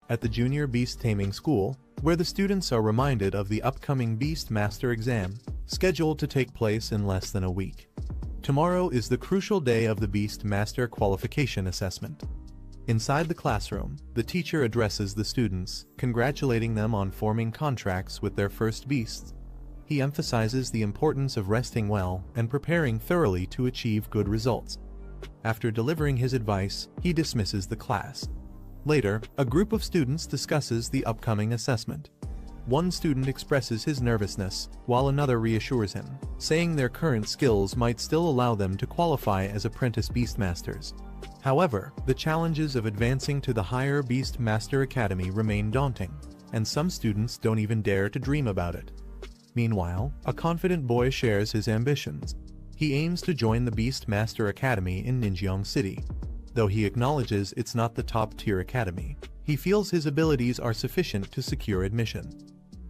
at the Junior Beast Taming School, where the students are reminded of the upcoming Beast Master exam, scheduled to take place in less than a week. Tomorrow is the crucial day of the Beast Master Qualification Assessment. Inside the classroom, the teacher addresses the students, congratulating them on forming contracts with their first beasts. He emphasizes the importance of resting well and preparing thoroughly to achieve good results. After delivering his advice, he dismisses the class. Later, a group of students discusses the upcoming assessment. One student expresses his nervousness, while another reassures him, saying their current skills might still allow them to qualify as apprentice beastmasters. However, the challenges of advancing to the higher Beast Master Academy remain daunting, and some students don't even dare to dream about it. Meanwhile, a confident boy shares his ambitions. He aims to join the Beast Master Academy in Ninjeong City. Though he acknowledges it's not the top-tier academy, he feels his abilities are sufficient to secure admission.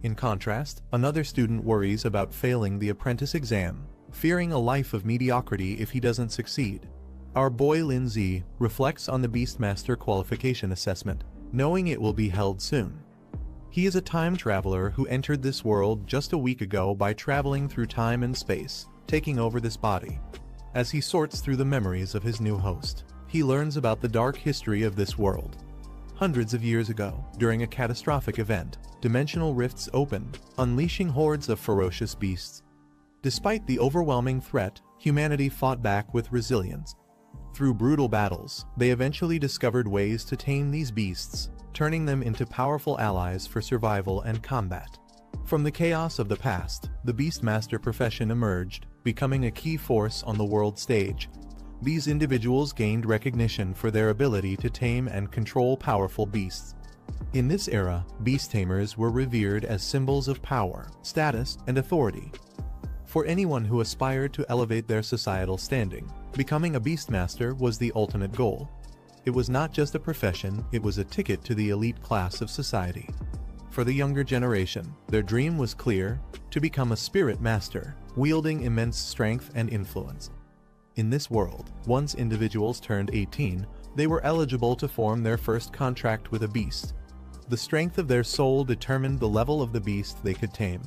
In contrast, another student worries about failing the apprentice exam, fearing a life of mediocrity if he doesn't succeed. Our boy Lin Zi reflects on the Beastmaster Qualification Assessment, knowing it will be held soon. He is a time traveler who entered this world just a week ago by traveling through time and space, taking over this body. As he sorts through the memories of his new host, he learns about the dark history of this world. Hundreds of years ago, during a catastrophic event, dimensional rifts opened, unleashing hordes of ferocious beasts. Despite the overwhelming threat, humanity fought back with resilience. Through brutal battles, they eventually discovered ways to tame these beasts, turning them into powerful allies for survival and combat. From the chaos of the past, the Beastmaster profession emerged, becoming a key force on the world stage. These individuals gained recognition for their ability to tame and control powerful beasts. In this era, beast tamers were revered as symbols of power, status, and authority. For anyone who aspired to elevate their societal standing, becoming a beastmaster was the ultimate goal. It was not just a profession, it was a ticket to the elite class of society. For the younger generation, their dream was clear: to become a spirit master, wielding immense strength and influence. In this world, once individuals turned 18, they were eligible to form their first contract with a beast. The strength of their soul determined the level of the beast they could tame.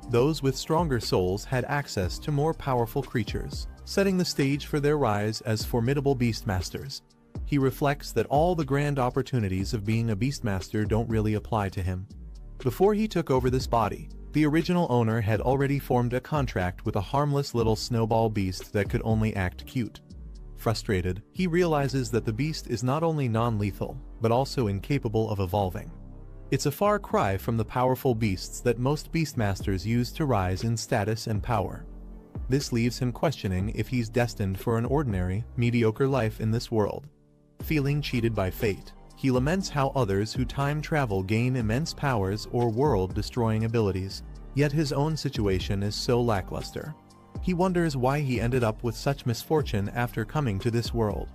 Those with stronger souls had access to more powerful creatures, setting the stage for their rise as formidable beastmasters. He reflects that all the grand opportunities of being a beastmaster don't really apply to him. Before he took over this body, the original owner had already formed a contract with a harmless little snowball beast that could only act cute. Frustrated, he realizes that the beast is not only non-lethal, but also incapable of evolving. It's a far cry from the powerful beasts that most beastmasters use to rise in status and power. This leaves him questioning if he's destined for an ordinary, mediocre life in this world. Feeling cheated by fate, he laments how others who time travel gain immense powers or world-destroying abilities, yet his own situation is so lackluster. He wonders why he ended up with such misfortune after coming to this world.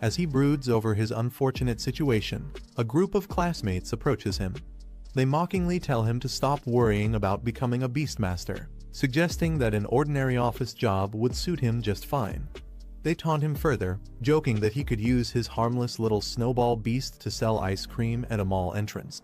As he broods over his unfortunate situation, a group of classmates approaches him. They mockingly tell him to stop worrying about becoming a beastmaster, suggesting that an ordinary office job would suit him just fine. They taunt him further, joking that he could use his harmless little snowball beast to sell ice cream at a mall entrance.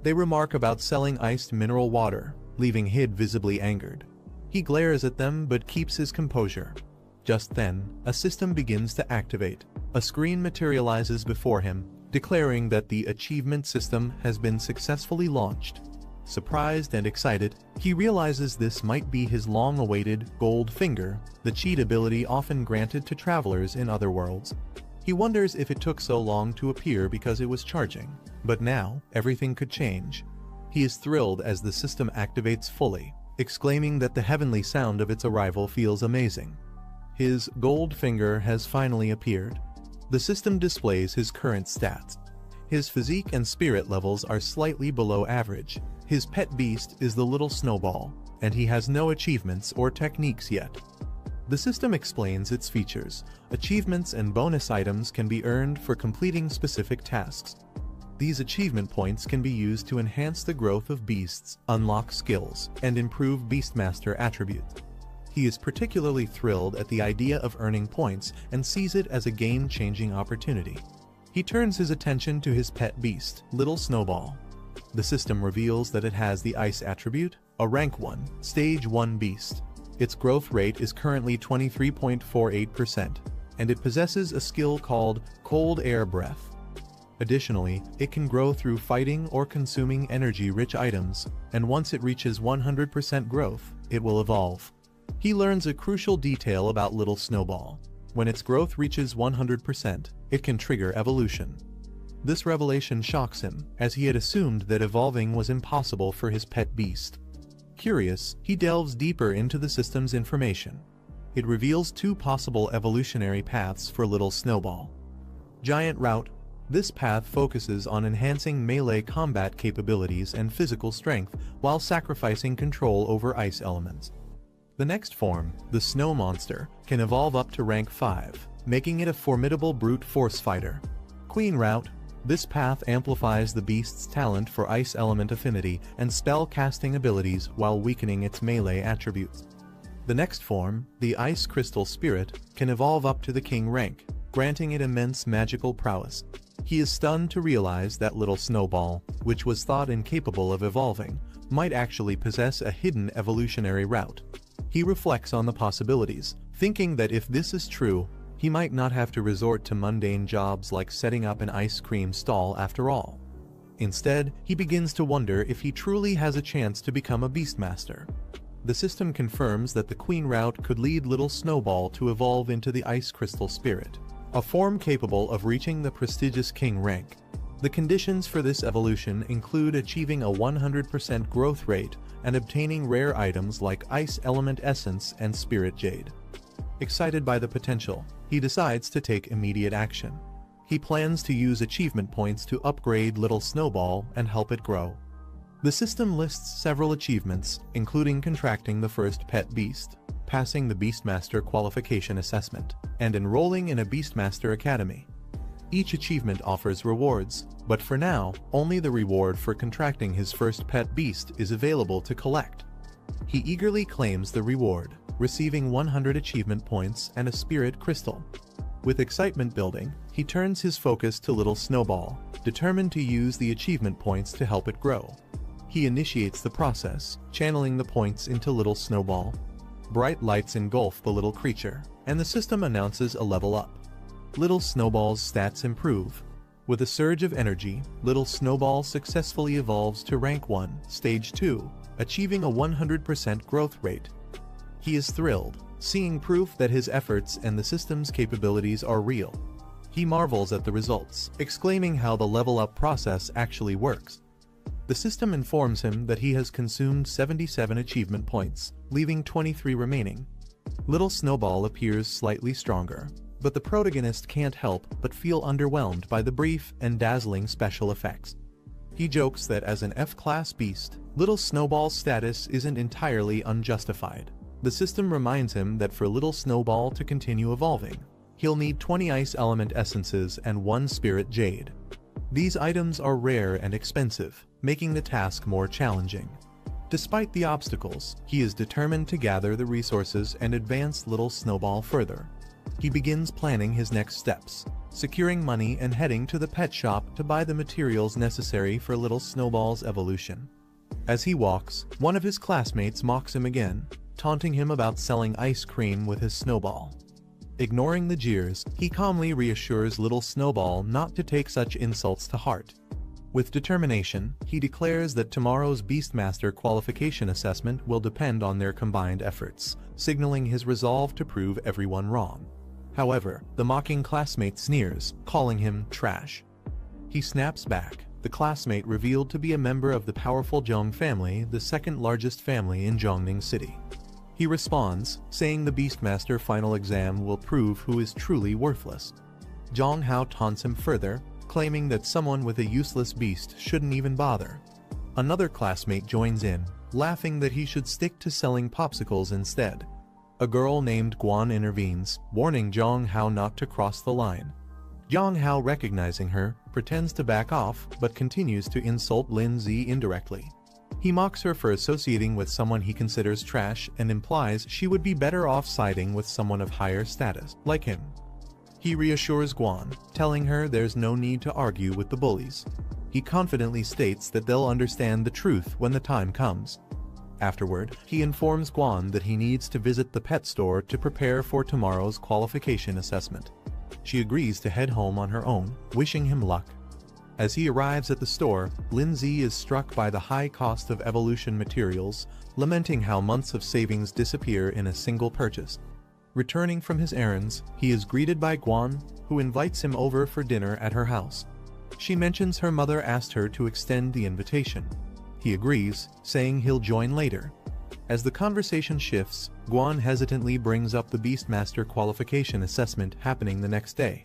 They remark about selling iced mineral water, leaving Hid visibly angered. He glares at them but keeps his composure. Just then, a system begins to activate. A screen materializes before him, declaring that the achievement system has been successfully launched. Surprised and excited, he realizes this might be his long-awaited gold finger, the cheat ability often granted to travelers in other worlds. He wonders if it took so long to appear because it was charging, but now, everything could change. He is thrilled as the system activates fully, exclaiming that the heavenly sound of its arrival feels amazing. His gold finger has finally appeared. The system displays his current stats. His physique and spirit levels are slightly below average. His pet beast is the little Snowball, and he has no achievements or techniques yet. The system explains its features. Achievements and bonus items can be earned for completing specific tasks. These achievement points can be used to enhance the growth of beasts, unlock skills, and improve Beastmaster attributes. He is particularly thrilled at the idea of earning points and sees it as a game-changing opportunity. He turns his attention to his pet beast, Little Snowball. The system reveals that it has the Ice attribute, a Rank 1, Stage 1 beast. Its growth rate is currently 23.48%, and it possesses a skill called Cold Air Breath. Additionally, it can grow through fighting or consuming energy-rich items, and once it reaches 100% growth, it will evolve. He learns a crucial detail about Little Snowball. When its growth reaches 100%, it can trigger evolution. This revelation shocks him, as he had assumed that evolving was impossible for his pet beast. Curious, he delves deeper into the system's information. It reveals two possible evolutionary paths for Little Snowball. Giant Route. This path focuses on enhancing melee combat capabilities and physical strength while sacrificing control over ice elements. The next form, the Snow Monster, can evolve up to rank 5, making it a formidable brute force fighter. Queen Route. This path amplifies the beast's talent for ice element affinity and spell casting abilities while weakening its melee attributes. The next form, the Ice Crystal Spirit, can evolve up to the King rank, granting it immense magical prowess. He is stunned to realize that Little Snowball, which was thought incapable of evolving, might actually possess a hidden evolutionary route. He reflects on the possibilities, thinking that if this is true, he might not have to resort to mundane jobs like setting up an ice cream stall after all. Instead, he begins to wonder if he truly has a chance to become a Beastmaster. The system confirms that the Queen route could lead Little Snowball to evolve into the Ice Crystal Spirit, a form capable of reaching the prestigious King rank. The conditions for this evolution include achieving a 100% growth rate and obtaining rare items like Ice Element Essence and Spirit Jade. Excited by the potential, he decides to take immediate action. He plans to use achievement points to upgrade Little Snowball and help it grow. The system lists several achievements, including contracting the first pet beast, passing the Beastmaster qualification assessment, and enrolling in a Beastmaster Academy. Each achievement offers rewards, but for now, only the reward for contracting his first pet beast is available to collect. He eagerly claims the reward, receiving 100 achievement points and a spirit crystal. With excitement building, he turns his focus to Little Snowball, determined to use the achievement points to help it grow. He initiates the process, channeling the points into Little Snowball. Bright lights engulf the little creature, and the system announces a level up. Little Snowball's stats improve. With a surge of energy, Little Snowball successfully evolves to rank 1, stage 2, achieving a 100% growth rate. He is thrilled, seeing proof that his efforts and the system's capabilities are real. He marvels at the results, exclaiming how the level-up process actually works. The system informs him that he has consumed 77 achievement points, leaving 23 remaining. Little Snowball appears slightly stronger, but the protagonist can't help but feel underwhelmed by the brief and dazzling special effects. He jokes that as an F-class beast, Little Snowball's status isn't entirely unjustified. The system reminds him that for Little Snowball to continue evolving, he'll need 20 Ice Element Essences and 1 Spirit Jade. These items are rare and expensive, making the task more challenging. Despite the obstacles, he is determined to gather the resources and advance Little Snowball further. He begins planning his next steps, securing money and heading to the pet shop to buy the materials necessary for Little Snowball's evolution. As he walks, one of his classmates mocks him again, taunting him about selling ice cream with his snowball. Ignoring the jeers, he calmly reassures Little Snowball not to take such insults to heart. With determination, he declares that tomorrow's Beastmaster qualification assessment will depend on their combined efforts, signaling his resolve to prove everyone wrong. However, the mocking classmate sneers, calling him trash. He snaps back, the classmate revealed to be a member of the powerful Zhong family, the second largest family in Zhongning City. He responds, saying the Beastmaster final exam will prove who is truly worthless. Zhong Hao taunts him further, claiming that someone with a useless beast shouldn't even bother. Another classmate joins in, laughing that he should stick to selling popsicles instead. A girl named Guan intervenes, warning Zhong Hao not to cross the line. Zhong Hao, recognizing her, pretends to back off but continues to insult Lin Zi indirectly. He mocks her for associating with someone he considers trash and implies she would be better off siding with someone of higher status, like him. He reassures Guan, telling her there's no need to argue with the bullies. He confidently states that they'll understand the truth when the time comes. Afterward, he informs Guan that he needs to visit the pet store to prepare for tomorrow's qualification assessment. She agrees to head home on her own, wishing him luck. As he arrives at the store, Lindsay is struck by the high cost of evolution materials, lamenting how months of savings disappear in a single purchase. Returning from his errands, he is greeted by Guan, who invites him over for dinner at her house. She mentions her mother asked her to extend the invitation. He agrees, saying he'll join later. As the conversation shifts, Guan hesitantly brings up the Beastmaster qualification assessment happening the next day.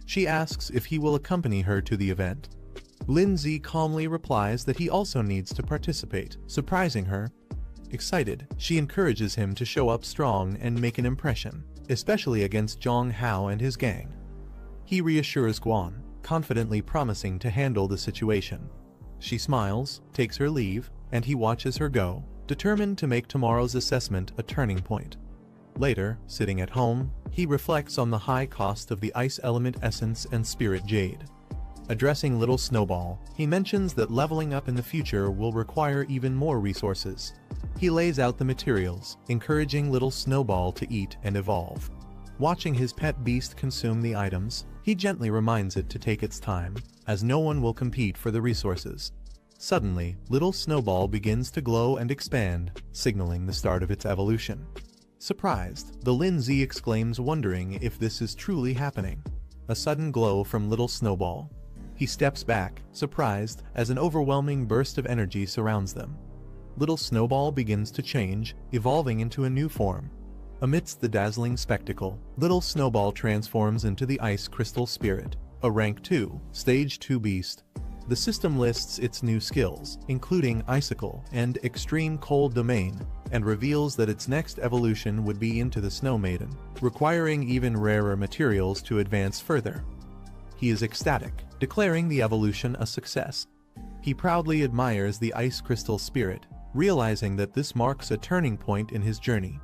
She asks if he will accompany her to the event. Lindsay calmly replies that he also needs to participate, surprising her. Excited, she encourages him to show up strong and make an impression, especially against Zhang Hao and his gang. He reassures Guan, confidently promising to handle the situation. She smiles, takes her leave, and he watches her go, determined to make tomorrow's assessment a turning point. Later, sitting at home, he reflects on the high cost of the Ice Element Essence and Spirit Jade. Addressing little Snowball, he mentions that leveling up in the future will require even more resources. He lays out the materials, encouraging little Snowball to eat and evolve. Watching his pet beast consume the items, he gently reminds it to take its time, as no one will compete for the resources. Suddenly, little Snowball begins to glow and expand, signaling the start of its evolution. Surprised, the Lindsay exclaims, wondering if this is truly happening. A sudden glow from little Snowball. He steps back, surprised, as an overwhelming burst of energy surrounds them. Little Snowball begins to change, evolving into a new form. Amidst the dazzling spectacle, little Snowball transforms into the Ice Crystal Spirit, a Rank 2, Stage 2 beast. The system lists its new skills, including Icicle and Extreme Cold Domain, and reveals that its next evolution would be into the Snow Maiden, requiring even rarer materials to advance further. He is ecstatic, declaring the evolution a success. He proudly admires the Ice Crystal Spirit, realizing that this marks a turning point in his journey.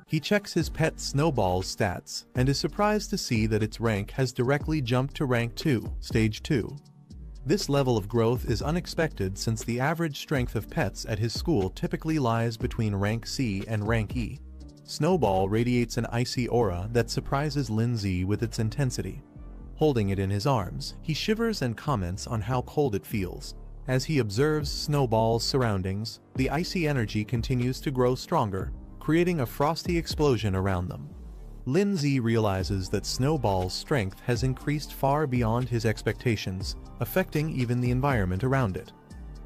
He checks his pet Snowball's stats, and is surprised to see that its rank has directly jumped to Rank 2, Stage 2. This level of growth is unexpected since the average strength of pets at his school typically lies between Rank C and Rank E. Snowball radiates an icy aura that surprises Lindsay with its intensity. Holding it in his arms, he shivers and comments on how cold it feels. As he observes Snowball's surroundings, the icy energy continues to grow stronger, creating a frosty explosion around them. Lindsay realizes that Snowball's strength has increased far beyond his expectations, affecting even the environment around it.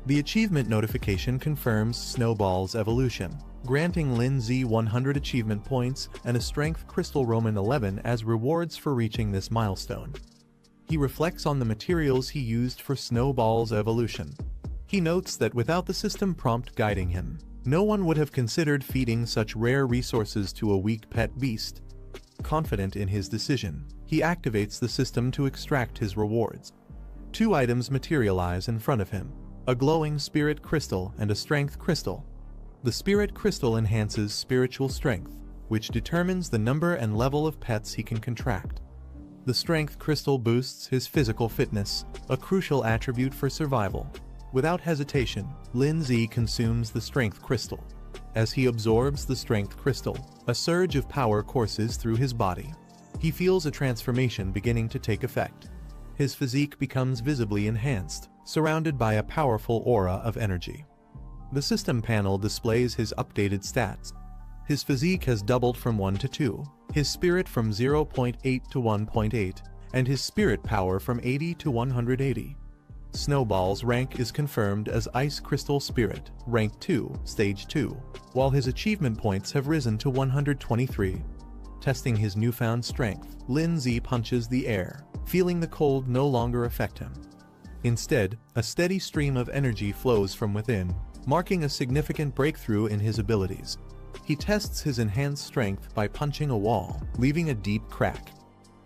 The achievement notification confirms Snowball's evolution, granting Lindsay 100 achievement points and a Strength Crystal Roman 11 as rewards for reaching this milestone. He reflects on the materials he used for Snowball's evolution. He notes that without the system prompt guiding him, no one would have considered feeding such rare resources to a weak pet beast. Confident in his decision, he activates the system to extract his rewards. Two items materialize in front of him, a glowing spirit crystal and a strength crystal. The spirit crystal enhances spiritual strength, which determines the number and level of pets he can contract. The strength crystal boosts his physical fitness, a crucial attribute for survival. Without hesitation, Lindsay consumes the strength crystal. As he absorbs the strength crystal, a surge of power courses through his body. He feels a transformation beginning to take effect. His physique becomes visibly enhanced, surrounded by a powerful aura of energy. The system panel displays his updated stats. His physique has doubled from 1 to 2, his spirit from 0.8 to 1.8, and his spirit power from 80 to 180. Snowball's rank is confirmed as Ice Crystal Spirit, Rank 2, Stage 2, while his achievement points have risen to 123. Testing his newfound strength, Lindsay punches the air, feeling the cold no longer affect him. Instead, a steady stream of energy flows from within, marking a significant breakthrough in his abilities. He tests his enhanced strength by punching a wall, leaving a deep crack.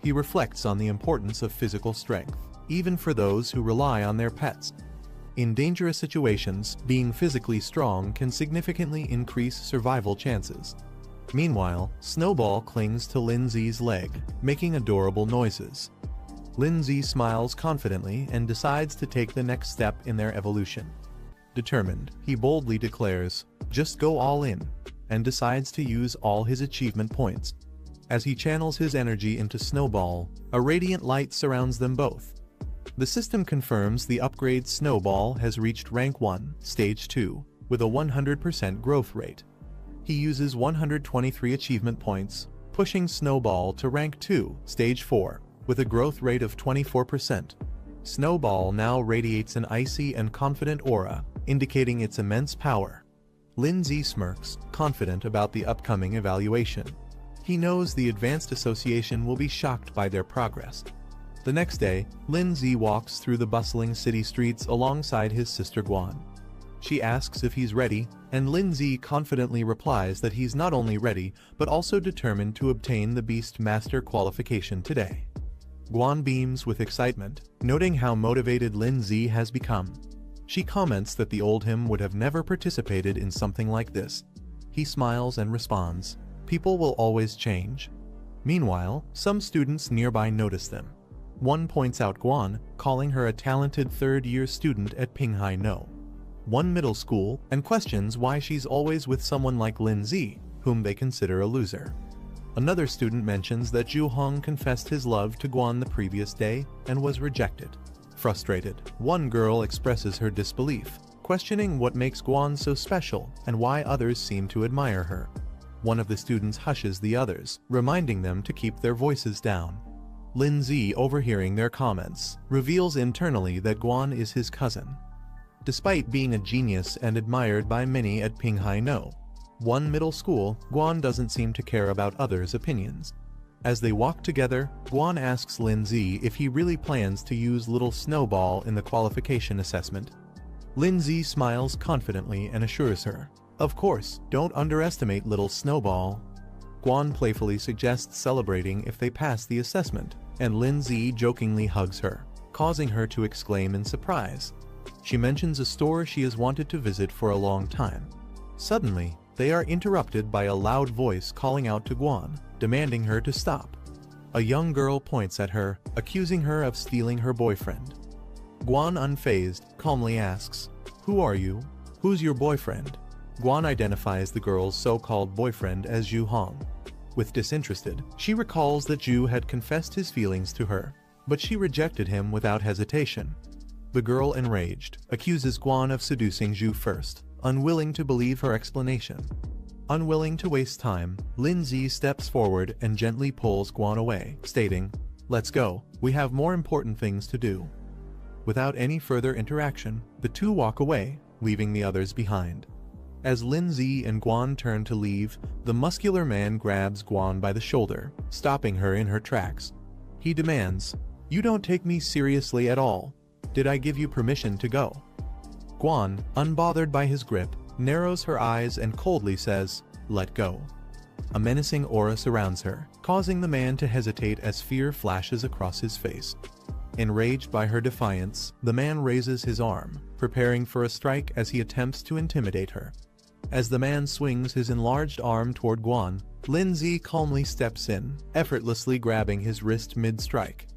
He reflects on the importance of physical strength, even for those who rely on their pets. In dangerous situations, being physically strong can significantly increase survival chances. Meanwhile, Snowball clings to Lindsay's leg, making adorable noises. Lindsay smiles confidently and decides to take the next step in their evolution. Determined, he boldly declares, "Just go all in," and decides to use all his achievement points. As he channels his energy into Snowball, a radiant light surrounds them both. The system confirms the upgrade Snowball has reached Rank 1, Stage 2, with a 100% growth rate. He uses 123 achievement points, pushing Snowball to Rank 2, Stage 4, with a growth rate of 24%. Snowball now radiates an icy and confident aura, indicating its immense power. Lindsay smirks, confident about the upcoming evaluation. He knows the Advanced Association will be shocked by their progress. The next day, Lindsay walks through the bustling city streets alongside his sister Guan. She asks if he's ready, and Lindsay confidently replies that he's not only ready, but also determined to obtain the Beast Master qualification today. Guan beams with excitement, noting how motivated Lindsay has become. She comments that the old him would have never participated in something like this. He smiles and responds, "People will always change." Meanwhile, some students nearby notice them. One points out Guan, calling her a talented third-year student at Pinghai No. One middle school, and questions why she's always with someone like Lindsay, whom they consider a loser. Another student mentions that Zhu Hong confessed his love to Guan the previous day and was rejected. Frustrated, one girl expresses her disbelief, questioning what makes Guan so special and why others seem to admire her. One of the students hushes the others, reminding them to keep their voices down. Lindsay, overhearing their comments, reveals internally that Guan is his cousin. Despite being a genius and admired by many at Pinghai No, one middle school, Guan doesn't seem to care about others' opinions. As they walk together, Guan asks Lindsay if he really plans to use Little Snowball in the qualification assessment. Lindsay smiles confidently and assures her, "Of course, don't underestimate Little Snowball." Guan playfully suggests celebrating if they pass the assessment, and Lindsay jokingly hugs her, causing her to exclaim in surprise. She mentions a store she has wanted to visit for a long time. Suddenly, they are interrupted by a loud voice calling out to Guan, demanding her to stop. A young girl points at her, accusing her of stealing her boyfriend. Guan, unfazed, calmly asks, "Who are you? Who's your boyfriend?" Guan identifies the girl's so-called boyfriend as Zhu Hong. With disinterested, she recalls that Zhu had confessed his feelings to her, but she rejected him without hesitation. The girl, enraged, accuses Guan of seducing Zhu first, unwilling to believe her explanation. Unwilling to waste time, Lindsay steps forward and gently pulls Guan away, stating, "Let's go, we have more important things to do." Without any further interaction, the two walk away, leaving the others behind. As Lindsay and Guan turn to leave, the muscular man grabs Guan by the shoulder, stopping her in her tracks. He demands, "You don't take me seriously at all. Did I give you permission to go?" Guan, unbothered by his grip, narrows her eyes and coldly says, "Let go." A menacing aura surrounds her, causing the man to hesitate as fear flashes across his face. Enraged by her defiance, the man raises his arm, preparing for a strike as he attempts to intimidate her. As the man swings his enlarged arm toward Guan, Lindsay calmly steps in, effortlessly grabbing his wrist mid-strike.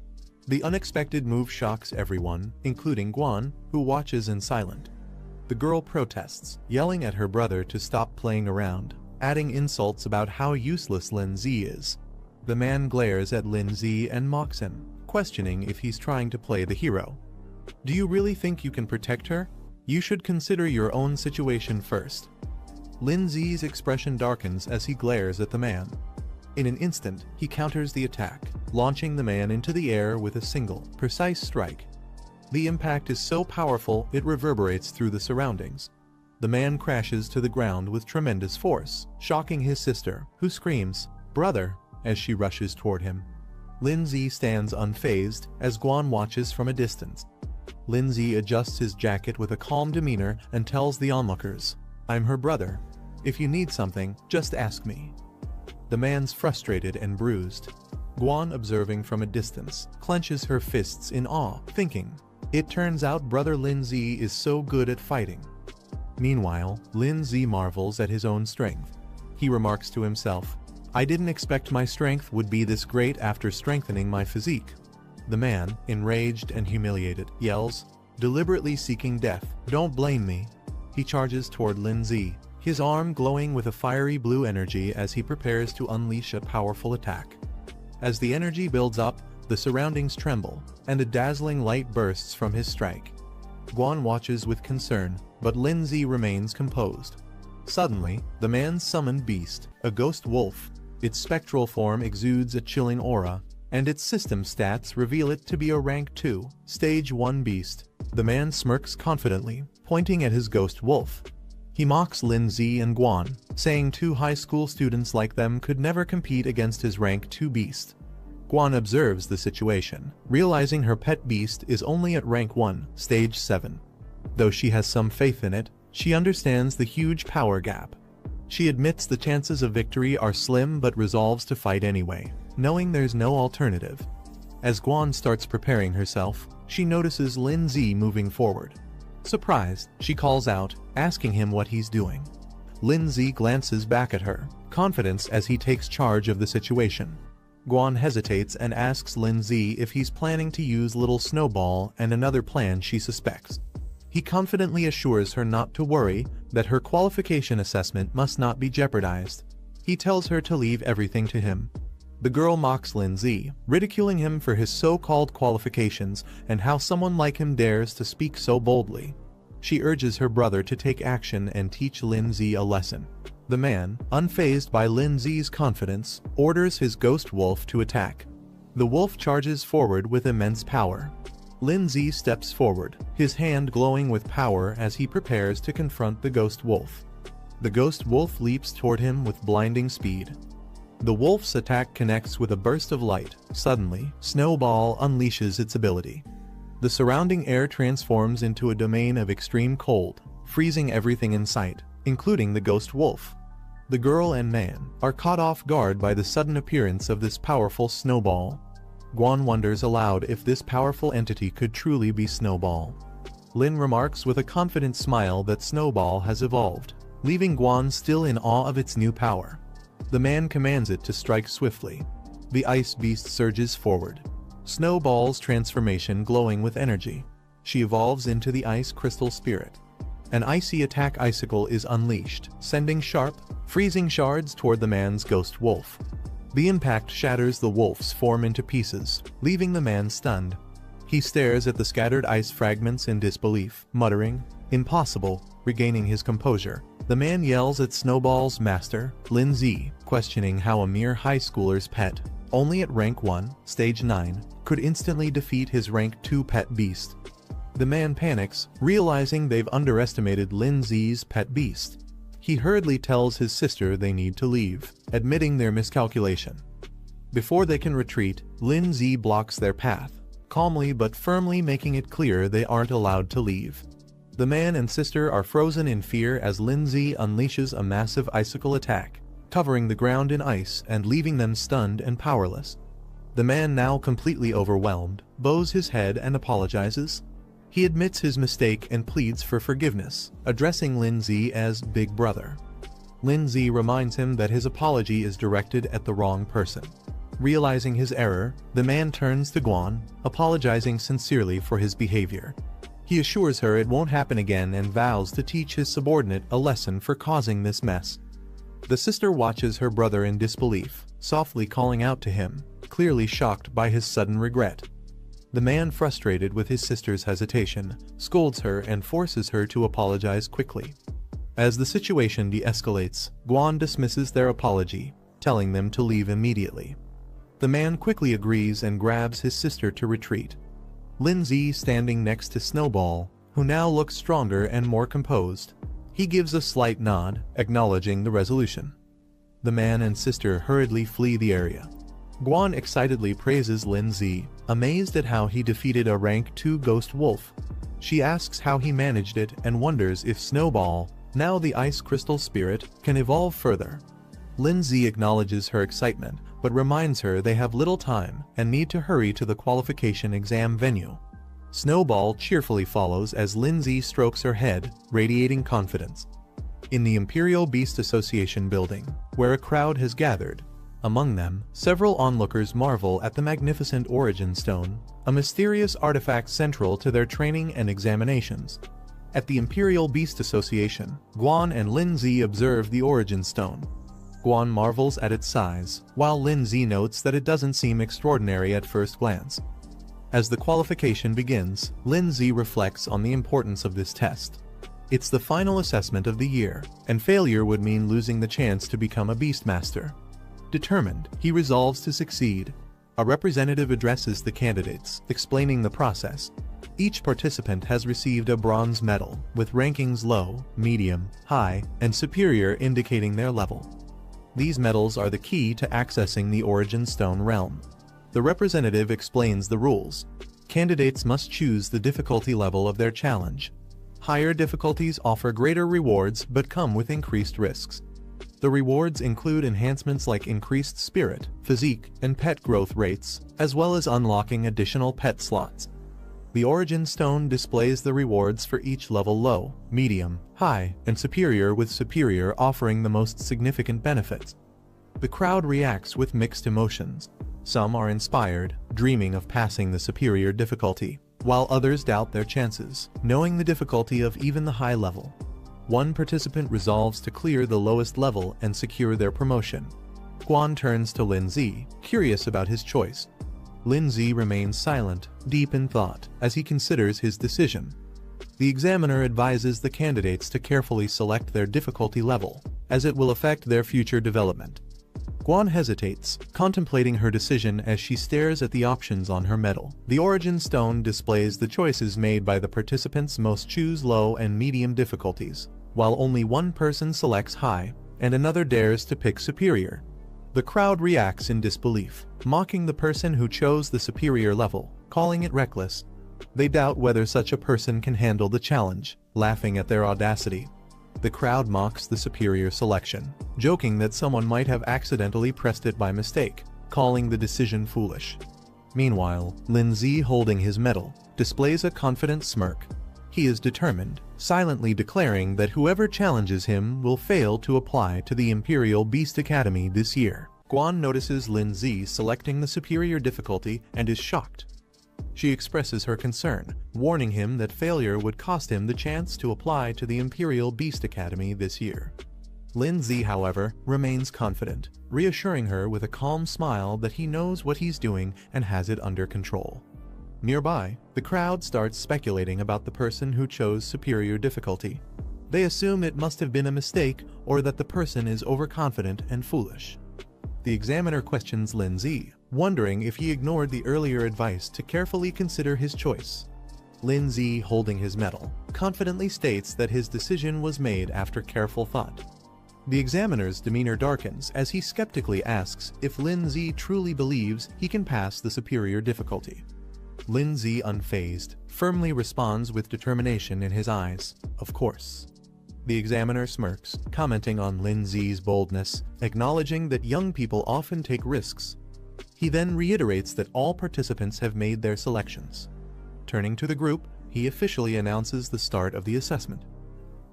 The unexpected move shocks everyone, including Guan, who watches in silence. The girl protests, yelling at her brother to stop playing around, adding insults about how useless Lindsay is. The man glares at Lindsay and mocks him, questioning if he's trying to play the hero. "Do you really think you can protect her? You should consider your own situation first." Lindsay's expression darkens as he glares at the man. In an instant, he counters the attack, launching the man into the air with a single, precise strike. The impact is so powerful it reverberates through the surroundings. The man crashes to the ground with tremendous force, shocking his sister, who screams, "Brother," as she rushes toward him. Lindsay stands unfazed as Guan watches from a distance. Lindsay adjusts his jacket with a calm demeanor and tells the onlookers, "I'm her brother. If you need something, just ask me." The man's frustrated and bruised. Guan, observing from a distance, clenches her fists in awe, thinking, "It turns out brother Lindsay is so good at fighting." Meanwhile, Lindsay marvels at his own strength. he remarks to himself. I didn't expect my strength would be this great after strengthening my physique. The man, enraged and humiliated, yells, deliberately seeking death. Don't blame me. He charges toward Lin Zi, his arm glowing with a fiery blue energy as he prepares to unleash a powerful attack. As the energy builds up, the surroundings tremble, and a dazzling light bursts from his strike. Guan watches with concern, but Lin Zi remains composed. Suddenly, the man's summoned beast, a ghost wolf, its spectral form exudes a chilling aura, and its system stats reveal it to be a rank 2, stage 1 beast. The man smirks confidently, pointing at his ghost wolf. He mocks Lin Zi and Guan, saying 2 high school students like them could never compete against his rank 2 beast. Guan observes the situation, realizing her pet beast is only at rank 1, stage 7. Though she has some faith in it, she understands the huge power gap. She admits the chances of victory are slim but resolves to fight anyway, knowing there's no alternative. As Guan starts preparing herself, she notices Lin Zi moving forward. Surprised, she calls out, asking him what he's doing. Lin Zi glances back at her, confidence as he takes charge of the situation. Guan hesitates and asks Lin Zi if he's planning to use Little Snowball and another plan she suspects. He confidently assures her not to worry, that her qualification assessment must not be jeopardized. He tells her to leave everything to him. The girl mocks Lin Zi, ridiculing him for his so-called qualifications and how someone like him dares to speak so boldly. She urges her brother to take action and teach Lin Zi a lesson. The man, unfazed by Lin Zi's confidence, orders his ghost wolf to attack. The wolf charges forward with immense power. Lin Zi steps forward, his hand glowing with power as he prepares to confront the ghost wolf. The ghost wolf leaps toward him with blinding speed. The wolf's attack connects with a burst of light. Suddenly, Snowball unleashes its ability. The surrounding air transforms into a domain of extreme cold, freezing everything in sight, including the ghost wolf. The girl and man are caught off guard by the sudden appearance of this powerful Snowball. Guan wonders aloud if this powerful entity could truly be Snowball. Lin remarks with a confident smile that Snowball has evolved, leaving Guan still in awe of its new power. The man commands it to strike swiftly. The ice beast surges forward, Snowball's transformation glowing with energy. She evolves into the ice crystal spirit. An icy attack icicle is unleashed, sending sharp, freezing shards toward the man's ghost wolf. The impact shatters the wolf's form into pieces, leaving the man stunned. He stares at the scattered ice fragments in disbelief, muttering, "Impossible," regaining his composure. The man yells at Snowball's master, Lin Zi, questioning how a mere high schooler's pet, only at rank 1, stage 9, could instantly defeat his rank 2 pet beast. The man panics, realizing they've underestimated Lin Zi's pet beast. He hurriedly tells his sister they need to leave, admitting their miscalculation. Before they can retreat, Lin Zi blocks their path, calmly but firmly making it clear they aren't allowed to leave. The man and sister are frozen in fear as Lin Zi unleashes a massive icicle attack, covering the ground in ice and leaving them stunned and powerless. The man, now completely overwhelmed, bows his head and apologizes. He admits his mistake and pleads for forgiveness, addressing Lin Zi as Big Brother. Lin Zi reminds him that his apology is directed at the wrong person. Realizing his error, the man turns to Guan, apologizing sincerely for his behavior. He assures her it won't happen again and vows to teach his subordinate a lesson for causing this mess. The sister watches her brother in disbelief, softly calling out to him, clearly shocked by his sudden regret. The man, frustrated with his sister's hesitation, scolds her and forces her to apologize quickly. As the situation de-escalates, Guan dismisses their apology, telling them to leave immediately. The man quickly agrees and grabs his sister to retreat. Lin Zi standing next to Snowball, who now looks stronger and more composed. He gives a slight nod, acknowledging the resolution. The man and sister hurriedly flee the area. Guan excitedly praises Lin Zi, amazed at how he defeated a rank 2 ghost wolf. She asks how he managed it and wonders if Snowball, now the ice crystal spirit, can evolve further. Lin Zi acknowledges her excitement, but reminds her they have little time and need to hurry to the qualification exam venue. Snowball cheerfully follows as Lin Zi strokes her head, radiating confidence. In the Imperial Beast Association building, where a crowd has gathered, among them, several onlookers marvel at the magnificent Origin Stone, a mysterious artifact central to their training and examinations. At the Imperial Beast Association, Guan and Lin Zi observe the Origin Stone. Guan marvels at its size, while Lin Zi notes that it doesn't seem extraordinary at first glance. As the qualification begins, Lin Zi reflects on the importance of this test. It's the final assessment of the year, and failure would mean losing the chance to become a Beastmaster. Determined, he resolves to succeed. A representative addresses the candidates, explaining the process. Each participant has received a bronze medal, with rankings low, medium, high, and superior indicating their level. These medals are the key to accessing the Origin Stone realm. The representative explains the rules. Candidates must choose the difficulty level of their challenge. Higher difficulties offer greater rewards but come with increased risks. The rewards include enhancements like increased spirit, physique, and pet growth rates, as well as unlocking additional pet slots. The Origin Stone displays the rewards for each level: low, medium, high, and superior, with superior offering the most significant benefits. The crowd reacts with mixed emotions. Some are inspired, dreaming of passing the superior difficulty, while others doubt their chances, knowing the difficulty of even the high level. One participant resolves to clear the lowest level and secure their promotion. Guan turns to Lin Zi, curious about his choice. Lin Zi remains silent, deep in thought, as he considers his decision. The examiner advises the candidates to carefully select their difficulty level, as it will affect their future development. Guan hesitates, contemplating her decision as she stares at the options on her medal. The Origin Stone displays the choices made by the participants. Most choose low and medium difficulties, while only one person selects high, and another dares to pick superior. The crowd reacts in disbelief, mocking the person who chose the superior level, calling it reckless. They doubt whether such a person can handle the challenge, laughing at their audacity. The crowd mocks the superior selection, joking that someone might have accidentally pressed it by mistake, calling the decision foolish. Meanwhile, Lin Zi, holding his medal, displays a confident smirk. He is determined, silently declaring that whoever challenges him will fail to apply to the Imperial Beast Academy this year. Guan notices Lin Zi selecting the superior difficulty and is shocked. She expresses her concern, warning him that failure would cost him the chance to apply to the Imperial Beast Academy this year. Lin Zi, however, remains confident, reassuring her with a calm smile that he knows what he's doing and has it under control. Nearby, the crowd starts speculating about the person who chose superior difficulty. They assume it must have been a mistake or that the person is overconfident and foolish. The examiner questions Lin Zi, wondering if he ignored the earlier advice to carefully consider his choice. Lin Zi, holding his medal, confidently states that his decision was made after careful thought. The examiner's demeanor darkens as he skeptically asks if Lin Zi truly believes he can pass the superior difficulty. Lin Zi, unfazed, firmly responds with determination in his eyes, "Of course." The examiner smirks, commenting on Lin Zi's boldness, acknowledging that young people often take risks. He then reiterates that all participants have made their selections. Turning to the group, he officially announces the start of the assessment.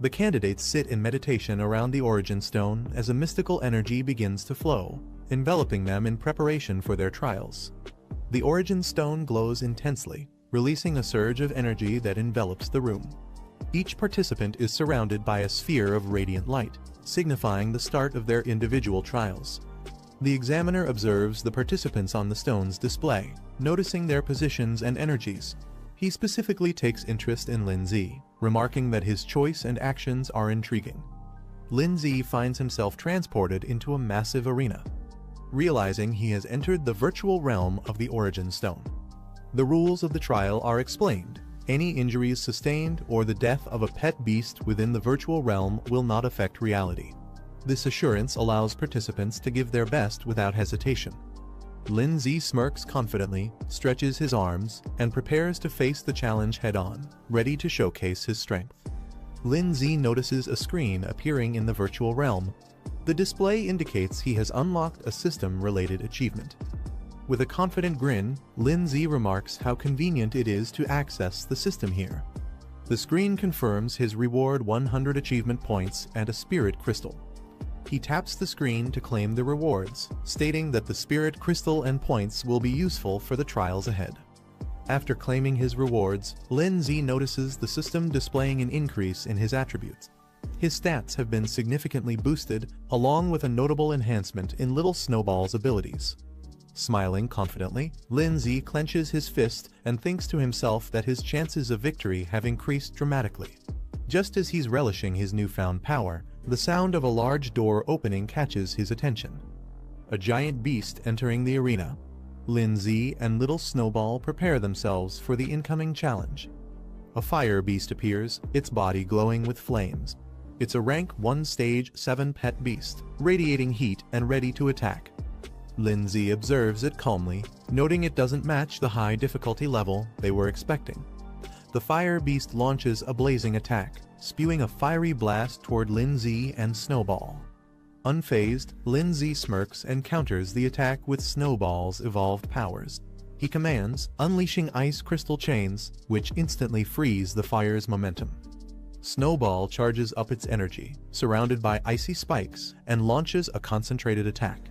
The candidates sit in meditation around the Origin Stone as a mystical energy begins to flow, enveloping them in preparation for their trials. The Origin Stone glows intensely, releasing a surge of energy that envelops the room. Each participant is surrounded by a sphere of radiant light, signifying the start of their individual trials. The examiner observes the participants on the stone's display, noticing their positions and energies. He specifically takes interest in Lin Zi, remarking that his choice and actions are intriguing. Lin Zi finds himself transported into a massive arena, realizing he has entered the virtual realm of the Origin Stone. The rules of the trial are explained. Any injuries sustained or the death of a pet beast within the virtual realm will not affect reality. This assurance allows participants to give their best without hesitation. Lin Zi smirks confidently, stretches his arms, and prepares to face the challenge head-on, ready to showcase his strength. Lin Zi notices a screen appearing in the virtual realm. The display indicates he has unlocked a system-related achievement. With a confident grin, Lin Zi remarks how convenient it is to access the system here. The screen confirms his reward: 100 achievement points and a spirit crystal. He taps the screen to claim the rewards, stating that the spirit crystal and points will be useful for the trials ahead. After claiming his rewards, Lin Z notices the system displaying an increase in his attributes. His stats have been significantly boosted, along with a notable enhancement in Little Snowball's abilities. Smiling confidently, Lin Z clenches his fist and thinks to himself that his chances of victory have increased dramatically. Just as he's relishing his newfound power, the sound of a large door opening catches his attention. A giant beast entering the arena. Lin Z and Little Snowball prepare themselves for the incoming challenge. A fire beast appears, its body glowing with flames. It's a rank 1 stage 7 pet beast, radiating heat and ready to attack. Lin Z observes it calmly, noting it doesn't match the high difficulty level they were expecting. The fire beast launches a blazing attack, spewing a fiery blast toward Lin Z and Snowball. Unfazed, Lin Z smirks and counters the attack with Snowball's evolved powers. He commands, unleashing ice crystal chains, which instantly freeze the fire's momentum. Snowball charges up its energy, surrounded by icy spikes, and launches a concentrated attack.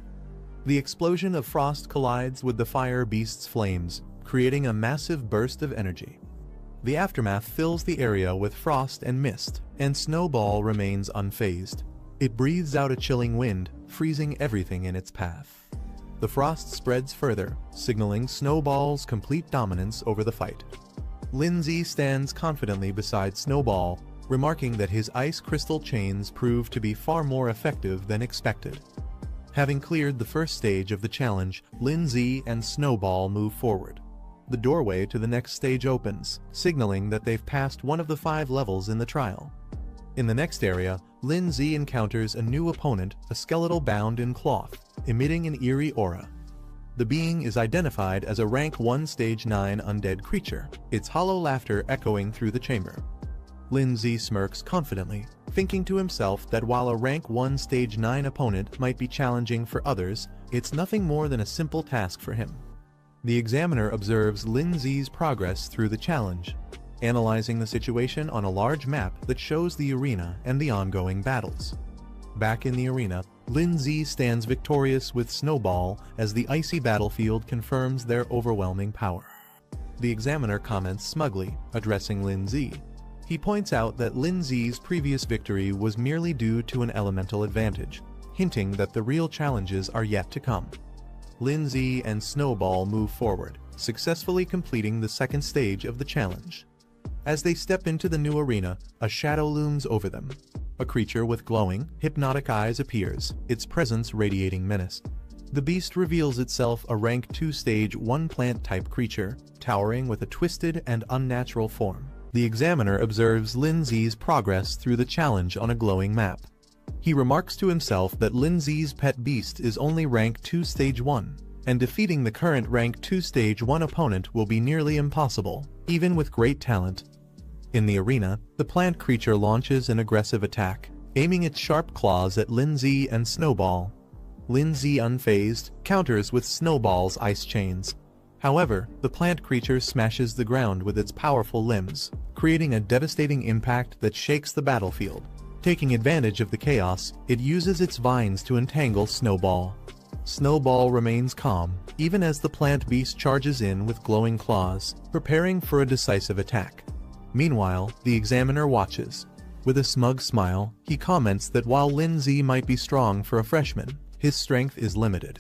The explosion of frost collides with the fire beast's flames, creating a massive burst of energy. The aftermath fills the area with frost and mist, and Snowball remains unfazed. It breathes out a chilling wind, freezing everything in its path. The frost spreads further, signaling Snowball's complete dominance over the fight. Lin Z stands confidently beside Snowball, remarking that his ice crystal chains prove to be far more effective than expected. Having cleared the first stage of the challenge, Lin Z and Snowball move forward. The doorway to the next stage opens, signaling that they've passed one of the 5 levels in the trial. In the next area, Lin Z encounters a new opponent, a skeletal bound in cloth, emitting an eerie aura. The being is identified as a rank 1 stage 9 undead creature, its hollow laughter echoing through the chamber. Lin Z smirks confidently, thinking to himself that while a rank 1 stage 9 opponent might be challenging for others, it's nothing more than a simple task for him. The examiner observes Lin Z's progress through the challenge, analyzing the situation on a large map that shows the arena and the ongoing battles. Back in the arena, Lin Z stands victorious with Snowball as the icy battlefield confirms their overwhelming power. The examiner comments smugly, addressing Lin Z. He points out that Lin Z's previous victory was merely due to an elemental advantage, hinting that the real challenges are yet to come. Lin Z and Snowball move forward, successfully completing the second stage of the challenge. As they step into the new arena, a shadow looms over them. A creature with glowing, hypnotic eyes appears, its presence radiating menace. The beast reveals itself a rank 2 stage 1 plant-type creature, towering with a twisted and unnatural form. The examiner observes Lin Z's progress through the challenge on a glowing map. He remarks to himself that Lin Z's pet beast is only rank 2 stage 1, and defeating the current rank 2 stage 1 opponent will be nearly impossible, even with great talent. In the arena, the plant creature launches an aggressive attack, aiming its sharp claws at Lin Z and Snowball. Lin Z, unfazed, counters with Snowball's ice chains. However, the plant creature smashes the ground with its powerful limbs, creating a devastating impact that shakes the battlefield. Taking advantage of the chaos, it uses its vines to entangle Snowball. Snowball remains calm, even as the plant beast charges in with glowing claws, preparing for a decisive attack. Meanwhile, the examiner watches. With a smug smile, he comments that while Lin Z might be strong for a freshman, his strength is limited.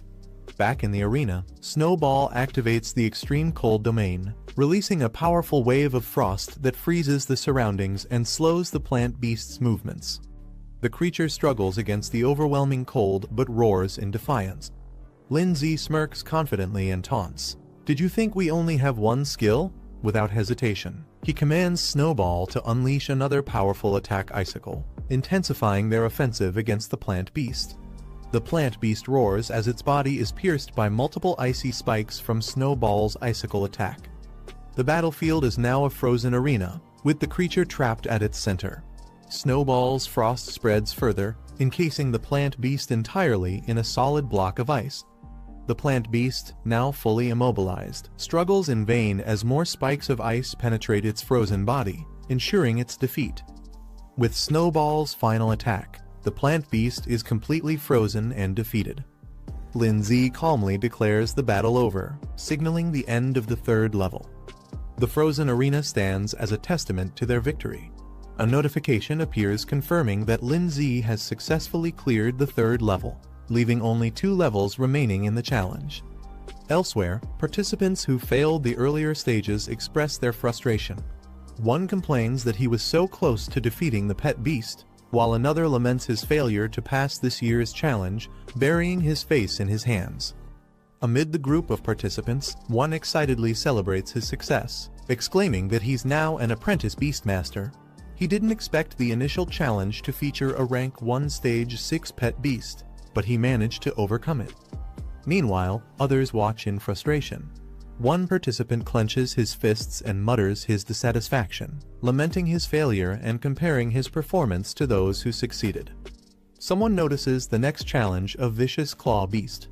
Back in the arena, Snowball activates the extreme cold domain, releasing a powerful wave of frost that freezes the surroundings and slows the plant beast's movements. The creature struggles against the overwhelming cold but roars in defiance. Lin Z smirks confidently and taunts, "Did you think we only have one skill?" Without hesitation, he commands Snowball to unleash another powerful attack icicle, intensifying their offensive against the plant beast. The plant beast roars as its body is pierced by multiple icy spikes from Snowball's icicle attack. The battlefield is now a frozen arena, with the creature trapped at its center. Snowball's frost spreads further, encasing the plant beast entirely in a solid block of ice. The plant beast, now fully immobilized, struggles in vain as more spikes of ice penetrate its frozen body, ensuring its defeat. With Snowball's final attack, the plant beast is completely frozen and defeated. Lindsay calmly declares the battle over, signaling the end of the third level. The frozen arena stands as a testament to their victory. A notification appears confirming that Lindsay has successfully cleared the third level, leaving only 2 levels remaining in the challenge. Elsewhere, participants who failed the earlier stages express their frustration. One complains that he was so close to defeating the pet beast, while another laments his failure to pass this year's challenge, burying his face in his hands. Amid the group of participants, one excitedly celebrates his success, exclaiming that he's now an apprentice beastmaster. He didn't expect the initial challenge to feature a rank 1 stage 6 pet beast, but he managed to overcome it. Meanwhile, others watch in frustration. One participant clenches his fists and mutters his dissatisfaction, lamenting his failure and comparing his performance to those who succeeded. Someone notices the next challenge, a vicious claw beast.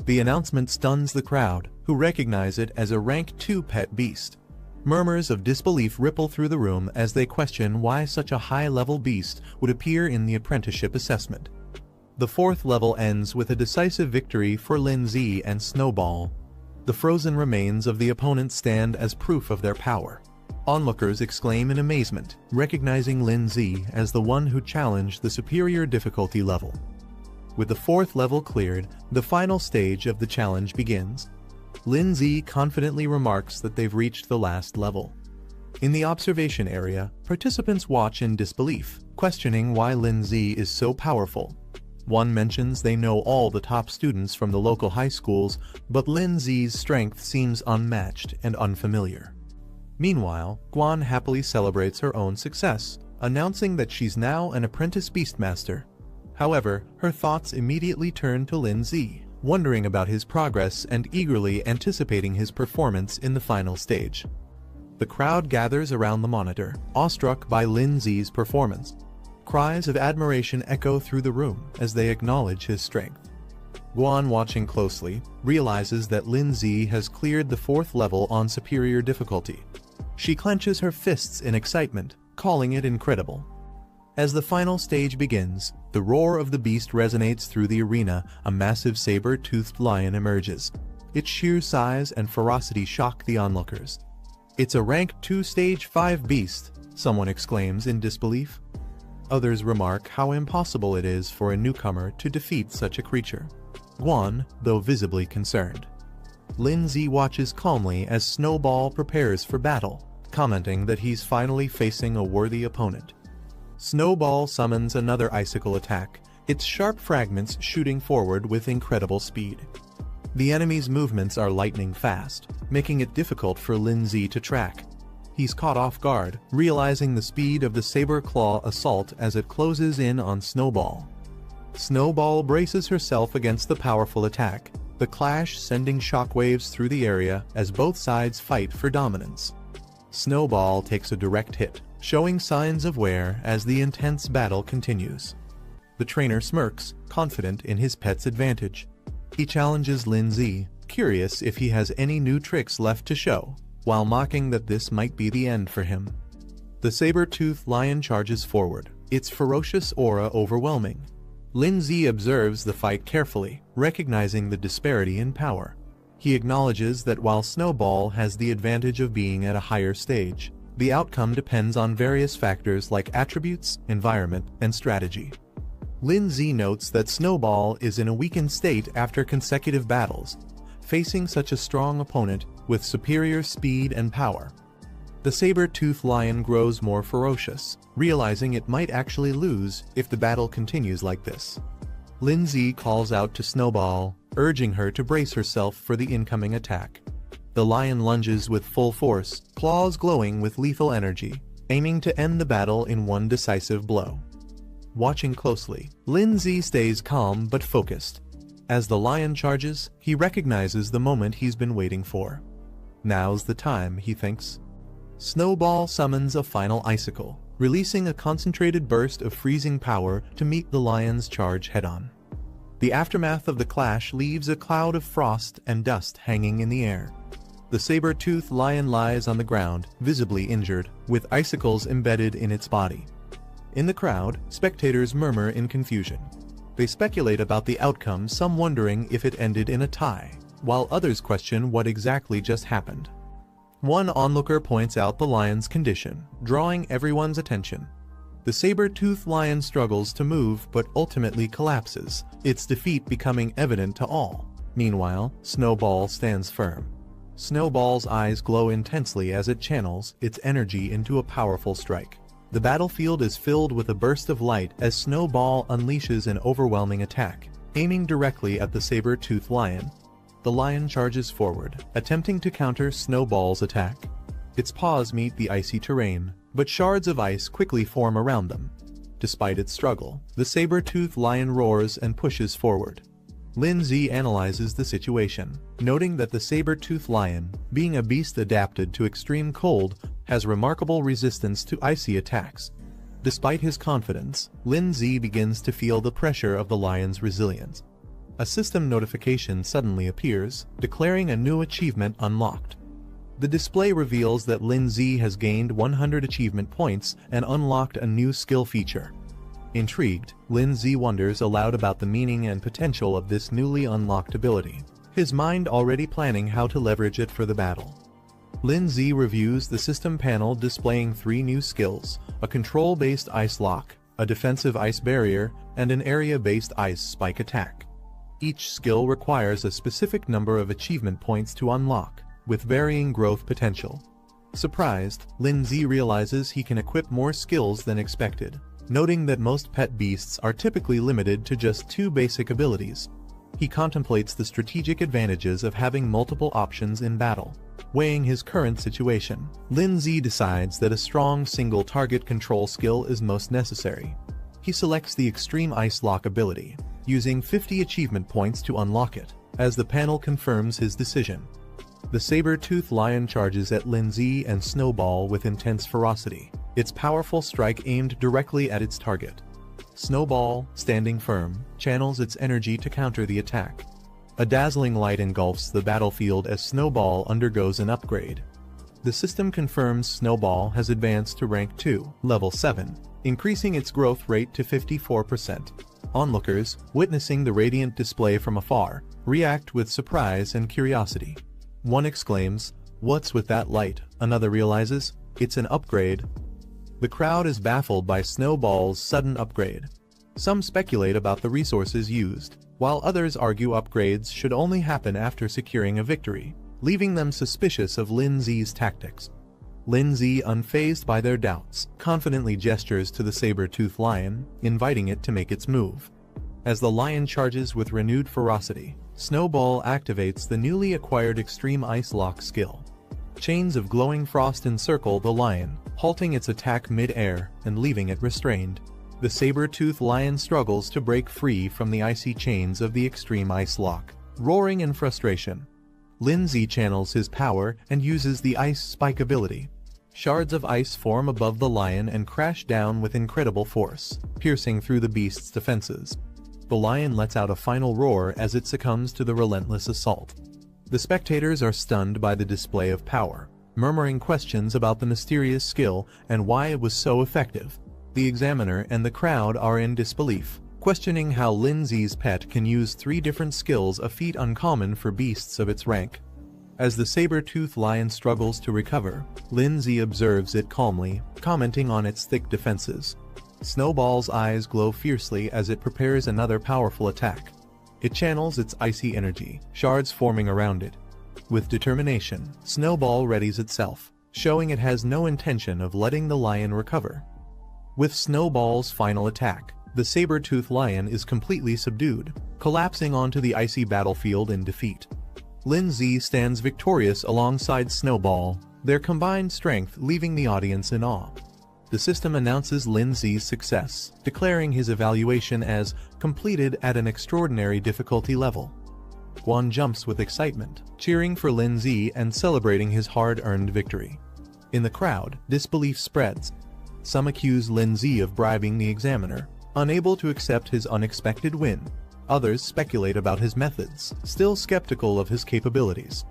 The announcement stuns the crowd, who recognize it as a rank 2 pet beast. Murmurs of disbelief ripple through the room as they question why such a high-level beast would appear in the apprenticeship assessment. The 4th level ends with a decisive victory for Lindsay and Snowball. The frozen remains of the opponents stand as proof of their power. Onlookers exclaim in amazement, recognizing Lindsay as the one who challenged the superior difficulty level. With the 4th level cleared, the final stage of the challenge begins. Lindsay confidently remarks that they've reached the last level. In the observation area, participants watch in disbelief, questioning why Lindsay is so powerful. One mentions they know all the top students from the local high schools, but Lindsay's strength seems unmatched and unfamiliar. Meanwhile, Guan happily celebrates her own success, announcing that she's now an apprentice beastmaster. However, her thoughts immediately turn to Lindsay, wondering about his progress and eagerly anticipating his performance in the final stage. The crowd gathers around the monitor, awestruck by Lindsay's performance. Cries of admiration echo through the room as they acknowledge his strength. Guan, watching closely, realizes that Lindsay has cleared the 4th level on superior difficulty. She clenches her fists in excitement, calling it incredible. As the final stage begins, the roar of the beast resonates through the arena. A massive saber-toothed lion emerges. Its sheer size and ferocity shock the onlookers. "It's a rank 2 stage 5 beast," someone exclaims in disbelief. Others remark how impossible it is for a newcomer to defeat such a creature. Guan, though visibly concerned. Lindsay watches calmly as Snowball prepares for battle, commenting that he's finally facing a worthy opponent. Snowball summons another icicle attack, its sharp fragments shooting forward with incredible speed. The enemy's movements are lightning fast, making it difficult for Lindsay to track. He's caught off guard, realizing the speed of the saber claw assault as it closes in on Snowball. Snowball braces herself against the powerful attack, the clash sending shockwaves through the area as both sides fight for dominance. Snowball takes a direct hit, showing signs of wear as the intense battle continues. The trainer smirks, confident in his pet's advantage. He challenges Lindsay, curious if he has any new tricks left to show, while mocking that this might be the end for him. The saber-toothed lion charges forward, its ferocious aura overwhelming. Lindsay observes the fight carefully, recognizing the disparity in power. He acknowledges that while Snowball has the advantage of being at a higher stage, the outcome depends on various factors like attributes, environment, and strategy. Lindsay notes that Snowball is in a weakened state after consecutive battles, facing such a strong opponent with superior speed and power. The saber-toothed lion grows more ferocious, realizing it might actually lose if the battle continues like this. Lindsay calls out to Snowball, urging her to brace herself for the incoming attack. The lion lunges with full force, claws glowing with lethal energy, aiming to end the battle in one decisive blow. Watching closely, Lindsay stays calm but focused. As the lion charges, he recognizes the moment he's been waiting for. Now's the time, he thinks. Snowball summons a final icicle, releasing a concentrated burst of freezing power to meet the lion's charge head-on. The aftermath of the clash leaves a cloud of frost and dust hanging in the air. The saber-toothed lion lies on the ground, visibly injured, with icicles embedded in its body. In the crowd, spectators murmur in confusion. They speculate about the outcome, some wondering if it ended in a tie, while others question what exactly just happened. One onlooker points out the lion's condition, drawing everyone's attention. The saber-toothed lion struggles to move but ultimately collapses, its defeat becoming evident to all. Meanwhile, Snowball stands firm. Snowball's eyes glow intensely as it channels its energy into a powerful strike. The battlefield is filled with a burst of light as Snowball unleashes an overwhelming attack, aiming directly at the saber-toothed lion. The lion charges forward, attempting to counter Snowball's attack. Its paws meet the icy terrain, but shards of ice quickly form around them. Despite its struggle, the saber-toothed lion roars and pushes forward. Lindsay analyzes the situation, noting that the saber-toothed lion, being a beast adapted to extreme cold, has remarkable resistance to icy attacks. Despite his confidence, Lindsay begins to feel the pressure of the lion's resilience. A system notification suddenly appears, declaring a new achievement unlocked. The display reveals that Lindsay has gained 100 achievement points and unlocked a new skill feature. Intrigued, Lindsay wonders aloud about the meaning and potential of this newly unlocked ability, his mind already planning how to leverage it for the battle. Lindsay reviews the system panel displaying 3 new skills: a control-based ice lock, a defensive ice barrier, and an area-based ice spike attack. Each skill requires a specific number of achievement points to unlock, with varying growth potential. Surprised, Lindsay realizes he can equip more skills than expected, noting that most pet beasts are typically limited to just 2 basic abilities. He contemplates the strategic advantages of having multiple options in battle. Weighing his current situation, Lindsay decides that a strong single-target control skill is most necessary. He selects the Extreme Ice Lock ability, using 50 achievement points to unlock it, as the panel confirms his decision. The saber-toothed lion charges at Lindsay and Snowball with intense ferocity, its powerful strike aimed directly at its target. Snowball, standing firm, channels its energy to counter the attack. A dazzling light engulfs the battlefield as Snowball undergoes an upgrade. The system confirms Snowball has advanced to rank 2, level 7, increasing its growth rate to 54%. Onlookers, witnessing the radiant display from afar, react with surprise and curiosity. One exclaims, "What's with that light?" Another realizes, "It's an upgrade." The crowd is baffled by Snowball's sudden upgrade. Some speculate about the resources used, while others argue upgrades should only happen after securing a victory, leaving them suspicious of Lindsay's tactics. Lindsay, unfazed by their doubts, confidently gestures to the saber-toothed lion, inviting it to make its move. As the lion charges with renewed ferocity, Snowball activates the newly acquired Extreme Ice Lock skill. Chains of glowing frost encircle the lion, halting its attack mid-air and leaving it restrained. The saber-toothed lion struggles to break free from the icy chains of the Extreme Ice Lock, roaring in frustration. Lindsay channels his power and uses the Ice Spike ability. Shards of ice form above the lion and crash down with incredible force, piercing through the beast's defenses. The lion lets out a final roar as it succumbs to the relentless assault. The spectators are stunned by the display of power, murmuring questions about the mysterious skill and why it was so effective. The examiner and the crowd are in disbelief, questioning how Lindsay's pet can use 3 different skills, a feat uncommon for beasts of its rank. As the saber-toothed lion struggles to recover, Lindsay observes it calmly, commenting on its thick defenses. Snowball's eyes glow fiercely as it prepares another powerful attack. It channels its icy energy, shards forming around it. With determination, Snowball readies itself, showing it has no intention of letting the lion recover. With Snowball's final attack, the saber-toothed lion is completely subdued, collapsing onto the icy battlefield in defeat. Lindsay stands victorious alongside Snowball, their combined strength leaving the audience in awe. The system announces Lindsay's success, declaring his evaluation as completed at an extraordinary difficulty level. Guan jumps with excitement, cheering for Lindsay and celebrating his hard-earned victory. In the crowd, disbelief spreads. Some accuse Lindsay of bribing the examiner, unable to accept his unexpected win. Others speculate about his methods, still skeptical of his capabilities.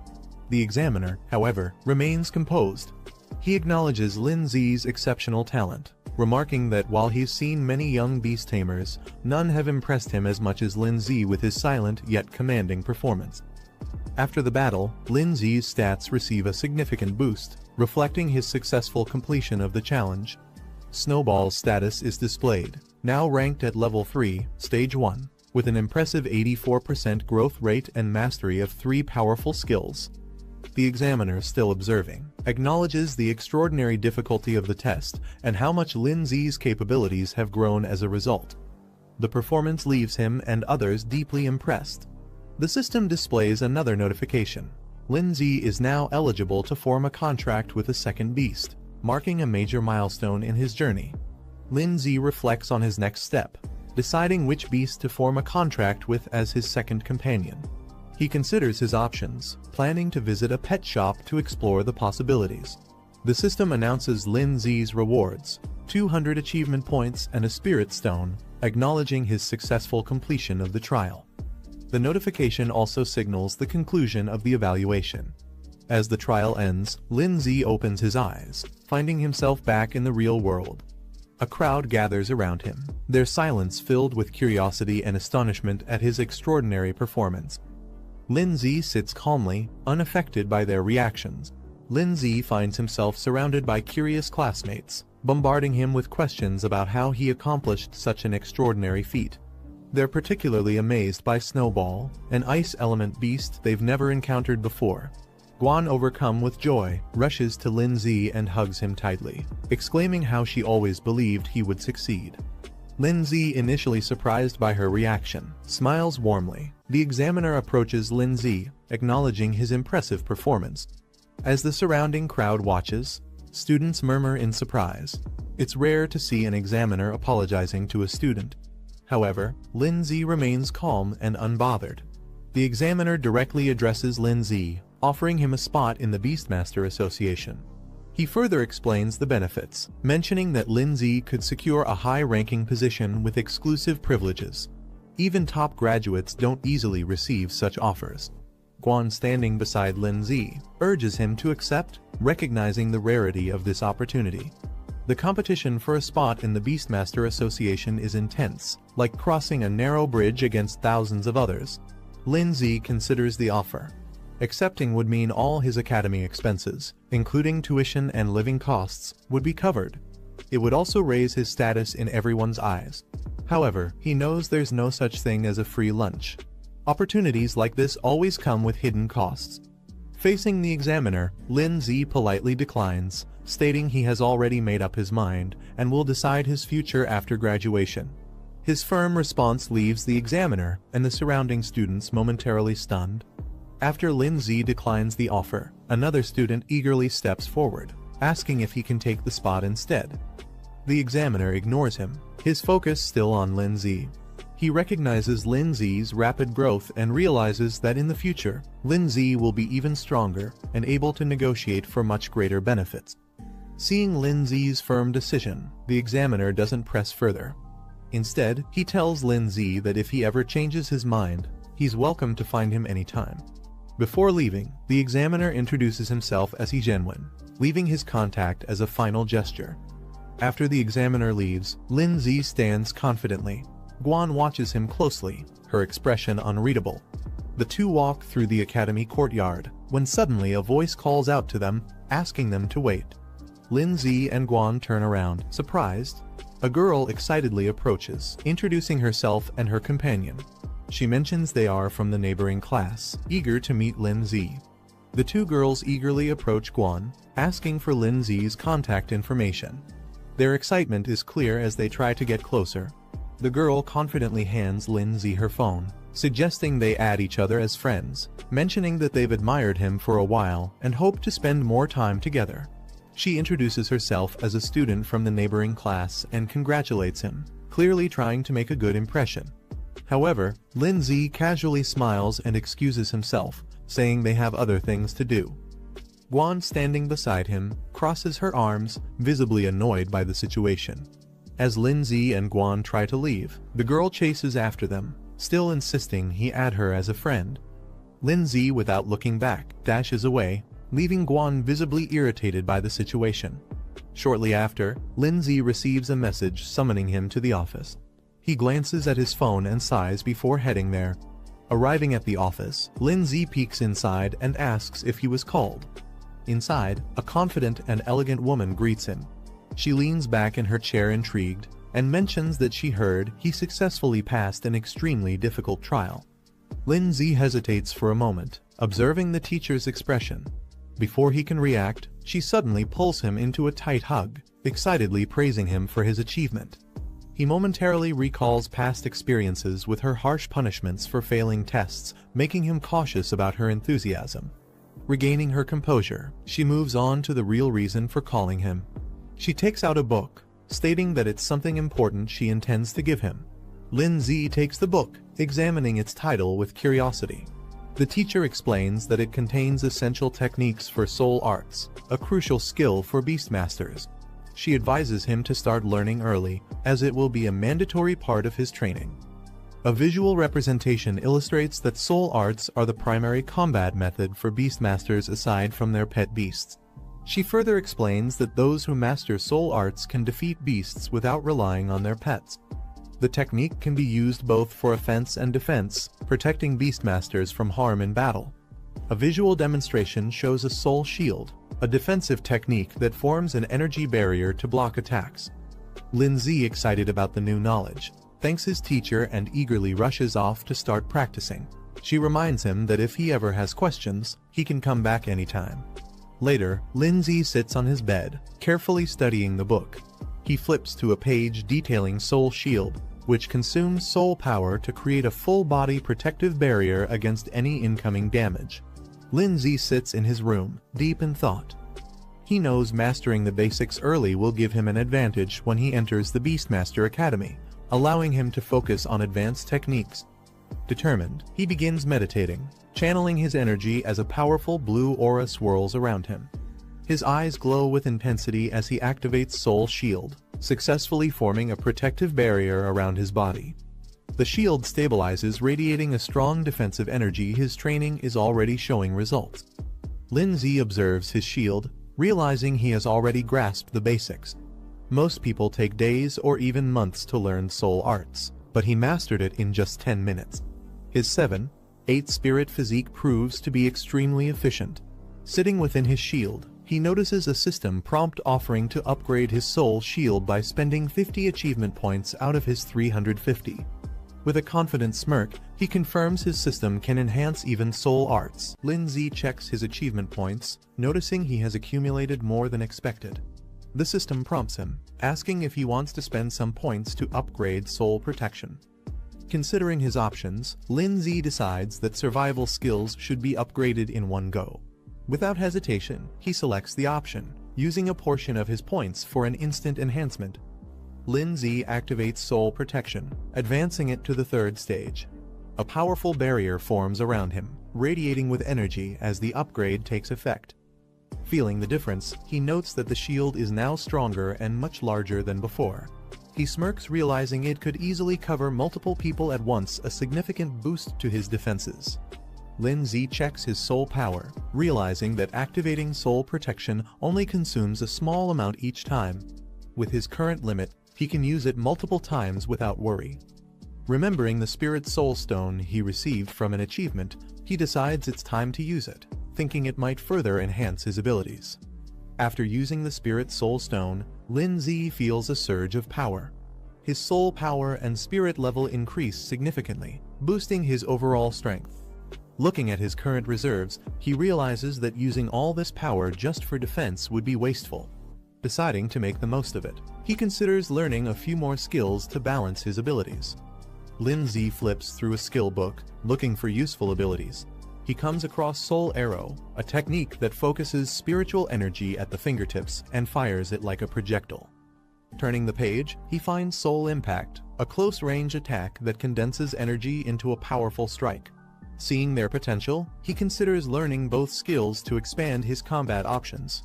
The examiner, however, remains composed. He acknowledges Lin Zi's exceptional talent, remarking that while he's seen many young beast tamers, none have impressed him as much as Lin Zi with his silent yet commanding performance. After the battle, Lin Zi's stats receive a significant boost, reflecting his successful completion of the challenge. Snowball's status is displayed, now ranked at level 3, stage 1, with an impressive 84% growth rate and mastery of 3 powerful skills. The examiner, still observing, acknowledges the extraordinary difficulty of the test and how much Lin Zi's capabilities have grown as a result. The performance leaves him and others deeply impressed. The system displays another notification. Lin Zi is now eligible to form a contract with a second beast, marking a major milestone in his journey. Lin Zi reflects on his next step, deciding which beast to form a contract with as his second companion. He considers his options, planning to visit a pet shop to explore the possibilities. The system announces Lin Zi's rewards, 200 achievement points and a spirit stone, acknowledging his successful completion of the trial. The notification also signals the conclusion of the evaluation. As the trial ends, Lin Zi opens his eyes, finding himself back in the real world. A crowd gathers around him, their silence filled with curiosity and astonishment at his extraordinary performance. Lin Zi sits calmly, unaffected by their reactions. Lin Zi finds himself surrounded by curious classmates, bombarding him with questions about how he accomplished such an extraordinary feat. They're particularly amazed by Snowball, an ice element beast they've never encountered before. Guan, overcome with joy, rushes to Lin Zi and hugs him tightly, exclaiming how she always believed he would succeed. Lin Zi, initially surprised by her reaction, smiles warmly. The examiner approaches Lin Zi, acknowledging his impressive performance. As the surrounding crowd watches, students murmur in surprise. It's rare to see an examiner apologizing to a student. However, Lin Zi remains calm and unbothered. The examiner directly addresses Lin Zi, offering him a spot in the Beastmaster Association. He further explains the benefits, mentioning that Lin Zi could secure a high-ranking position with exclusive privileges. Even top graduates don't easily receive such offers. Guan, standing beside Lin Zi, urges him to accept, recognizing the rarity of this opportunity. The competition for a spot in the Beastmaster Association is intense, like crossing a narrow bridge against thousands of others. Lin Zi considers the offer. Accepting would mean all his academy expenses, including tuition and living costs, would be covered. It would also raise his status in everyone's eyes. However, he knows there's no such thing as a free lunch. Opportunities like this always come with hidden costs. Facing the examiner, Lin Zi politely declines, stating he has already made up his mind and will decide his future after graduation. His firm response leaves the examiner and the surrounding students momentarily stunned. After Lin Zi declines the offer, another student eagerly steps forward, asking if he can take the spot instead. The examiner ignores him, his focus still on Lin Zi. He recognizes Lin Zi's rapid growth and realizes that in the future, Lin Zi will be even stronger and able to negotiate for much greater benefits. Seeing Lin Zi's firm decision, the examiner doesn't press further. Instead, he tells Lin Zi that if he ever changes his mind, he's welcome to find him anytime. Before leaving, the examiner introduces himself as Jianwen, leaving his contact as a final gesture. After the examiner leaves, Lin Zi stands confidently. Guan watches him closely, her expression unreadable. The two walk through the academy courtyard, when suddenly a voice calls out to them, asking them to wait. Lin Zi and Guan turn around, surprised. A girl excitedly approaches, introducing herself and her companion. She mentions they are from the neighboring class, eager to meet Lin Zi. The two girls eagerly approach Guan, asking for Lin Zi's contact information. Their excitement is clear as they try to get closer. The girl confidently hands Lin Zi her phone, suggesting they add each other as friends, mentioning that they've admired him for a while and hope to spend more time together. She introduces herself as a student from the neighboring class and congratulates him, clearly trying to make a good impression. However, Lin Zi casually smiles and excuses himself, saying they have other things to do. Guan, standing beside him, crosses her arms, visibly annoyed by the situation. As Lin Zi and Guan try to leave, the girl chases after them, still insisting he add her as a friend. Lindsay, without looking back, dashes away, leaving Guan visibly irritated by the situation. Shortly after, Lindsay receives a message summoning him to the office. He glances at his phone and sighs before heading there. Arriving at the office, Lindsay peeks inside and asks if he was called. Inside, a confident and elegant woman greets him. She leans back in her chair intrigued, and mentions that she heard he successfully passed an extremely difficult trial. Lindsay hesitates for a moment, observing the teacher's expression. Before he can react, she suddenly pulls him into a tight hug, excitedly praising him for his achievement. He momentarily recalls past experiences with her harsh punishments for failing tests, making him cautious about her enthusiasm. Regaining her composure, she moves on to the real reason for calling him. She takes out a book, stating that it's something important she intends to give him. Lindsay takes the book, examining its title with curiosity. The teacher explains that it contains essential techniques for soul arts, a crucial skill for beastmasters. She advises him to start learning early, as it will be a mandatory part of his training. A visual representation illustrates that soul arts are the primary combat method for beastmasters aside from their pet beasts. She further explains that those who master soul arts can defeat beasts without relying on their pets. The technique can be used both for offense and defense, protecting beastmasters from harm in battle. A visual demonstration shows a soul shield, a defensive technique that forms an energy barrier to block attacks. Lindsay, excited about the new knowledge, thanks his teacher and eagerly rushes off to start practicing. She reminds him that if he ever has questions, he can come back anytime. Later, Lindsay sits on his bed, carefully studying the book. He flips to a page detailing Soul Shield, which consumes soul power to create a full-body protective barrier against any incoming damage. Lindsay sits in his room, deep in thought. He knows mastering the basics early will give him an advantage when he enters the Beastmaster Academy, allowing him to focus on advanced techniques. Determined, he begins meditating, channeling his energy as a powerful blue aura swirls around him. His eyes glow with intensity as he activates Soul Shield, successfully forming a protective barrier around his body. The shield stabilizes, radiating a strong defensive energy. His training is already showing results. Lindsay observes his shield, realizing he has already grasped the basics. Most people take days or even months to learn soul arts, but he mastered it in just 10 minutes. His 7-8 spirit physique proves to be extremely efficient. Sitting within his shield, he notices a system prompt offering to upgrade his soul shield by spending 50 achievement points out of his 350. With a confident smirk, he confirms his system can enhance even soul arts. Lindsay checks his achievement points, noticing he has accumulated more than expected. The system prompts him, asking if he wants to spend some points to upgrade soul protection. Considering his options, Lindsay decides that survival skills should be upgraded in one go. Without hesitation, he selects the option, using a portion of his points for an instant enhancement. Lindsay activates Soul Protection, advancing it to the 3rd stage. A powerful barrier forms around him, radiating with energy as the upgrade takes effect. Feeling the difference, he notes that the shield is now stronger and much larger than before. He smirks, realizing it could easily cover multiple people at once, a significant boost to his defenses. Lindsay checks his soul power, realizing that activating Soul Protection only consumes a small amount each time. With his current limit, he can use it multiple times without worry. Remembering the Spirit Soul Stone he received from an achievement, he decides it's time to use it, thinking it might further enhance his abilities. After using the Spirit Soul Stone, Lindsay feels a surge of power. His soul power and spirit level increase significantly, boosting his overall strength. Looking at his current reserves, he realizes that using all this power just for defense would be wasteful. Deciding to make the most of it, he considers learning a few more skills to balance his abilities. Lindsay flips through a skill book, looking for useful abilities. He comes across Soul Arrow, a technique that focuses spiritual energy at the fingertips and fires it like a projectile. Turning the page, he finds Soul Impact, a close-range attack that condenses energy into a powerful strike. Seeing their potential, he considers learning both skills to expand his combat options.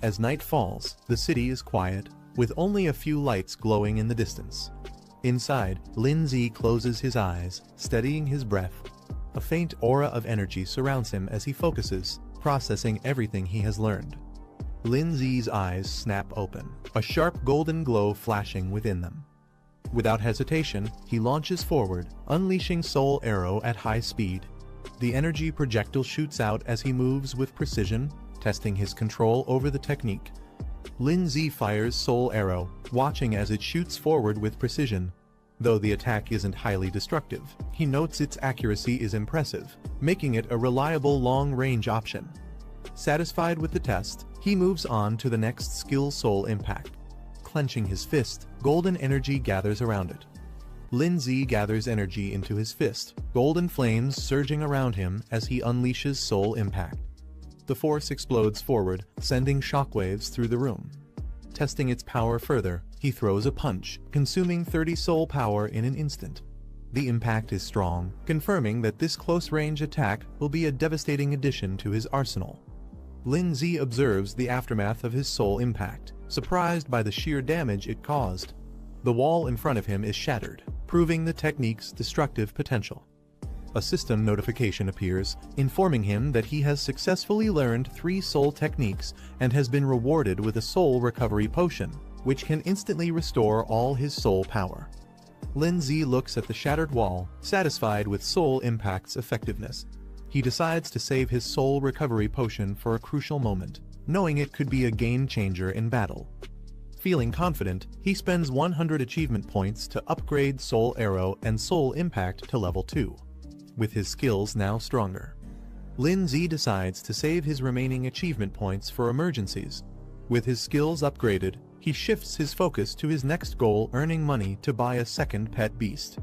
As night falls, the city is quiet, with only a few lights glowing in the distance. Inside, Lindsay closes his eyes, steadying his breath. A faint aura of energy surrounds him as he focuses, processing everything he has learned. Lin Zi's eyes snap open, a sharp golden glow flashing within them. Without hesitation, he launches forward, unleashing Soul Arrow at high speed. The energy projectile shoots out as he moves with precision, testing his control over the technique. Lin Zi fires Soul Arrow, watching as it shoots forward with precision. Though the attack isn't highly destructive, he notes its accuracy is impressive, making it a reliable long-range option. Satisfied with the test, he moves on to the next skill, Soul Impact. Clenching his fist, golden energy gathers around it. Lin Zi gathers energy into his fist, golden flames surging around him as he unleashes Soul Impact. The force explodes forward, sending shockwaves through the room. Testing its power further, he throws a punch, consuming 30 soul power in an instant. The impact is strong, confirming that this close-range attack will be a devastating addition to his arsenal. Lin Zi observes the aftermath of his soul impact, surprised by the sheer damage it caused. The wall in front of him is shattered, proving the technique's destructive potential. A system notification appears, informing him that he has successfully learned 3 soul techniques and has been rewarded with a soul recovery potion, which can instantly restore all his soul power. Lin Zi looks at the shattered wall, satisfied with soul impact's effectiveness. He decides to save his soul recovery potion for a crucial moment, knowing it could be a game-changer in battle. Feeling confident, he spends 100 achievement points to upgrade Soul Arrow and Soul Impact to level 2. With his skills now stronger, Lin Zi decides to save his remaining achievement points for emergencies. With his skills upgraded, he shifts his focus to his next goal, earning money to buy a second pet beast.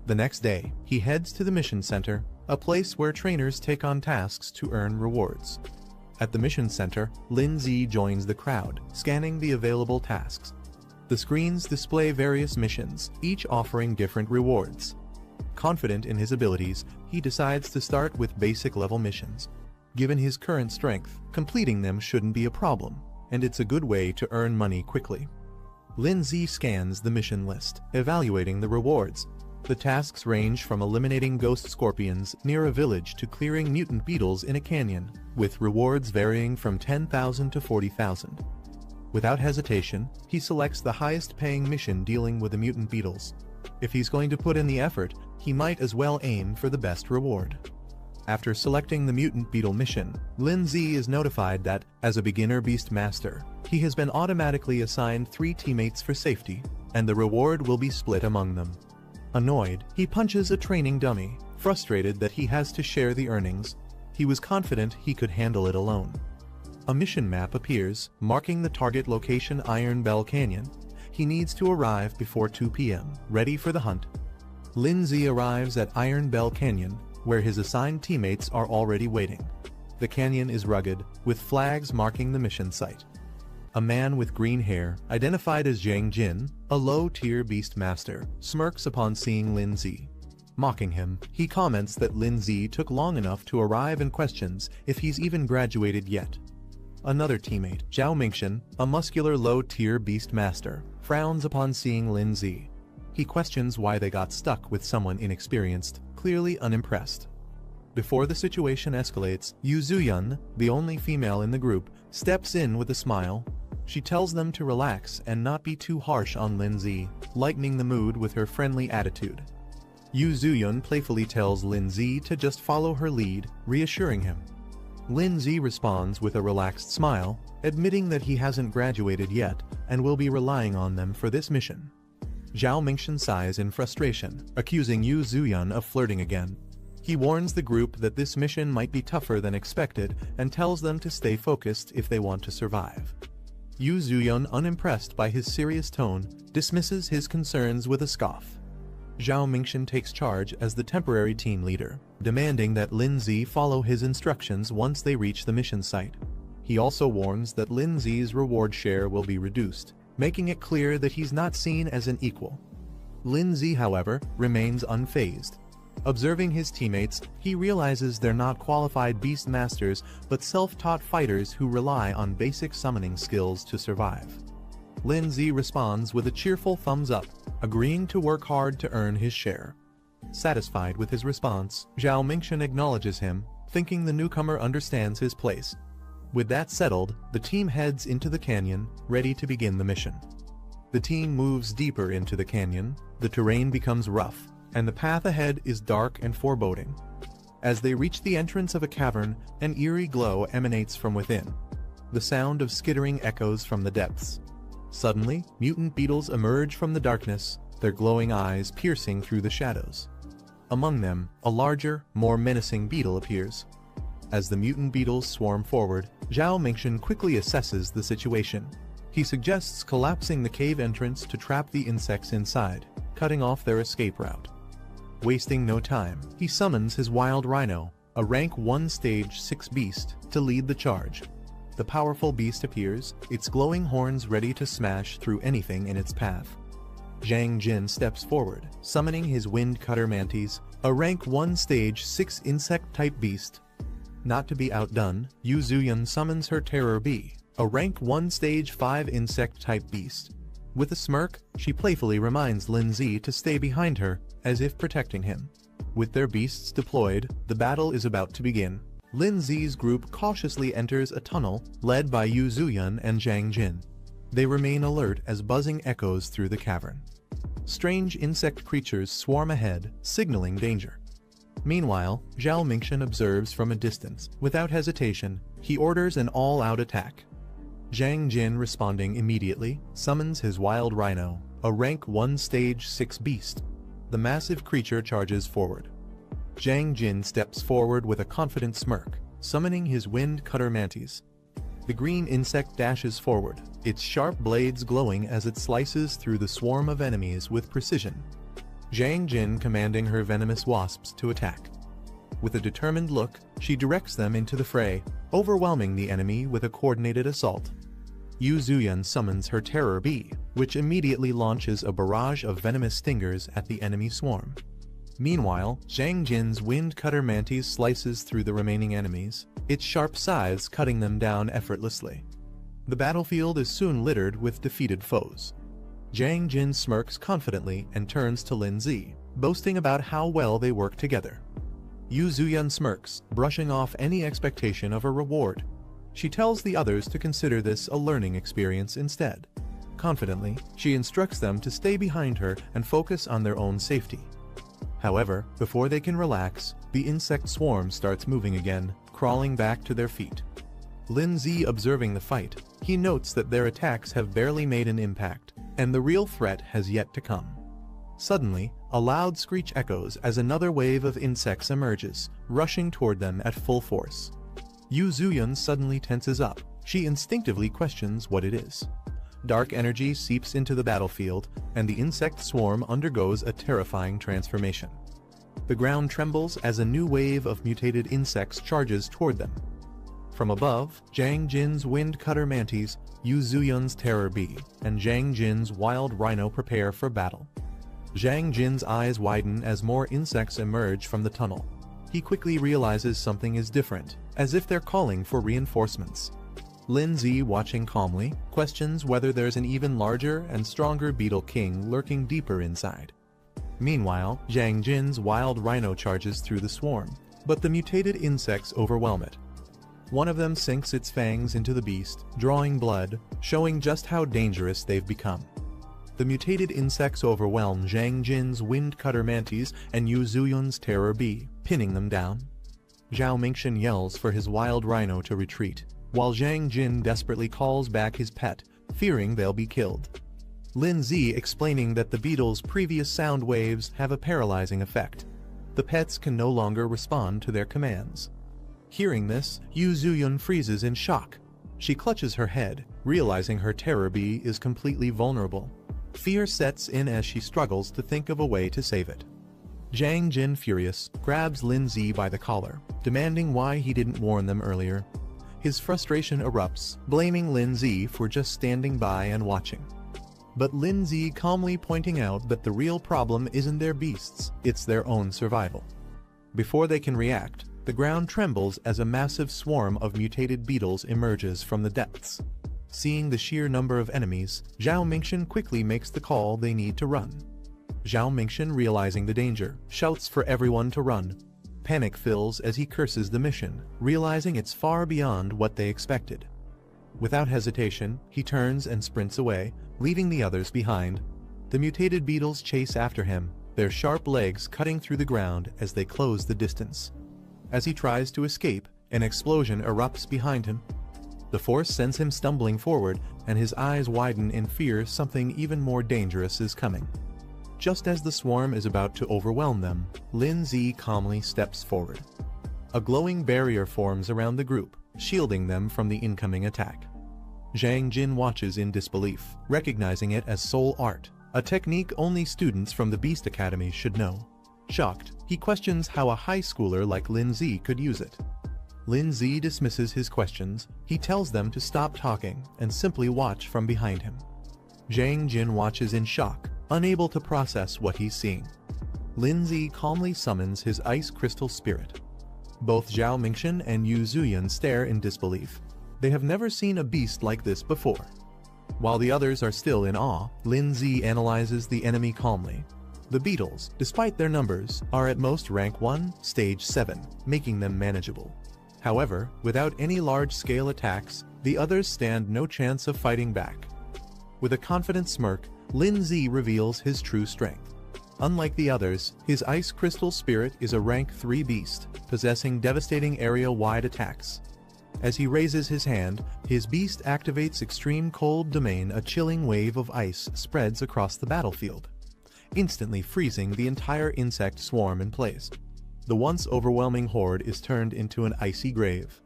The next day, he heads to the mission center, a place where trainers take on tasks to earn rewards. At the mission center, Lin Zi joins the crowd, scanning the available tasks. The screens display various missions, each offering different rewards. Confident in his abilities, he decides to start with basic level missions. Given his current strength, completing them shouldn't be a problem, and it's a good way to earn money quickly. Lin Zi scans the mission list, evaluating the rewards. The tasks range from eliminating ghost scorpions near a village to clearing mutant beetles in a canyon, with rewards varying from 10,000 to 40,000. Without hesitation, he selects the highest-paying mission dealing with the mutant beetles. If he's going to put in the effort, he might as well aim for the best reward. After selecting the mutant beetle mission, Lin Zi is notified that, as a beginner beast master, he has been automatically assigned 3 teammates for safety, and the reward will be split among them. Annoyed, he punches a training dummy, frustrated that he has to share the earnings. He was confident he could handle it alone. A mission map appears, marking the target location, Iron Bell Canyon. He needs to arrive before 2 p.m., ready for the hunt. Lin Zi arrives at Iron Bell Canyon, where his assigned teammates are already waiting. The canyon is rugged, with flags marking the mission site. A man with green hair, identified as Zhang Jin, a low-tier beast master, smirks upon seeing Lin Zi. Mocking him, he comments that Lin Zi took long enough to arrive and questions if he's even graduated yet. Another teammate, Zhao Mingxian, a muscular low-tier beast master, frowns upon seeing Lin Zi. He questions why they got stuck with someone inexperienced, clearly unimpressed. Before the situation escalates, Yu Zuyun, the only female in the group, steps in with a smile. She tells them to relax and not be too harsh on Lin Zi, lightening the mood with her friendly attitude. Yu Zuyun playfully tells Lin Zi to just follow her lead, reassuring him. Lin Zi responds with a relaxed smile, admitting that he hasn't graduated yet and will be relying on them for this mission. Zhao Mingxian sighs in frustration, accusing Yu Zuyun of flirting again. He warns the group that this mission might be tougher than expected and tells them to stay focused if they want to survive. Yu Zuyun, unimpressed by his serious tone, dismisses his concerns with a scoff. Zhao Mingxian takes charge as the temporary team leader, demanding that Lin Zi follow his instructions once they reach the mission site. He also warns that Lin Zi's reward share will be reduced, making it clear that he's not seen as an equal. Lin Zi, however, remains unfazed. Observing his teammates, he realizes they're not qualified beast masters but self-taught fighters who rely on basic summoning skills to survive. Lin Zi responds with a cheerful thumbs up, agreeing to work hard to earn his share. Satisfied with his response, Zhao Mingxian acknowledges him, thinking the newcomer understands his place. With that settled, the team heads into the canyon, ready to begin the mission. The team moves deeper into the canyon, the terrain becomes rough, and the path ahead is dark and foreboding. As they reach the entrance of a cavern, an eerie glow emanates from within. The sound of skittering echoes from the depths. Suddenly, mutant beetles emerge from the darkness, their glowing eyes piercing through the shadows. Among them, a larger, more menacing beetle appears. As the mutant beetles swarm forward, Zhao Mingxian quickly assesses the situation. He suggests collapsing the cave entrance to trap the insects inside, cutting off their escape route. Wasting no time, he summons his wild rhino, a rank 1 stage 6 beast, to lead the charge. The powerful beast appears, its glowing horns ready to smash through anything in its path. Zhang Jin steps forward, summoning his wind cutter mantis, a rank 1 stage 6 insect-type beast. Not to be outdone, Yu Zuyun summons her terror bee, a rank 1 stage 5 insect-type beast. With a smirk, she playfully reminds Lin Zi to stay behind her, as if protecting him. With their beasts deployed, the battle is about to begin. Lin Zi's group cautiously enters a tunnel, led by Yu Zuyun and Zhang Jin. They remain alert as buzzing echoes through the cavern. Strange insect creatures swarm ahead, signaling danger. Meanwhile, Zhao Mingxian observes from a distance. Without hesitation, he orders an all-out attack. Zhang Jin, responding immediately, summons his wild rhino, a rank 1 stage 6 beast. The massive creature charges forward. Zhang Jin steps forward with a confident smirk, summoning his wind cutter mantis. The green insect dashes forward, its sharp blades glowing as it slices through the swarm of enemies with precision. Zhang Jin commanding her venomous wasps to attack. With a determined look, she directs them into the fray, overwhelming the enemy with a coordinated assault. Yu Zuyun summons her terror bee, which immediately launches a barrage of venomous stingers at the enemy swarm. Meanwhile, Zhang Jin's wind cutter mantis slices through the remaining enemies, its sharp scythes cutting them down effortlessly. The battlefield is soon littered with defeated foes. Zhang Jin smirks confidently and turns to Lin Zi, boasting about how well they work together. Yu Zuyun smirks, brushing off any expectation of a reward. She tells the others to consider this a learning experience instead. Confidently, she instructs them to stay behind her and focus on their own safety. However, before they can relax, the insect swarm starts moving again, crawling back to their feet. Lin Zi observing the fight, he notes that their attacks have barely made an impact, and the real threat has yet to come. Suddenly, a loud screech echoes as another wave of insects emerges, rushing toward them at full force. Yu Zuyun suddenly tenses up. She instinctively questions what it is. Dark energy seeps into the battlefield, and the insect swarm undergoes a terrifying transformation. The ground trembles as a new wave of mutated insects charges toward them. From above, Zhang Jin's wind cutter mantis, Yu Zuyun's terror bee, and Zhang Jin's wild rhino prepare for battle. Zhang Jin's eyes widen as more insects emerge from the tunnel. He quickly realizes something is different, as if they're calling for reinforcements. Lin Zi, watching calmly, questions whether there's an even larger and stronger beetle king lurking deeper inside. Meanwhile, Zhang Jin's wild rhino charges through the swarm, but the mutated insects overwhelm it. One of them sinks its fangs into the beast, drawing blood, showing just how dangerous they've become. The mutated insects overwhelm Zhang Jin's wind cutter mantis and Yu Zuyun's terror bee, pinning them down. Zhao Mingxian yells for his wild rhino to retreat, while Zhang Jin desperately calls back his pet, fearing they'll be killed. Lin Zi explaining that the beetle's previous sound waves have a paralyzing effect. The pets can no longer respond to their commands. Hearing this, Yu Zuyun freezes in shock. She clutches her head, realizing her terror bee is completely vulnerable. Fear sets in as she struggles to think of a way to save it. Zhang Jin, furious, grabs Lin Zi by the collar, demanding why he didn't warn them earlier. His frustration erupts, blaming Lin Zi for just standing by and watching. But Lin Zi calmly pointing out that the real problem isn't their beasts, it's their own survival. Before they can react, the ground trembles as a massive swarm of mutated beetles emerges from the depths. Seeing the sheer number of enemies, Zhao Mingxian quickly makes the call they need to run. Zhao Mingxian, realizing the danger, shouts for everyone to run. Panic fills as he curses the mission, realizing it's far beyond what they expected. Without hesitation, he turns and sprints away, leaving the others behind. The mutated beetles chase after him, their sharp legs cutting through the ground as they close the distance. As he tries to escape, an explosion erupts behind him. The force sends him stumbling forward, and his eyes widen in fear something even more dangerous is coming. Just as the swarm is about to overwhelm them, Lin Zi calmly steps forward. A glowing barrier forms around the group, shielding them from the incoming attack. Zhang Jin watches in disbelief, recognizing it as soul art, a technique only students from the Beast Academy should know. Shocked, he questions how a high schooler like Lin Zi could use it. Lin Zi dismisses his questions. He tells them to stop talking and simply watch from behind him. Zhang Jin watches in shock, unable to process what he's seeing. Lin Zi calmly summons his ice crystal spirit. Both Zhao Mingxian and Yu Zuyan stare in disbelief. They have never seen a beast like this before. While the others are still in awe, Lin Zi analyzes the enemy calmly. The beetles, despite their numbers, are at most rank 1, stage 7, making them manageable. However, without any large-scale attacks, the others stand no chance of fighting back. With a confident smirk, Lin Zi reveals his true strength. Unlike the others, his ice crystal spirit is a rank 3 beast, possessing devastating area-wide attacks. As he raises his hand, his beast activates extreme cold domain. A chilling wave of ice spreads across the battlefield, instantly freezing the entire insect swarm in place. The once overwhelming horde is turned into an icy grave.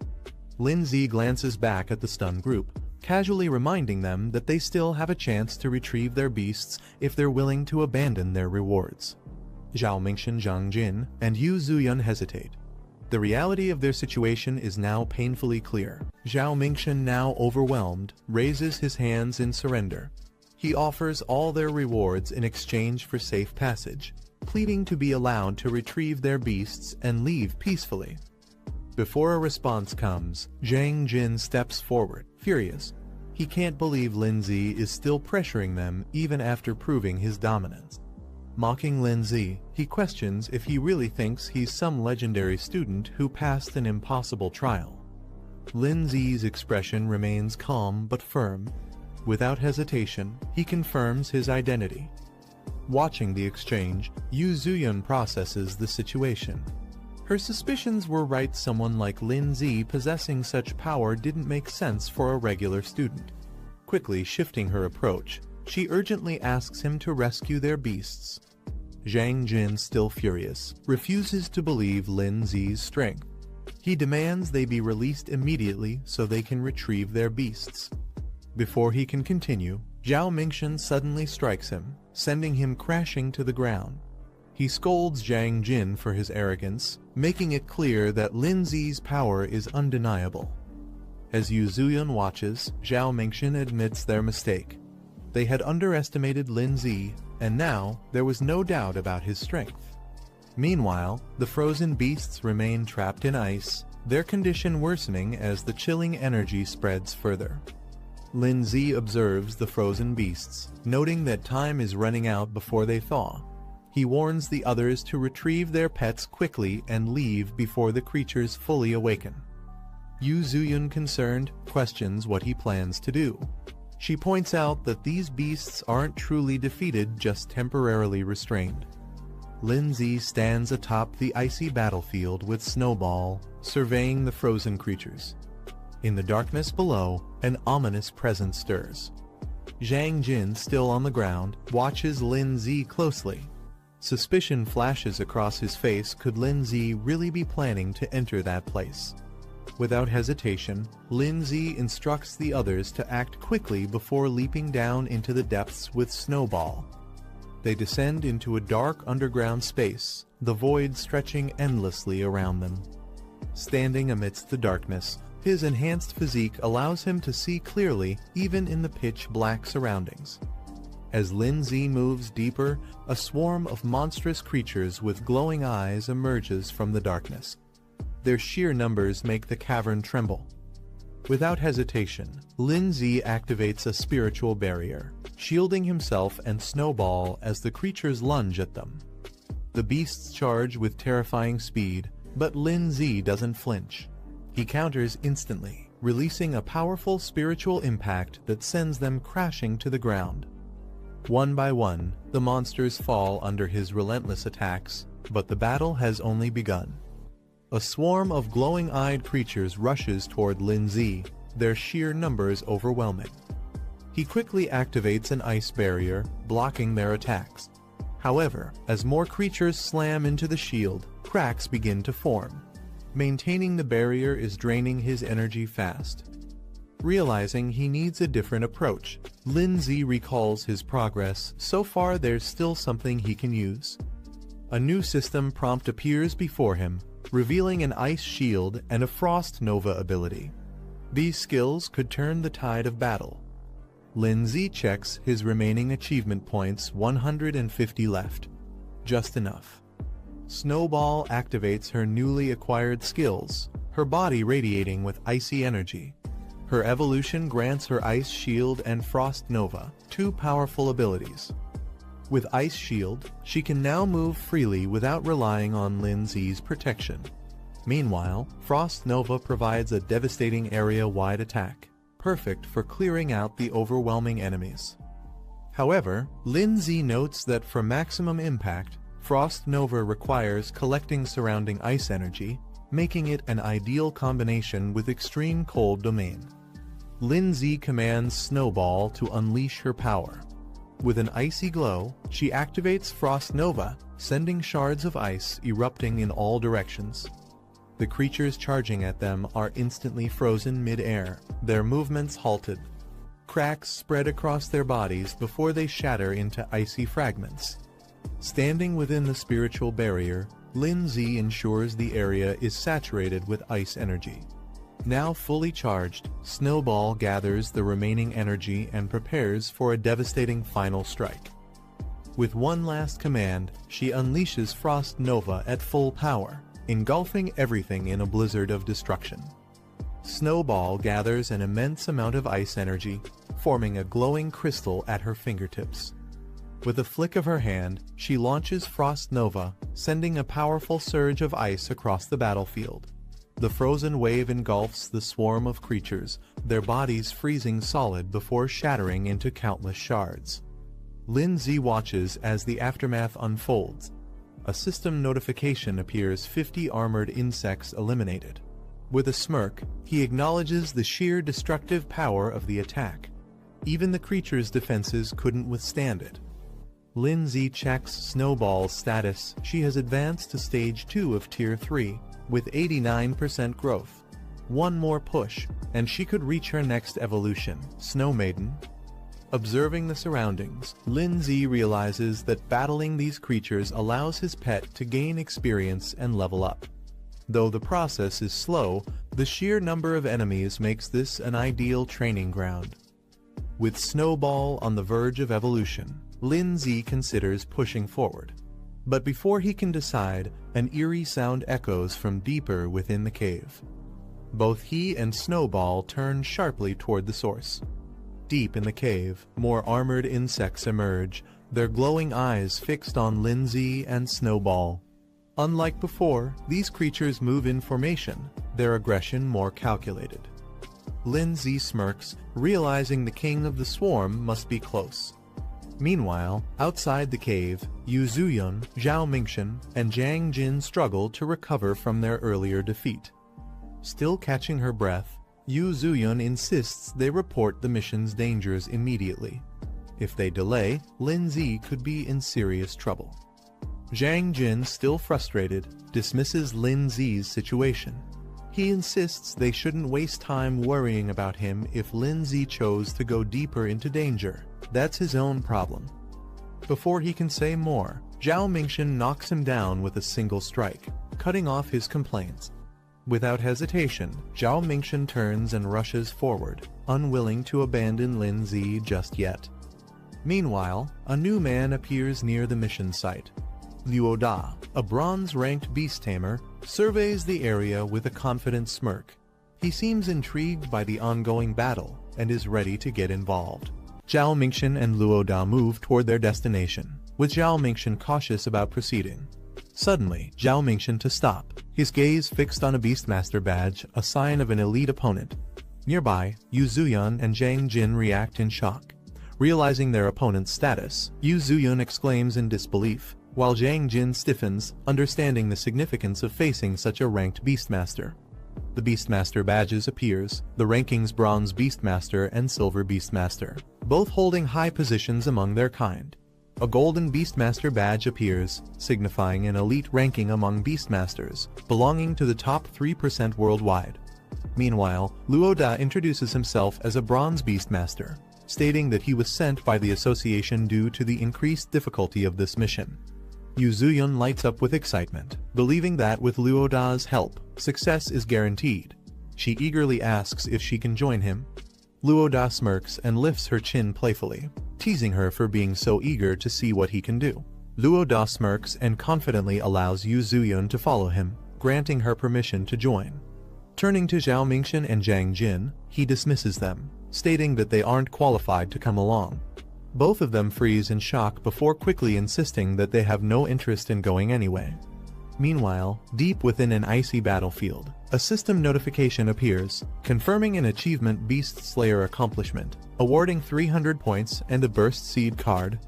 Lin Zi glances back at the stunned group, casually reminding them that they still have a chance to retrieve their beasts if they're willing to abandon their rewards. Zhao Mingxian, Zhang Jin, and Yu Zuyan hesitate. The reality of their situation is now painfully clear. Zhao Mingxian, now overwhelmed, raises his hands in surrender. He offers all their rewards in exchange for safe passage, pleading to be allowed to retrieve their beasts and leave peacefully. Before a response comes, Zhang Jin steps forward, furious. He can't believe Lin Zi is still pressuring them even after proving his dominance. Mocking Lin Zi, he questions if he really thinks he's some legendary student who passed an impossible trial. Lin Zi's expression remains calm but firm. Without hesitation, he confirms his identity. Watching the exchange, Yu Zuyan processes the situation. Her suspicions were right. Someone like Lin Zi possessing such power didn't make sense for a regular student. Quickly shifting her approach, she urgently asks him to rescue their beasts. Zhang Jin, still furious, refuses to believe Lin Zi's strength. He demands they be released immediately so they can retrieve their beasts. Before he can continue, Zhao Mingxian suddenly strikes him, sending him crashing to the ground. He scolds Zhang Jin for his arrogance, making it clear that Lin Zi's power is undeniable. As Yu Zuyan watches, Zhao Mingxian admits their mistake. They had underestimated Lin Zi, and now there was no doubt about his strength. Meanwhile, the frozen beasts remain trapped in ice, their condition worsening as the chilling energy spreads further. Lin Zi observes the frozen beasts, noting that time is running out before they thaw. He warns the others to retrieve their pets quickly and leave before the creatures fully awaken. Yu Zuyan, concerned, questions what he plans to do. She points out that these beasts aren't truly defeated, just temporarily restrained. Lin Zi stands atop the icy battlefield with Snowball, surveying the frozen creatures. In the darkness below, an ominous presence stirs. Zhang Jin, still on the ground, watches Lin Zi closely. Suspicion flashes across his face. Could Lin Zi really be planning to enter that place? Without hesitation, Lin Zi instructs the others to act quickly before leaping down into the depths with Snowball. They descend into a dark underground space, the void stretching endlessly around them. Standing amidst the darkness, his enhanced physique allows him to see clearly even in the pitch-black surroundings. As Lin Zi moves deeper, a swarm of monstrous creatures with glowing eyes emerges from the darkness. Their sheer numbers make the cavern tremble. Without hesitation, Lin Zi activates a spiritual barrier, shielding himself and Snowball as the creatures lunge at them. The beasts charge with terrifying speed, but Lin Z doesn't flinch. He counters instantly, releasing a powerful spiritual impact that sends them crashing to the ground. One by one, the monsters fall under his relentless attacks, but the battle has only begun. A swarm of glowing-eyed creatures rushes toward Lin Z, their sheer numbers overwhelming. He quickly activates an ice barrier, blocking their attacks. However, as more creatures slam into the shield, cracks begin to form. Maintaining the barrier is draining his energy fast. Realizing he needs a different approach, Lin Z recalls his progress. So far there's still something he can use. A new system prompt appears before him, revealing an ice shield and a frost nova ability. These skills could turn the tide of battle. Lin Z checks his remaining achievement points, 150 left. Just enough. Snowball activates her newly acquired skills, her body radiating with icy energy. Her evolution grants her Ice Shield and Frost Nova, two powerful abilities. With Ice Shield, she can now move freely without relying on Lin Z's protection. Meanwhile, Frost Nova provides a devastating area-wide attack, perfect for clearing out the overwhelming enemies. However, Lin Z notes that for maximum impact, Frost Nova requires collecting surrounding ice energy, making it an ideal combination with Extreme Cold Domain. Lin Z commands Snowball to unleash her power. With an icy glow, she activates Frost Nova, sending shards of ice erupting in all directions. The creatures charging at them are instantly frozen mid-air, their movements halted. Cracks spread across their bodies before they shatter into icy fragments. Standing within the spiritual barrier, Lin Z ensures the area is saturated with ice energy. Now fully charged, Snowball gathers the remaining energy and prepares for a devastating final strike. With one last command, she unleashes Frost Nova at full power, engulfing everything in a blizzard of destruction. Snowball gathers an immense amount of ice energy, forming a glowing crystal at her fingertips. With a flick of her hand, she launches Frost Nova, sending a powerful surge of ice across the battlefield. The frozen wave engulfs the swarm of creatures, their bodies freezing solid before shattering into countless shards. Lin Z watches as the aftermath unfolds. A system notification appears: 50 armored insects eliminated. With a smirk, he acknowledges the sheer destructive power of the attack. Even the creature's defenses couldn't withstand it. Lin Z checks Snowball's status. She has advanced to Stage 2 of Tier 3, with 89% growth. One more push, and she could reach her next evolution, Snow Maiden. Observing the surroundings, Lin Z realizes that battling these creatures allows his pet to gain experience and level up. Though the process is slow, the sheer number of enemies makes this an ideal training ground. With Snowball on the verge of evolution, Lin Z considers pushing forward. But before he can decide, an eerie sound echoes from deeper within the cave. Both he and Snowball turn sharply toward the source. Deep in the cave, more armored insects emerge, their glowing eyes fixed on Lin Z and Snowball. Unlike before, these creatures move in formation, their aggression more calculated. Lin Z smirks, realizing the king of the swarm must be close. Meanwhile, outside the cave, Yu Zuyun, Zhao Mingshan, and Jiang Jin struggle to recover from their earlier defeat. Still catching her breath, Yu Zuyun insists they report the mission's dangers immediately. If they delay, Lin Z could be in serious trouble. Jiang Jin, still frustrated, dismisses Lin Z's situation. He insists they shouldn't waste time worrying about him. If Lin Z chose to go deeper into danger, that's his own problem. Before he can say more, Zhao Mingshan knocks him down with a single strike, cutting off his complaints. Without hesitation, Zhao Mingshan turns and rushes forward, unwilling to abandon Lin Z just yet. Meanwhile, a new man appears near the mission site. Liu Da, a bronze-ranked beast tamer, surveys the area with a confident smirk. He seems intrigued by the ongoing battle and is ready to get involved. Zhao Mingxian and Luo Da move toward their destination, with Zhao Mingxian cautious about proceeding. Suddenly, Zhao Mingxian to stop, his gaze fixed on a Beastmaster badge, a sign of an elite opponent. Nearby, Yu Zuyun and Zhang Jin react in shock. Realizing their opponent's status, Yu Zuyun exclaims in disbelief, while Zhang Jin stiffens, understanding the significance of facing such a ranked Beastmaster. The Beastmaster badges appears, the rankings Bronze Beastmaster and Silver Beastmaster, both holding high positions among their kind. A Golden Beastmaster badge appears, signifying an elite ranking among Beastmasters, belonging to the top 3% worldwide. Meanwhile, Luo Da introduces himself as a Bronze Beastmaster, stating that he was sent by the association due to the increased difficulty of this mission. Yu Zuyun lights up with excitement, believing that with Luo Da's help, success is guaranteed. She eagerly asks if she can join him. Luo Da smirks and lifts her chin playfully, teasing her for being so eager to see what he can do. Luo Da smirks and confidently allows Yu Zuyun to follow him, granting her permission to join. Turning to Zhao Mingxian and Zhang Jin, he dismisses them, stating that they aren't qualified to come along. Both of them freeze in shock before quickly insisting that they have no interest in going anyway. Meanwhile, deep within an icy battlefield, a system notification appears, confirming an achievement Beast Slayer accomplishment, awarding 300 points and a Burst Seed card.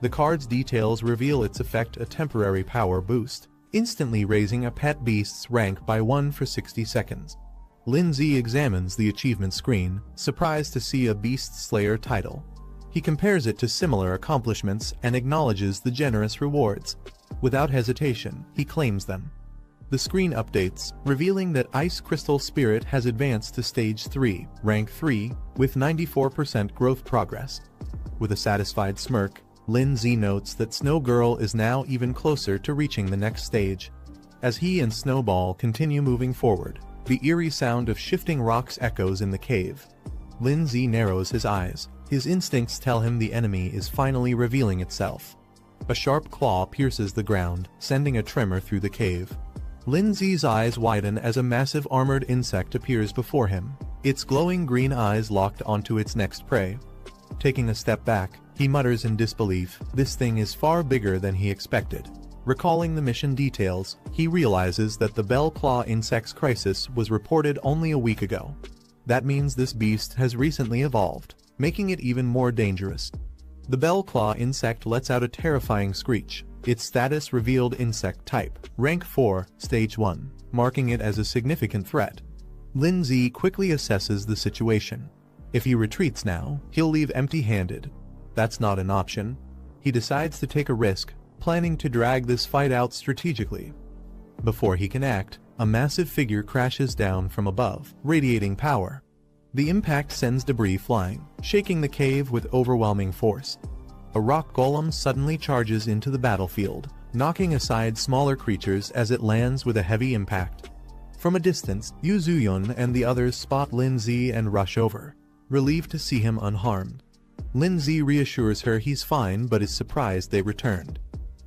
The card's details reveal its effect, a temporary power boost, instantly raising a pet beast's rank by 1 for 60 seconds. Lin Zi examines the achievement screen, surprised to see a Beast Slayer title. He compares it to similar accomplishments and acknowledges the generous rewards. Without hesitation, he claims them. The screen updates, revealing that Ice Crystal Spirit has advanced to Stage 3, Rank 3, with 94% growth progress. With a satisfied smirk, Lin Zi notes that Snow Girl is now even closer to reaching the next stage. As he and Snowball continue moving forward, the eerie sound of shifting rocks echoes in the cave. Lin Zi narrows his eyes. His instincts tell him the enemy is finally revealing itself. A sharp claw pierces the ground, sending a tremor through the cave. Lin Zi's eyes widen as a massive armored insect appears before him, its glowing green eyes locked onto its next prey. Taking a step back, he mutters in disbelief, this thing is far bigger than he expected. Recalling the mission details, he realizes that the Bell Claw insect's crisis was reported only a week ago. That means this beast has recently evolved, making it even more dangerous. The Bell Claw insect lets out a terrifying screech, its status revealed insect type, rank 4, stage 1, marking it as a significant threat. Lin Zi quickly assesses the situation. If he retreats now, he'll leave empty-handed. That's not an option. He decides to take a risk, planning to drag this fight out strategically. Before he can act, a massive figure crashes down from above, radiating power. The impact sends debris flying, shaking the cave with overwhelming force. A rock golem suddenly charges into the battlefield, knocking aside smaller creatures as it lands with a heavy impact. From a distance, Yu Zuyun and the others spot Lin Zi and rush over, relieved to see him unharmed. Lin Zi reassures her he's fine but is surprised they returned.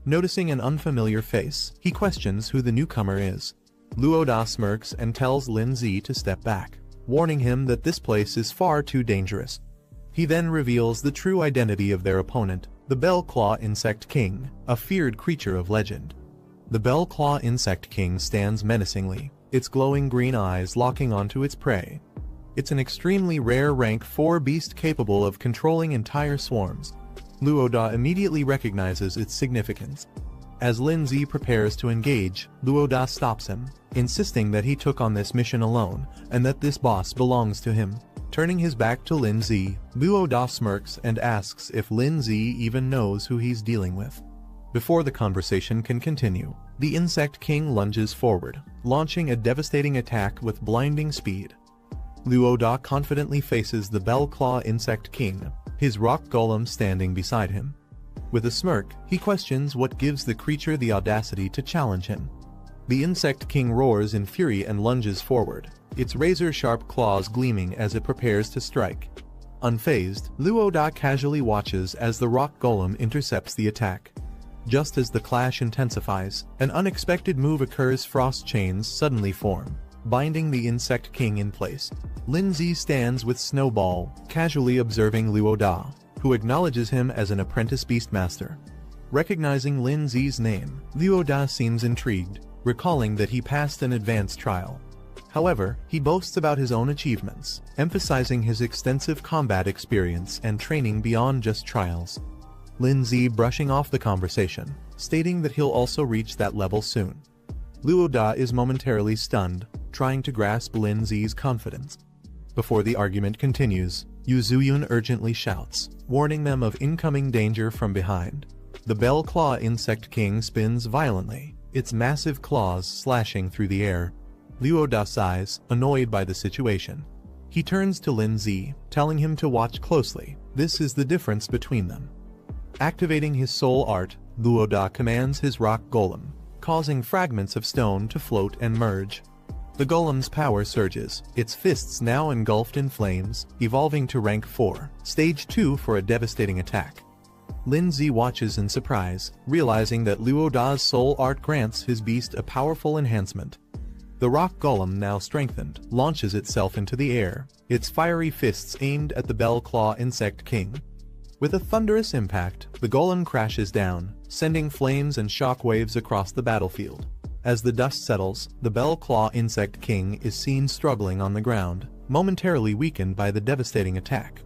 Noticing an unfamiliar face, he questions who the newcomer is. Luo Da smirks and tells Lin Zi to step back, warning him that this place is far too dangerous. He then reveals the true identity of their opponent, the Bell Claw Insect King, a feared creature of legend. The Bell Claw Insect King stands menacingly, its glowing green eyes locking onto its prey. It's an extremely rare rank 4 beast capable of controlling entire swarms. Luo Da immediately recognizes its significance. As Lin Zi prepares to engage, Luo Da stops him, insisting that he took on this mission alone, and that this boss belongs to him. Turning his back to Lin Zi, Luo Da smirks and asks if Lin Zi even knows who he's dealing with. Before the conversation can continue, the Insect King lunges forward, launching a devastating attack with blinding speed. Luo Da confidently faces the Bell Claw Insect King, his rock golem standing beside him. With a smirk, he questions what gives the creature the audacity to challenge him. The Insect King roars in fury and lunges forward, its razor-sharp claws gleaming as it prepares to strike. Unfazed, Luo Da casually watches as the rock golem intercepts the attack. Just as the clash intensifies, an unexpected move occurs. Frost chains suddenly form. binding the Insect King in place. Lin Zi stands with Snowball, casually observing Luo Da, who acknowledges him as an apprentice beastmaster. Recognizing Lin Zi's name, Luo Da seems intrigued, recalling that he passed an advanced trial. However, he boasts about his own achievements, emphasizing his extensive combat experience and training beyond just trials. Lin Zi brushing off the conversation, stating that he'll also reach that level soon. Luo Da is momentarily stunned, trying to grasp Lin Zi's confidence. Before the argument continues, Yu Zuyun urgently shouts, warning them of incoming danger from behind. The Bell Claw Insect King spins violently, its massive claws slashing through the air. Luo Da sighs, annoyed by the situation. He turns to Lin Zi, telling him to watch closely. This is the difference between them. Activating his soul art, Luo Da commands his rock golem, causing fragments of stone to float and merge. The golem's power surges, its fists now engulfed in flames, evolving to rank 4, stage 2 for a devastating attack. Lin Zi watches in surprise, realizing that Luo Da's soul art grants his beast a powerful enhancement. The rock golem, now strengthened, launches itself into the air, its fiery fists aimed at the Bell Claw Insect King. With a thunderous impact, the golem crashes down, sending flames and shockwaves across the battlefield. As the dust settles, the Bell Claw Insect King is seen struggling on the ground, momentarily weakened by the devastating attack.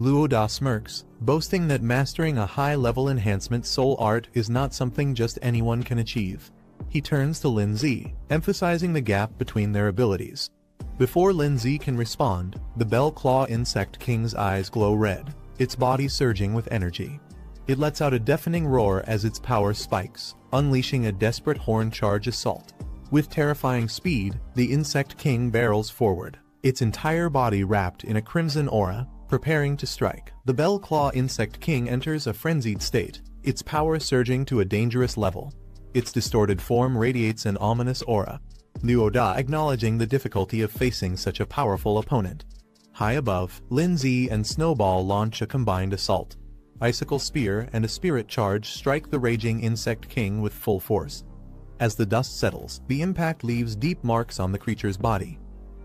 Luo Da smirks, boasting that mastering a high-level enhancement soul art is not something just anyone can achieve. He turns to Lin Zi, emphasizing the gap between their abilities. Before Lin Zi can respond, the Bell Claw Insect King's eyes glow red, its body surging with energy. It lets out a deafening roar as its power spikes, unleashing a desperate horn charge assault. With terrifying speed, the Insect King barrels forward, its entire body wrapped in a crimson aura, preparing to strike. The Bell Claw Insect King enters a frenzied state, its power surging to a dangerous level. Its distorted form radiates an ominous aura. Luo Da acknowledging the difficulty of facing such a powerful opponent. High above, Lin Zi and Snowball launch a combined assault. Icicle Spear and a Spirit Charge strike the raging Insect King with full force. As the dust settles, the impact leaves deep marks on the creature's body.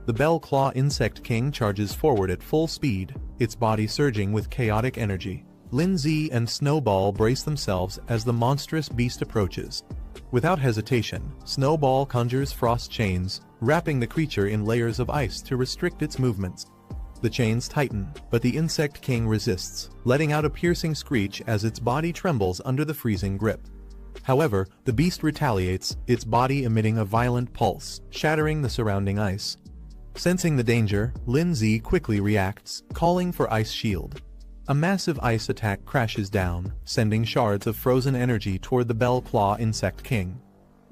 The Bell Claw Insect King charges forward at full speed, its body surging with chaotic energy. Lin Zi and Snowball brace themselves as the monstrous beast approaches. Without hesitation, Snowball conjures frost chains, wrapping the creature in layers of ice to restrict its movements. The chains tighten, but the Insect King resists, letting out a piercing screech as its body trembles under the freezing grip. However, the beast retaliates, its body emitting a violent pulse, shattering the surrounding ice. Sensing the danger, Lin Zi quickly reacts, calling for Ice Shield. A massive ice attack crashes down, sending shards of frozen energy toward the Bell Claw Insect King.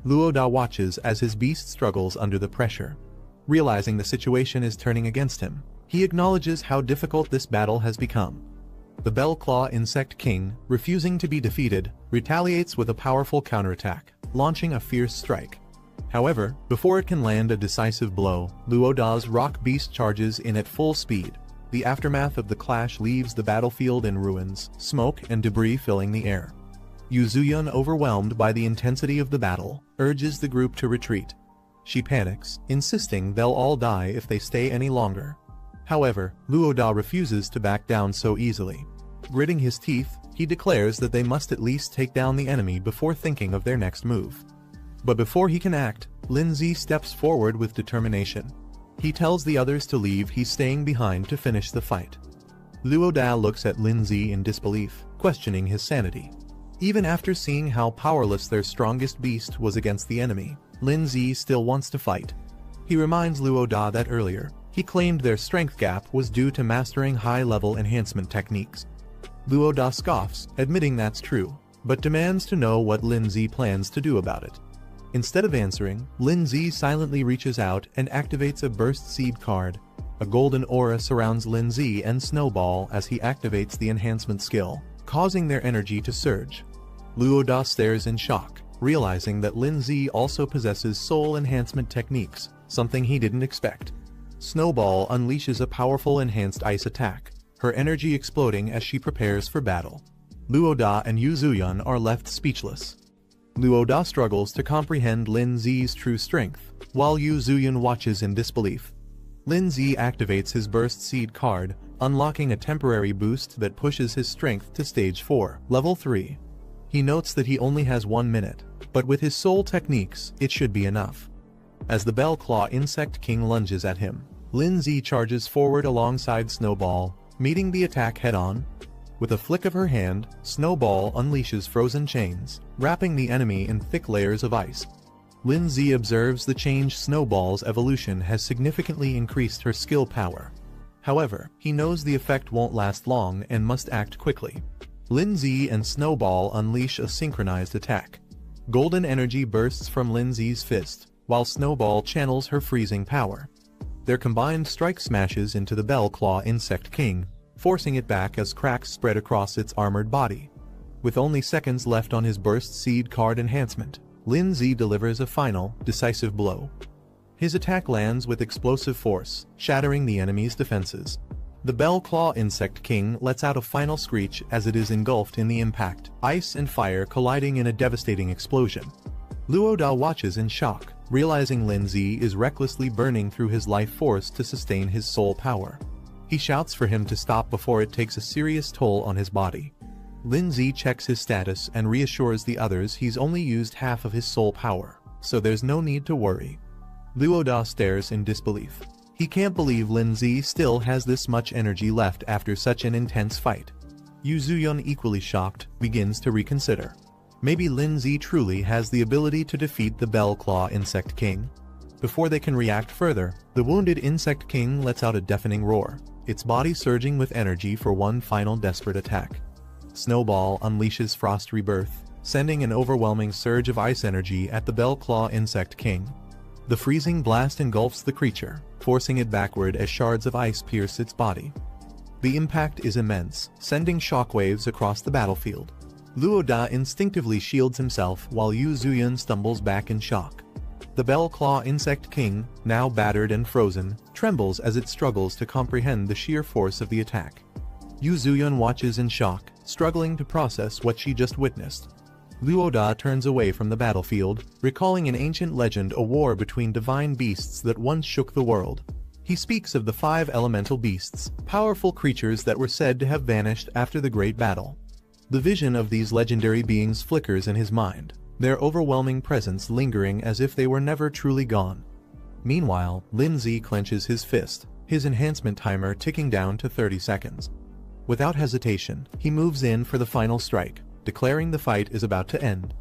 Luo Da watches as his beast struggles under the pressure. Realizing the situation is turning against him, he acknowledges how difficult this battle has become. The Bell Claw Insect King, refusing to be defeated, retaliates with a powerful counterattack, launching a fierce strike. However, before it can land a decisive blow, Luo Da's rock beast charges in at full speed. The aftermath of the clash leaves the battlefield in ruins, smoke and debris filling the air. Yu Zuyun, overwhelmed by the intensity of the battle, urges the group to retreat. She panics, insisting they'll all die if they stay any longer. However, Luo Da refuses to back down so easily. Gritting his teeth, he declares that they must at least take down the enemy before thinking of their next move. But before he can act, Lin Zi steps forward with determination. He tells the others to leave, he's staying behind to finish the fight. Luo Da looks at Lin Zi in disbelief, questioning his sanity. Even after seeing how powerless their strongest beast was against the enemy, Lin Zi still wants to fight. He reminds Luo Da that earlier, he claimed their strength gap was due to mastering high-level enhancement techniques. Luo Da scoffs, admitting that's true, but demands to know what Lin Zi plans to do about it. Instead of answering, Lin Zi silently reaches out and activates a Burst Seed card. A golden aura surrounds Lin Zi and Snowball as he activates the enhancement skill, causing their energy to surge. Luo Da stares in shock, realizing that Lin Zi also possesses soul enhancement techniques, something he didn't expect. Snowball unleashes a powerful enhanced ice attack, her energy exploding as she prepares for battle. Luo Da and Yu Zuyun are left speechless. Luo Da struggles to comprehend Lin Zi's true strength, while Yu Zuyun watches in disbelief. Lin Zi activates his Burst Seed card, unlocking a temporary boost that pushes his strength to stage 4, level 3. He notes that he only has 1 minute, but with his soul techniques, it should be enough. As the Bell Claw Insect King lunges at him, Lin Zi charges forward alongside Snowball, meeting the attack head-on. With a flick of her hand, Snowball unleashes frozen chains, wrapping the enemy in thick layers of ice. Lin Zi observes the change. Snowball's evolution has significantly increased her skill power. However, he knows the effect won't last long and must act quickly. Lin Zi and Snowball unleash a synchronized attack. Golden energy bursts from Lin Zi's fist, while Snowball channels her freezing power. Their combined strike smashes into the Bell Claw Insect King, forcing it back as cracks spread across its armored body. With only seconds left on his Burst Seed card enhancement, Lin Zi delivers a final, decisive blow. His attack lands with explosive force, shattering the enemy's defenses. The Bell Claw Insect King lets out a final screech as it is engulfed in the impact, ice and fire colliding in a devastating explosion. Luo Da watches in shock, realizing Lin Zi is recklessly burning through his life force to sustain his soul power. He shouts for him to stop before it takes a serious toll on his body. Lin Zi checks his status and reassures the others he's only used half of his soul power, so there's no need to worry. Luo Da stares in disbelief. He can't believe Lin Zi still has this much energy left after such an intense fight. Yu Zuyun, equally shocked, begins to reconsider. Maybe Lin Zi truly has the ability to defeat the Bell Claw Insect King. Before they can react further, the wounded Insect King lets out a deafening roar, its body surging with energy for one final desperate attack. Snowball unleashes Frost Rebirth, sending an overwhelming surge of ice energy at the Bell Claw Insect King. The freezing blast engulfs the creature, forcing it backward as shards of ice pierce its body. The impact is immense, sending shockwaves across the battlefield. Luo Da instinctively shields himself while Yu Zuyun stumbles back in shock. The Bell Claw Insect King, now battered and frozen, trembles as it struggles to comprehend the sheer force of the attack. Yu Zuyun watches in shock, struggling to process what she just witnessed. Luo Da turns away from the battlefield, recalling an ancient legend, a war between divine beasts that once shook the world. He speaks of the 5 elemental beasts, powerful creatures that were said to have vanished after the great battle. The vision of these legendary beings flickers in his mind, their overwhelming presence lingering as if they were never truly gone. Meanwhile, Lin Zi clenches his fist, his enhancement timer ticking down to 30 seconds. Without hesitation, he moves in for the final strike, declaring the fight is about to end.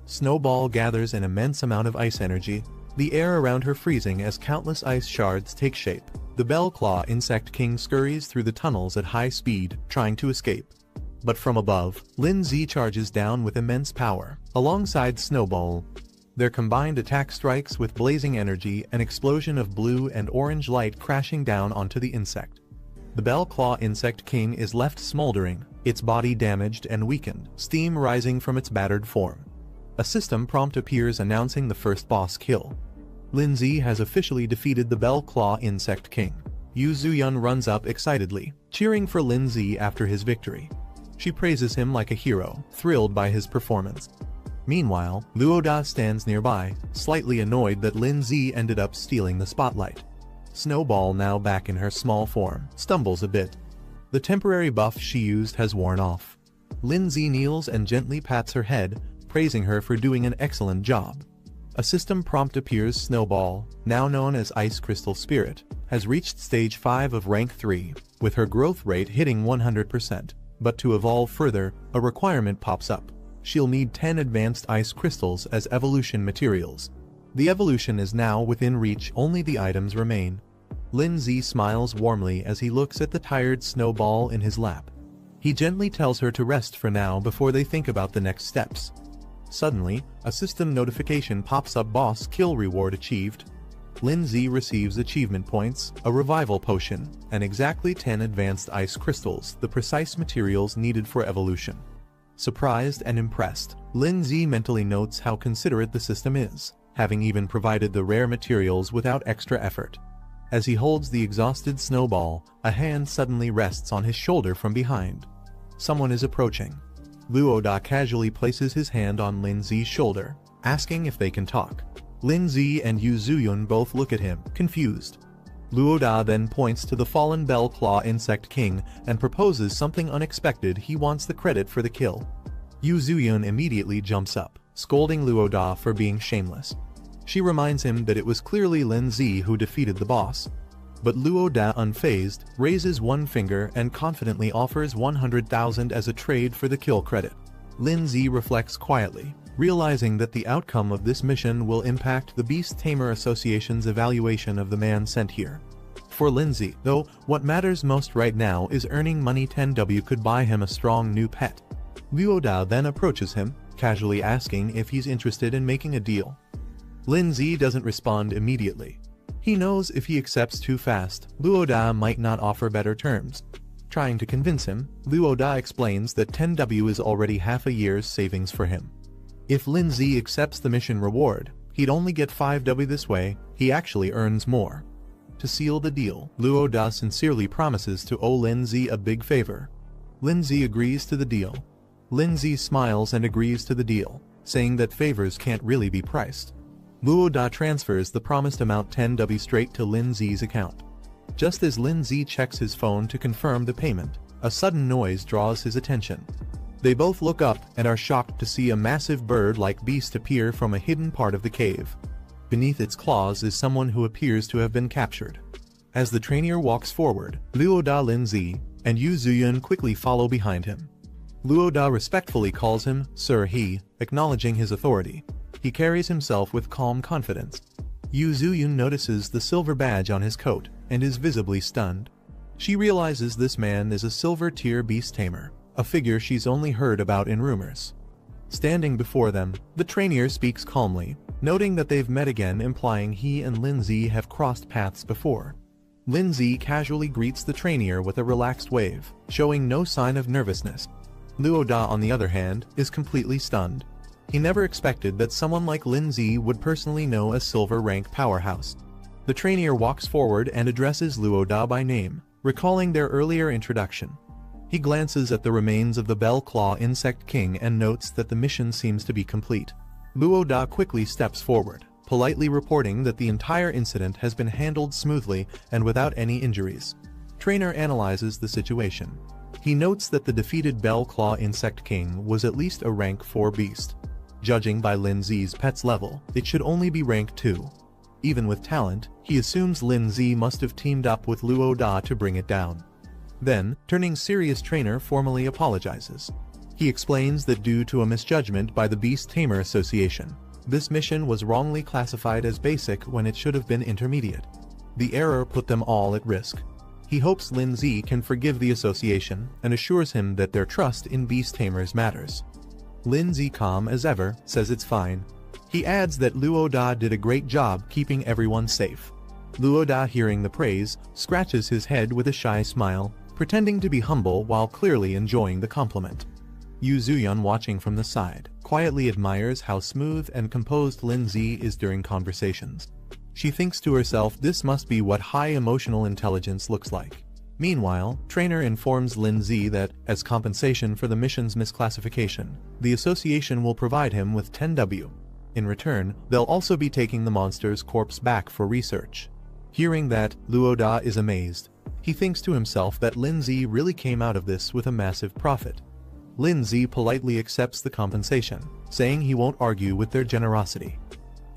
Snowball gathers an immense amount of ice energy, the air around her freezing as countless ice shards take shape. The Bell Claw Insect King scurries through the tunnels at high speed, trying to escape. But from above, Lin Zi charges down with immense power, alongside Snowball. Their combined attack strikes with blazing energy, an explosion of blue and orange light crashing down onto the insect. The Bell Claw Insect King is left smoldering, its body damaged and weakened, steam rising from its battered form. A system prompt appears announcing the first boss kill. Lin Zi has officially defeated the Bell Claw Insect King. Yu Zuyun runs up excitedly, cheering for Lin Zi after his victory. She praises him like a hero, thrilled by his performance. Meanwhile, Luo Da stands nearby, slightly annoyed that Lin Zi ended up stealing the spotlight. Snowball, now back in her small form, stumbles a bit. The temporary buff she used has worn off. Lin Zi kneels and gently pats her head, praising her for doing an excellent job. A system prompt appears. Snowball, now known as Ice Crystal Spirit, has reached stage 5 of rank 3, with her growth rate hitting 100%. But to evolve further, a requirement pops up. She'll need 10 advanced ice crystals as evolution materials. The evolution is now within reach, only the items remain. Lin Zi smiles warmly as he looks at the tired Snowball in his lap. He gently tells her to rest for now before they think about the next steps. Suddenly, a system notification pops up. Boss kill reward achieved. Lin Zi receives achievement points, a revival potion, and exactly 10 advanced ice crystals, the precise materials needed for evolution. Surprised and impressed, Lin Zi mentally notes how considerate the system is, having even provided the rare materials without extra effort. As he holds the exhausted Snowball, a hand suddenly rests on his shoulder from behind. Someone is approaching. Luoda casually places his hand on Lin Zi's shoulder, asking if they can talk. Lin Zi and Yu Zuyun both look at him, confused. Luoda then points to the fallen Bell Claw Insect King and proposes something unexpected. He wants the credit for the kill. Yu Zuyun immediately jumps up, scolding Luoda for being shameless. She reminds him that it was clearly Lin Zi who defeated the boss. But Luoda, unfazed, raises one finger and confidently offers 100,000 as a trade for the kill credit. Lin Zi reflects quietly, realizing that the outcome of this mission will impact the Beast Tamer Association's evaluation of the man sent here. For Lin Zi, though, what matters most right now is earning money. 10W could buy him a strong new pet. Luoda then approaches him, casually asking if he's interested in making a deal. Lin Zi doesn't respond immediately. He knows if he accepts too fast, Luoda might not offer better terms. Trying to convince him, Luoda explains that 10W is already half a year's savings for him. If Lin Zi accepts the mission reward, he'd only get 5W this way. He actually earns more. To seal the deal, Luoda sincerely promises to owe Lin Zi a big favor. Lin Zi agrees to the deal. Lin Zi smiles and agrees to the deal, saying that favors can't really be priced. Luoda transfers the promised amount 10W straight to Lin Zi's account. Just as Lin Zi checks his phone to confirm the payment, a sudden noise draws his attention. They both look up and are shocked to see a massive bird-like beast appear from a hidden part of the cave. Beneath its claws is someone who appears to have been captured. As the trainer walks forward, Luoda, Lin Zi, and Yu Zuyun quickly follow behind him. Luoda respectfully calls him Sir He, acknowledging his authority. He carries himself with calm confidence. Yu Zuyun notices the silver badge on his coat and is visibly stunned. She realizes this man is a silver-tier beast tamer, a figure she's only heard about in rumors. Standing before them, the trainer speaks calmly, noting that they've met again, implying he and Lin Zi have crossed paths before. Lin Zi casually greets the trainer with a relaxed wave, showing no sign of nervousness. Luoda, on the other hand, is completely stunned. He never expected that someone like Lin Zi would personally know a silver-rank powerhouse. The trainer walks forward and addresses Luoda by name, recalling their earlier introduction. He glances at the remains of the Bell Claw Insect King and notes that the mission seems to be complete. Luoda quickly steps forward, politely reporting that the entire incident has been handled smoothly and without any injuries. Trainer analyzes the situation. He notes that the defeated Bell Claw Insect King was at least a rank 4 beast. Judging by Lin Zi's pet's level, it should only be rank 2. Even with talent, he assumes Lin Zi must have teamed up with Luoda to bring it down. Then, turning serious, trainer formally apologizes. He explains that due to a misjudgment by the Beast Tamer Association, this mission was wrongly classified as basic when it should have been intermediate. The error put them all at risk. He hopes Lin Zi can forgive the association and assures him that their trust in Beast Tamers matters. Lin Zi, calm as ever, says it's fine. He adds that Luoda did a great job keeping everyone safe. Luoda, hearing the praise, scratches his head with a shy smile, pretending to be humble while clearly enjoying the compliment. Yu Zuyun, watching from the side, quietly admires how smooth and composed Lin Zi is during conversations. She thinks to herself, this must be what high emotional intelligence looks like. Meanwhile, trainer informs Lin Zi that, as compensation for the mission's misclassification, the association will provide him with 10W. In return, they'll also be taking the monster's corpse back for research. Hearing that, Luoda is amazed. He thinks to himself that Lin Zi really came out of this with a massive profit. Lin Zi politely accepts the compensation, saying he won't argue with their generosity.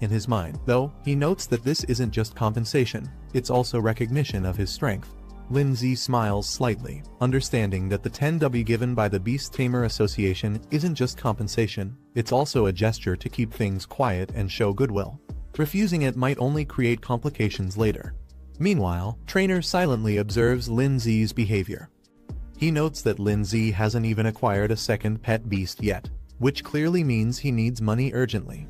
In his mind, though, he notes that this isn't just compensation, it's also recognition of his strength. Lin Zi smiles slightly, understanding that the 10W given by the Beast Tamer Association isn't just compensation, it's also a gesture to keep things quiet and show goodwill. Refusing it might only create complications later. Meanwhile, trainer silently observes Lin Zi's behavior. He notes that Lin Zi hasn't even acquired a second pet beast yet, which clearly means he needs money urgently.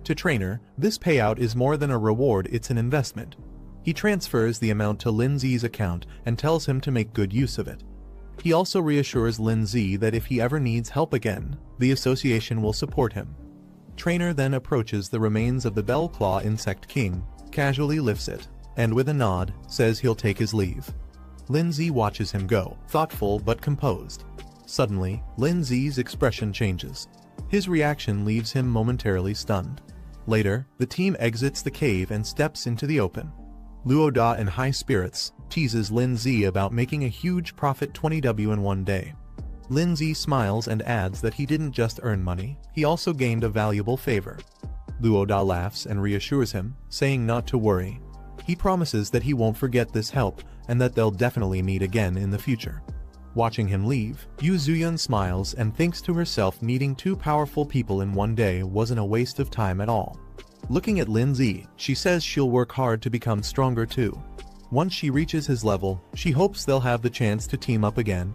To trainer, this payout is more than a reward, it's an investment. He transfers the amount to Lin Zi's account and tells him to make good use of it. He also reassures Lin Zi that if he ever needs help again, the association will support him. Trainer then approaches the remains of the Bell Claw Insect King, casually lifts it, and with a nod, says he'll take his leave. Lin Zi watches him go, thoughtful but composed. Suddenly, Lin Zi's expression changes. His reaction leaves him momentarily stunned. Later, the team exits the cave and steps into the open. Luo Da, in high spirits, teases Lin Zi about making a huge profit 20W in one day. Lin Zi smiles and adds that he didn't just earn money, he also gained a valuable favor. Luo Da laughs and reassures him, saying not to worry. He promises that he won't forget this help and that they'll definitely meet again in the future. Watching him leave, Yu Zuyun smiles and thinks to herself meeting two powerful people in one day wasn't a waste of time at all. Looking at Lin Zi, she says she'll work hard to become stronger too. Once she reaches his level, she hopes they'll have the chance to team up again.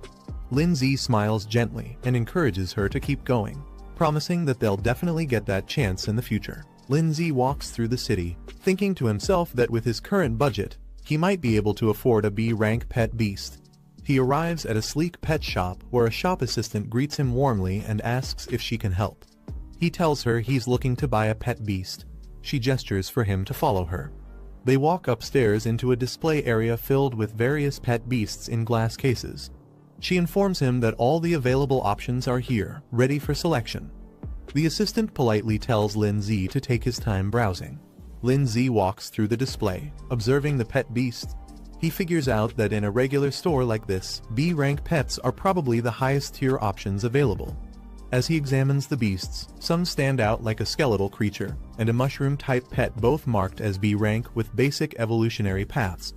Lin Zi smiles gently and encourages her to keep going, promising that they'll definitely get that chance in the future. Lin Zi walks through the city, thinking to himself that with his current budget, he might be able to afford a B-rank pet beast. He arrives at a sleek pet shop where a shop assistant greets him warmly and asks if she can help. He tells her he's looking to buy a pet beast. She gestures for him to follow her. They walk upstairs into a display area filled with various pet beasts in glass cases. She informs him that all the available options are here, ready for selection. The assistant politely tells Lin Zi to take his time browsing. Lin Zi walks through the display, observing the pet beasts. He figures out that in a regular store like this, B-rank pets are probably the highest tier options available. As he examines the beasts, some stand out like a skeletal creature, and a mushroom-type pet, both marked as B-rank with basic evolutionary paths.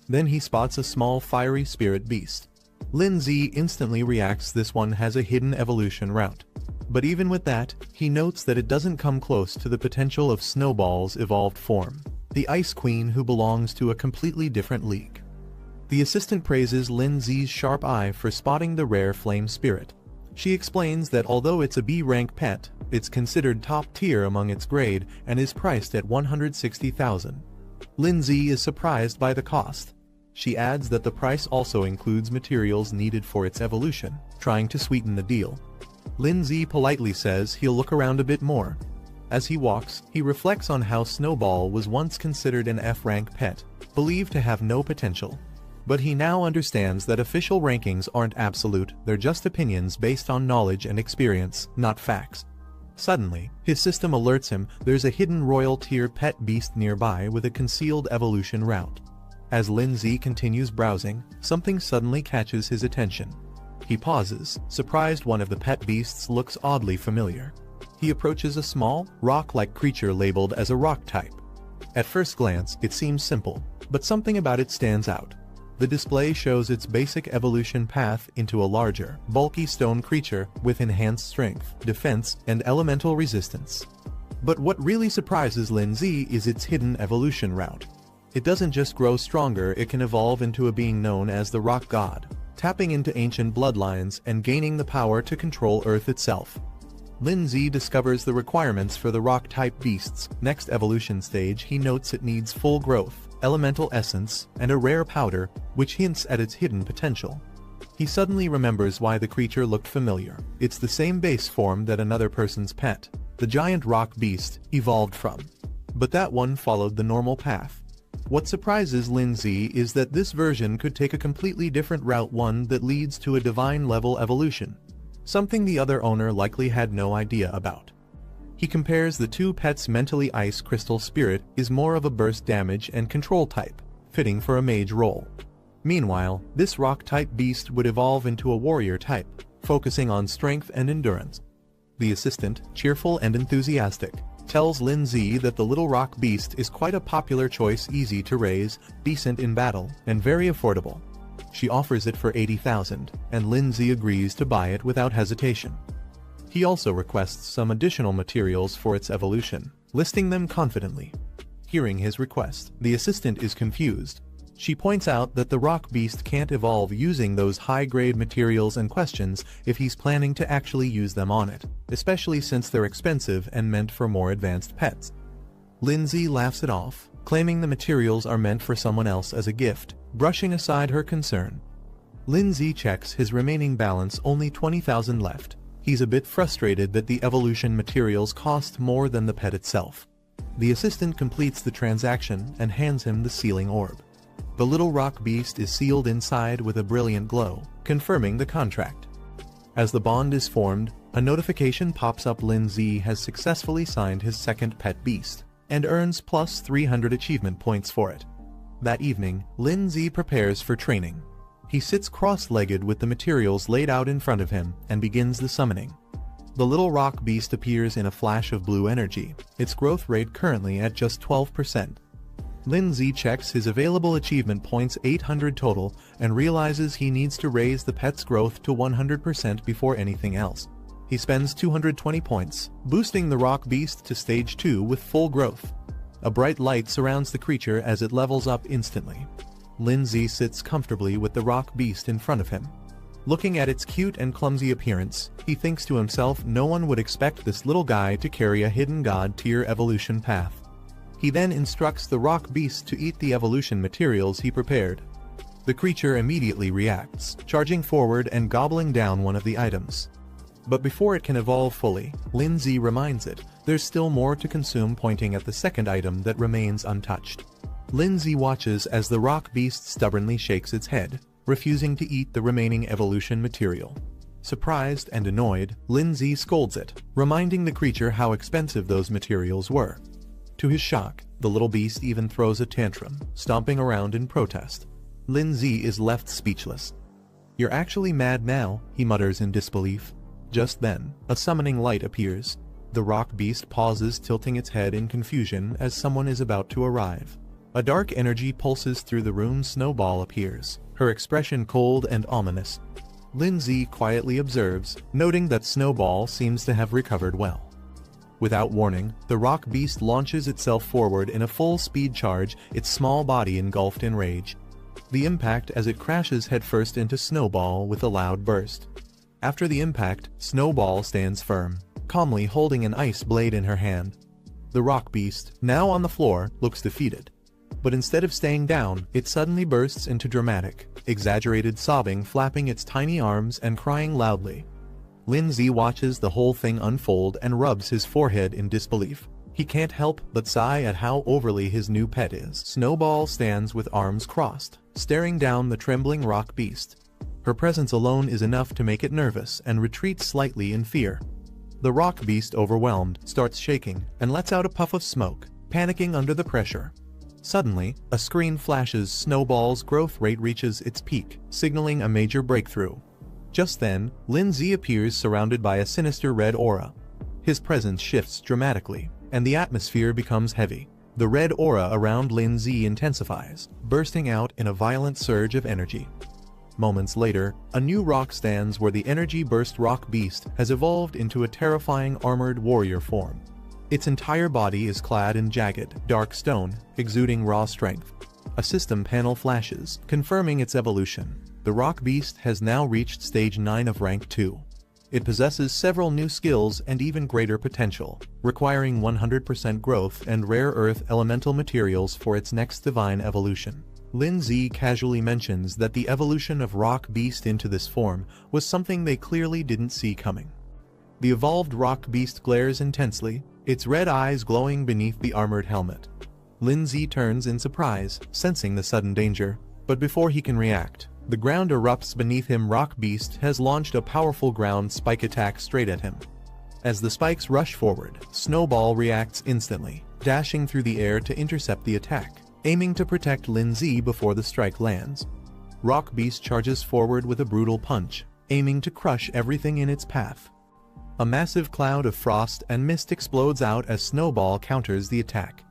Then he spots a small fiery spirit beast. Lin Zi instantly reacts this one has a hidden evolution route. But even with that, he notes that it doesn't come close to the potential of Snowball's evolved form, the Ice Queen, who belongs to a completely different league. The assistant praises Lin Zi's sharp eye for spotting the rare flame spirit. She explains that although it's a B-rank pet, it's considered top tier among its grade and is priced at 160,000. Lin Zi is surprised by the cost. She adds that the price also includes materials needed for its evolution, trying to sweeten the deal. Lin Zi politely says he'll look around a bit more. As he walks, he reflects on how Snowball was once considered an F-rank pet, believed to have no potential. But he now understands that official rankings aren't absolute, they're just opinions based on knowledge and experience, not facts. Suddenly, his system alerts him there's a hidden royal tier pet beast nearby with a concealed evolution route. As Lin Zi continues browsing, something suddenly catches his attention. He pauses, surprised one of the pet beasts looks oddly familiar. He approaches a small, rock-like creature labeled as a rock type. At first glance, it seems simple, but something about it stands out. The display shows its basic evolution path into a larger, bulky stone creature with enhanced strength, defense, and elemental resistance. But what really surprises Lin Zi is its hidden evolution route. It doesn't just grow stronger, it can evolve into a being known as the Rock God, tapping into ancient bloodlines and gaining the power to control Earth itself. Lin Zi discovers the requirements for the rock-type beast's next evolution stage. He notes it needs full growth, elemental essence, and a rare powder, which hints at its hidden potential. He suddenly remembers why the creature looked familiar. It's the same base form that another person's pet, the giant rock beast, evolved from. But that one followed the normal path. What surprises Lin Zi is that this version could take a completely different route, one that leads to a divine-level evolution. Something the other owner likely had no idea about. He compares the two pets mentally. Ice Crystal Spirit is more of a burst damage and control type, fitting for a mage role. Meanwhile, this rock-type beast would evolve into a warrior type, focusing on strength and endurance. The assistant, cheerful and enthusiastic, tells Lin Zi that the little rock beast is quite a popular choice, easy to raise, decent in battle, and very affordable. She offers it for 80,000, and Lin Zi agrees to buy it without hesitation. He also requests some additional materials for its evolution, listing them confidently. Hearing his request, the assistant is confused. She points out that the rock beast can't evolve using those high-grade materials and questions if he's planning to actually use them on it, especially since they're expensive and meant for more advanced pets. Lin Zi laughs it off, claiming the materials are meant for someone else as a gift, brushing aside her concern. Lin Zi checks his remaining balance, only 20,000 left. He's a bit frustrated that the evolution materials cost more than the pet itself. The assistant completes the transaction and hands him the sealing orb. The little rock beast is sealed inside with a brilliant glow, confirming the contract. As the bond is formed, a notification pops up. Lin Z has successfully signed his second pet beast, and earns plus 300 achievement points for it. That evening, Lin Z prepares for training. He sits cross-legged with the materials laid out in front of him and begins the summoning. The little rock beast appears in a flash of blue energy, its growth rate currently at just 12%. Lin Z checks his available achievement points, 800 total, and realizes he needs to raise the pet's growth to 100% before anything else. He spends 220 points, boosting the rock beast to stage 2 with full growth. A bright light surrounds the creature as it levels up instantly. Lin Z sits comfortably with the rock beast in front of him. Looking at its cute and clumsy appearance, he thinks to himself, no one would expect this little guy to carry a hidden god tier evolution path. He then instructs the rock beast to eat the evolution materials he prepared. The creature immediately reacts, charging forward and gobbling down one of the items. But before it can evolve fully, Lin Z reminds it there's still more to consume, pointing at the second item that remains untouched. Lin Z watches as the rock beast stubbornly shakes its head, refusing to eat the remaining evolution material. Surprised and annoyed, Lin Z scolds it, reminding the creature how expensive those materials were. To his shock, the little beast even throws a tantrum, stomping around in protest. Lin Z is left speechless. "You're actually mad now," he mutters in disbelief. Just then, a summoning light appears. The rock beast pauses, tilting its head in confusion as someone is about to arrive. A dark energy pulses through the room. Snowball appears, her expression cold and ominous. Lin Z quietly observes, noting that Snowball seems to have recovered well. Without warning, the rock beast launches itself forward in a full-speed charge, its small body engulfed in rage. The impact as it crashes headfirst into Snowball with a loud burst. After the impact, Snowball stands firm, calmly holding an ice blade in her hand. The rock beast, now on the floor, looks defeated. But instead of staying down, it suddenly bursts into dramatic, exaggerated sobbing, flapping its tiny arms and crying loudly. Lin Z watches the whole thing unfold and rubs his forehead in disbelief. He can't help but sigh at how overly his new pet is. Snowball stands with arms crossed, staring down the trembling rock beast. Her presence alone is enough to make it nervous and retreats slightly in fear. The rock beast, overwhelmed, starts shaking and lets out a puff of smoke, panicking under the pressure. Suddenly, a screen flashes. Snowball's growth rate reaches its peak, signaling a major breakthrough. Just then, Lin Z appears surrounded by a sinister red aura. His presence shifts dramatically, and the atmosphere becomes heavy. The red aura around Lin Z intensifies, bursting out in a violent surge of energy. Moments later, a new rock stands where the energy burst rock beast has evolved into a terrifying armored warrior form. Its entire body is clad in jagged, dark stone, exuding raw strength. A system panel flashes, confirming its evolution. The rock beast has now reached stage 9 of rank 2. It possesses several new skills and even greater potential, requiring 100% growth and rare earth elemental materials for its next divine evolution. Lin Z casually mentions that the evolution of rock beast into this form was something they clearly didn't see coming. The evolved rock beast glares intensely, its red eyes glowing beneath the armored helmet. Lin Z turns in surprise, sensing the sudden danger, but before he can react, the ground erupts beneath him. Rock beast has launched a powerful ground spike attack straight at him. As the spikes rush forward, Snowball reacts instantly, dashing through the air to intercept the attack, aiming to protect Lin Z before the strike lands. Rock beast charges forward with a brutal punch, aiming to crush everything in its path. A massive cloud of frost and mist explodes out as Snowball counters the attack.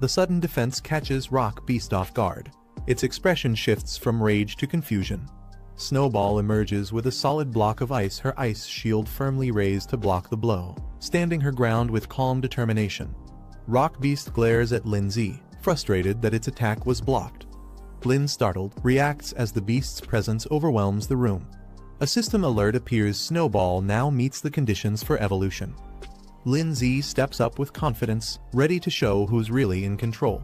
The sudden defense catches rock beast off guard. Its expression shifts from rage to confusion. Snowball emerges with a solid block of ice, her ice shield firmly raised to block the blow, standing her ground with calm determination. Rock beast glares at Lin Z, frustrated that its attack was blocked. Lin, startled, reacts as the beast's presence overwhelms the room. A system alert appears. Snowball now meets the conditions for evolution. Lin Z steps up with confidence, ready to show who's really in control.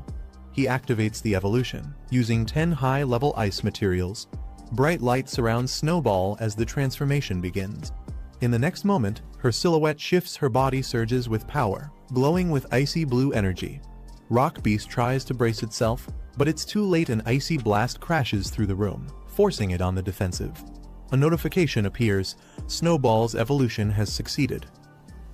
He activates the evolution, using 10 high-level ice materials. Bright light surrounds Snowball as the transformation begins. In the next moment, her silhouette shifts, her body surges with power, glowing with icy blue energy. Rock beast tries to brace itself, but it's too late. An icy blast crashes through the room, forcing it on the defensive. A notification appears. Snowball's evolution has succeeded.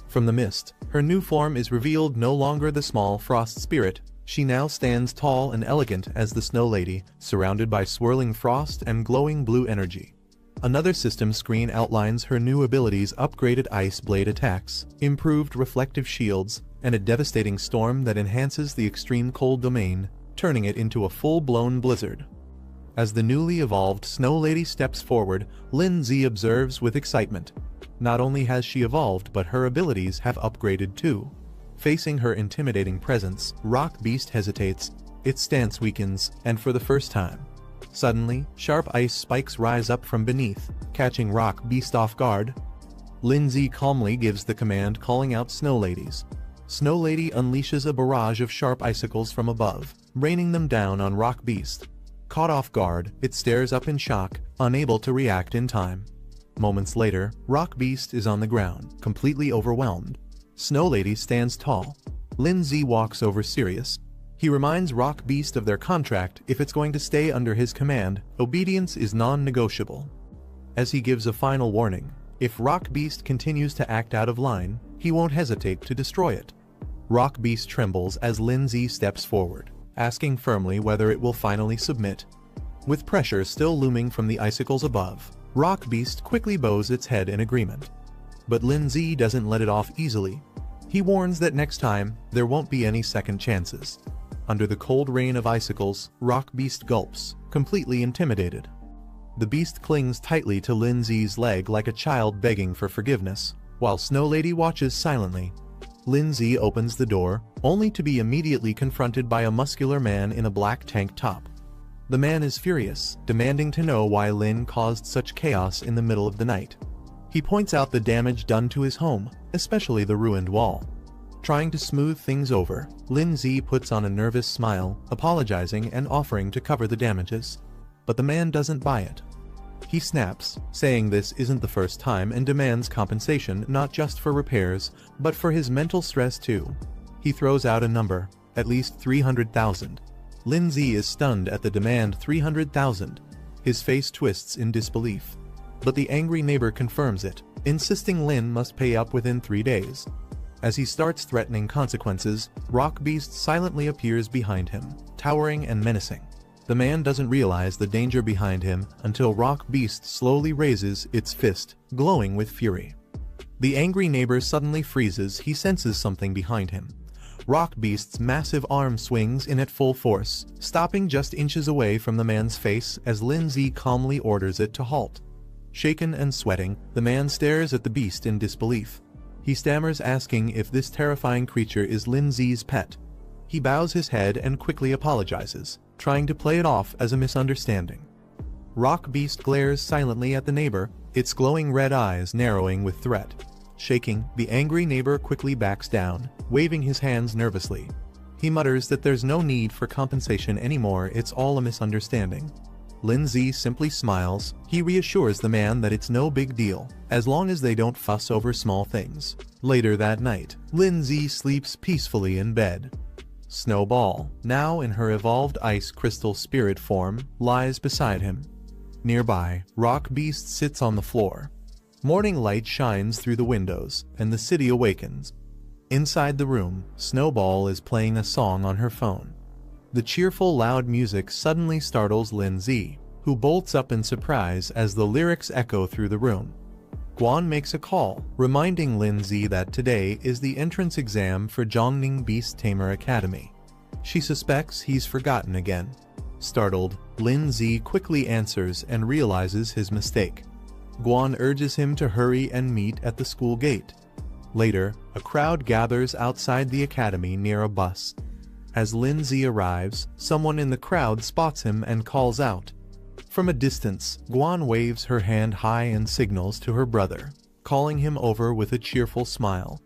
From the mist, her new form is revealed, no longer the small frost spirit. She now stands tall and elegant as the Snow Lady, surrounded by swirling frost and glowing blue energy. Another system screen outlines her new abilities: upgraded ice blade attacks, improved reflective shields, and a devastating storm that enhances the extreme cold domain, turning it into a full-blown blizzard. As the newly evolved Snow Lady steps forward, Lindsay observes with excitement. Not only has she evolved, but her abilities have upgraded too. Facing her intimidating presence, Rock Beast hesitates, its stance weakens, and for the first time. Suddenly, sharp ice spikes rise up from beneath, catching Rock Beast off guard. Lindsay calmly gives the command, calling out Snow Ladies. Snow Lady unleashes a barrage of sharp icicles from above, raining them down on Rock Beast. Caught off guard, it stares up in shock, unable to react in time. Moments later, Rock Beast is on the ground, completely overwhelmed. Snow Lady stands tall. Lindsay walks over serious. He reminds Rock Beast of their contract. If it's going to stay under his command, obedience is non-negotiable. As he gives a final warning, if Rock Beast continues to act out of line, he won't hesitate to destroy it. Rock Beast trembles as Lindsay steps forward, asking firmly whether it will finally submit. With pressure still looming from the icicles above, Rock Beast quickly bows its head in agreement. But Lindsay doesn't let it off easily. He warns that next time, there won't be any second chances. Under the cold rain of icicles, Rock Beast gulps, completely intimidated. The beast clings tightly to Lindsay's leg like a child begging for forgiveness, while Snow Lady watches silently. Lindsay opens the door, only to be immediately confronted by a muscular man in a black tank top. The man is furious, demanding to know why Lin caused such chaos in the middle of the night. He points out the damage done to his home, especially the ruined wall. Trying to smooth things over, Lindsay puts on a nervous smile, apologizing and offering to cover the damages. But the man doesn't buy it. He snaps, saying this isn't the first time, and demands compensation not just for repairs, but for his mental stress too. He throws out a number, at least 300,000. Lindsay is stunned at the demand. 300,000. His face twists in disbelief. But the angry neighbor confirms it, insisting Lin must pay up within 3 days. As he starts threatening consequences, Rock Beast silently appears behind him, towering and menacing. The man doesn't realize the danger behind him until Rock Beast slowly raises its fist, glowing with fury. The angry neighbor suddenly freezes. He senses something behind him. Rock Beast's massive arm swings in at full force, stopping just inches away from the man's face as Lindsay calmly orders it to halt. Shaken and sweating, the man stares at the beast in disbelief. He stammers, asking if this terrifying creature is Lindsay's pet. He bows his head and quickly apologizes, trying to play it off as a misunderstanding. Rock Beast glares silently at the neighbor, its glowing red eyes narrowing with threat. Shaking, the angry neighbor quickly backs down, waving his hands nervously. He mutters that there's no need for compensation anymore, it's all a misunderstanding. Lindsay simply smiles. He reassures the man that it's no big deal, as long as they don't fuss over small things. Later that night, Lindsay sleeps peacefully in bed. Snowball, now in her evolved ice crystal spirit form, lies beside him. Nearby, Rock Beast sits on the floor. Morning light shines through the windows, and the city awakens. Inside the room, Snowball is playing a song on her phone. The cheerful, loud music suddenly startles Lindsay, who bolts up in surprise as the lyrics echo through the room. Guan makes a call, reminding Lindsay that today is the entrance exam for Zhongning Beast Tamer Academy. She suspects he's forgotten again. Startled, Lindsay quickly answers and realizes his mistake. Guan urges him to hurry and meet at the school gate. Later, a crowd gathers outside the academy near a bus. As Lindsay arrives, someone in the crowd spots him and calls out. From a distance, Guan waves her hand high and signals to her brother, calling him over with a cheerful smile.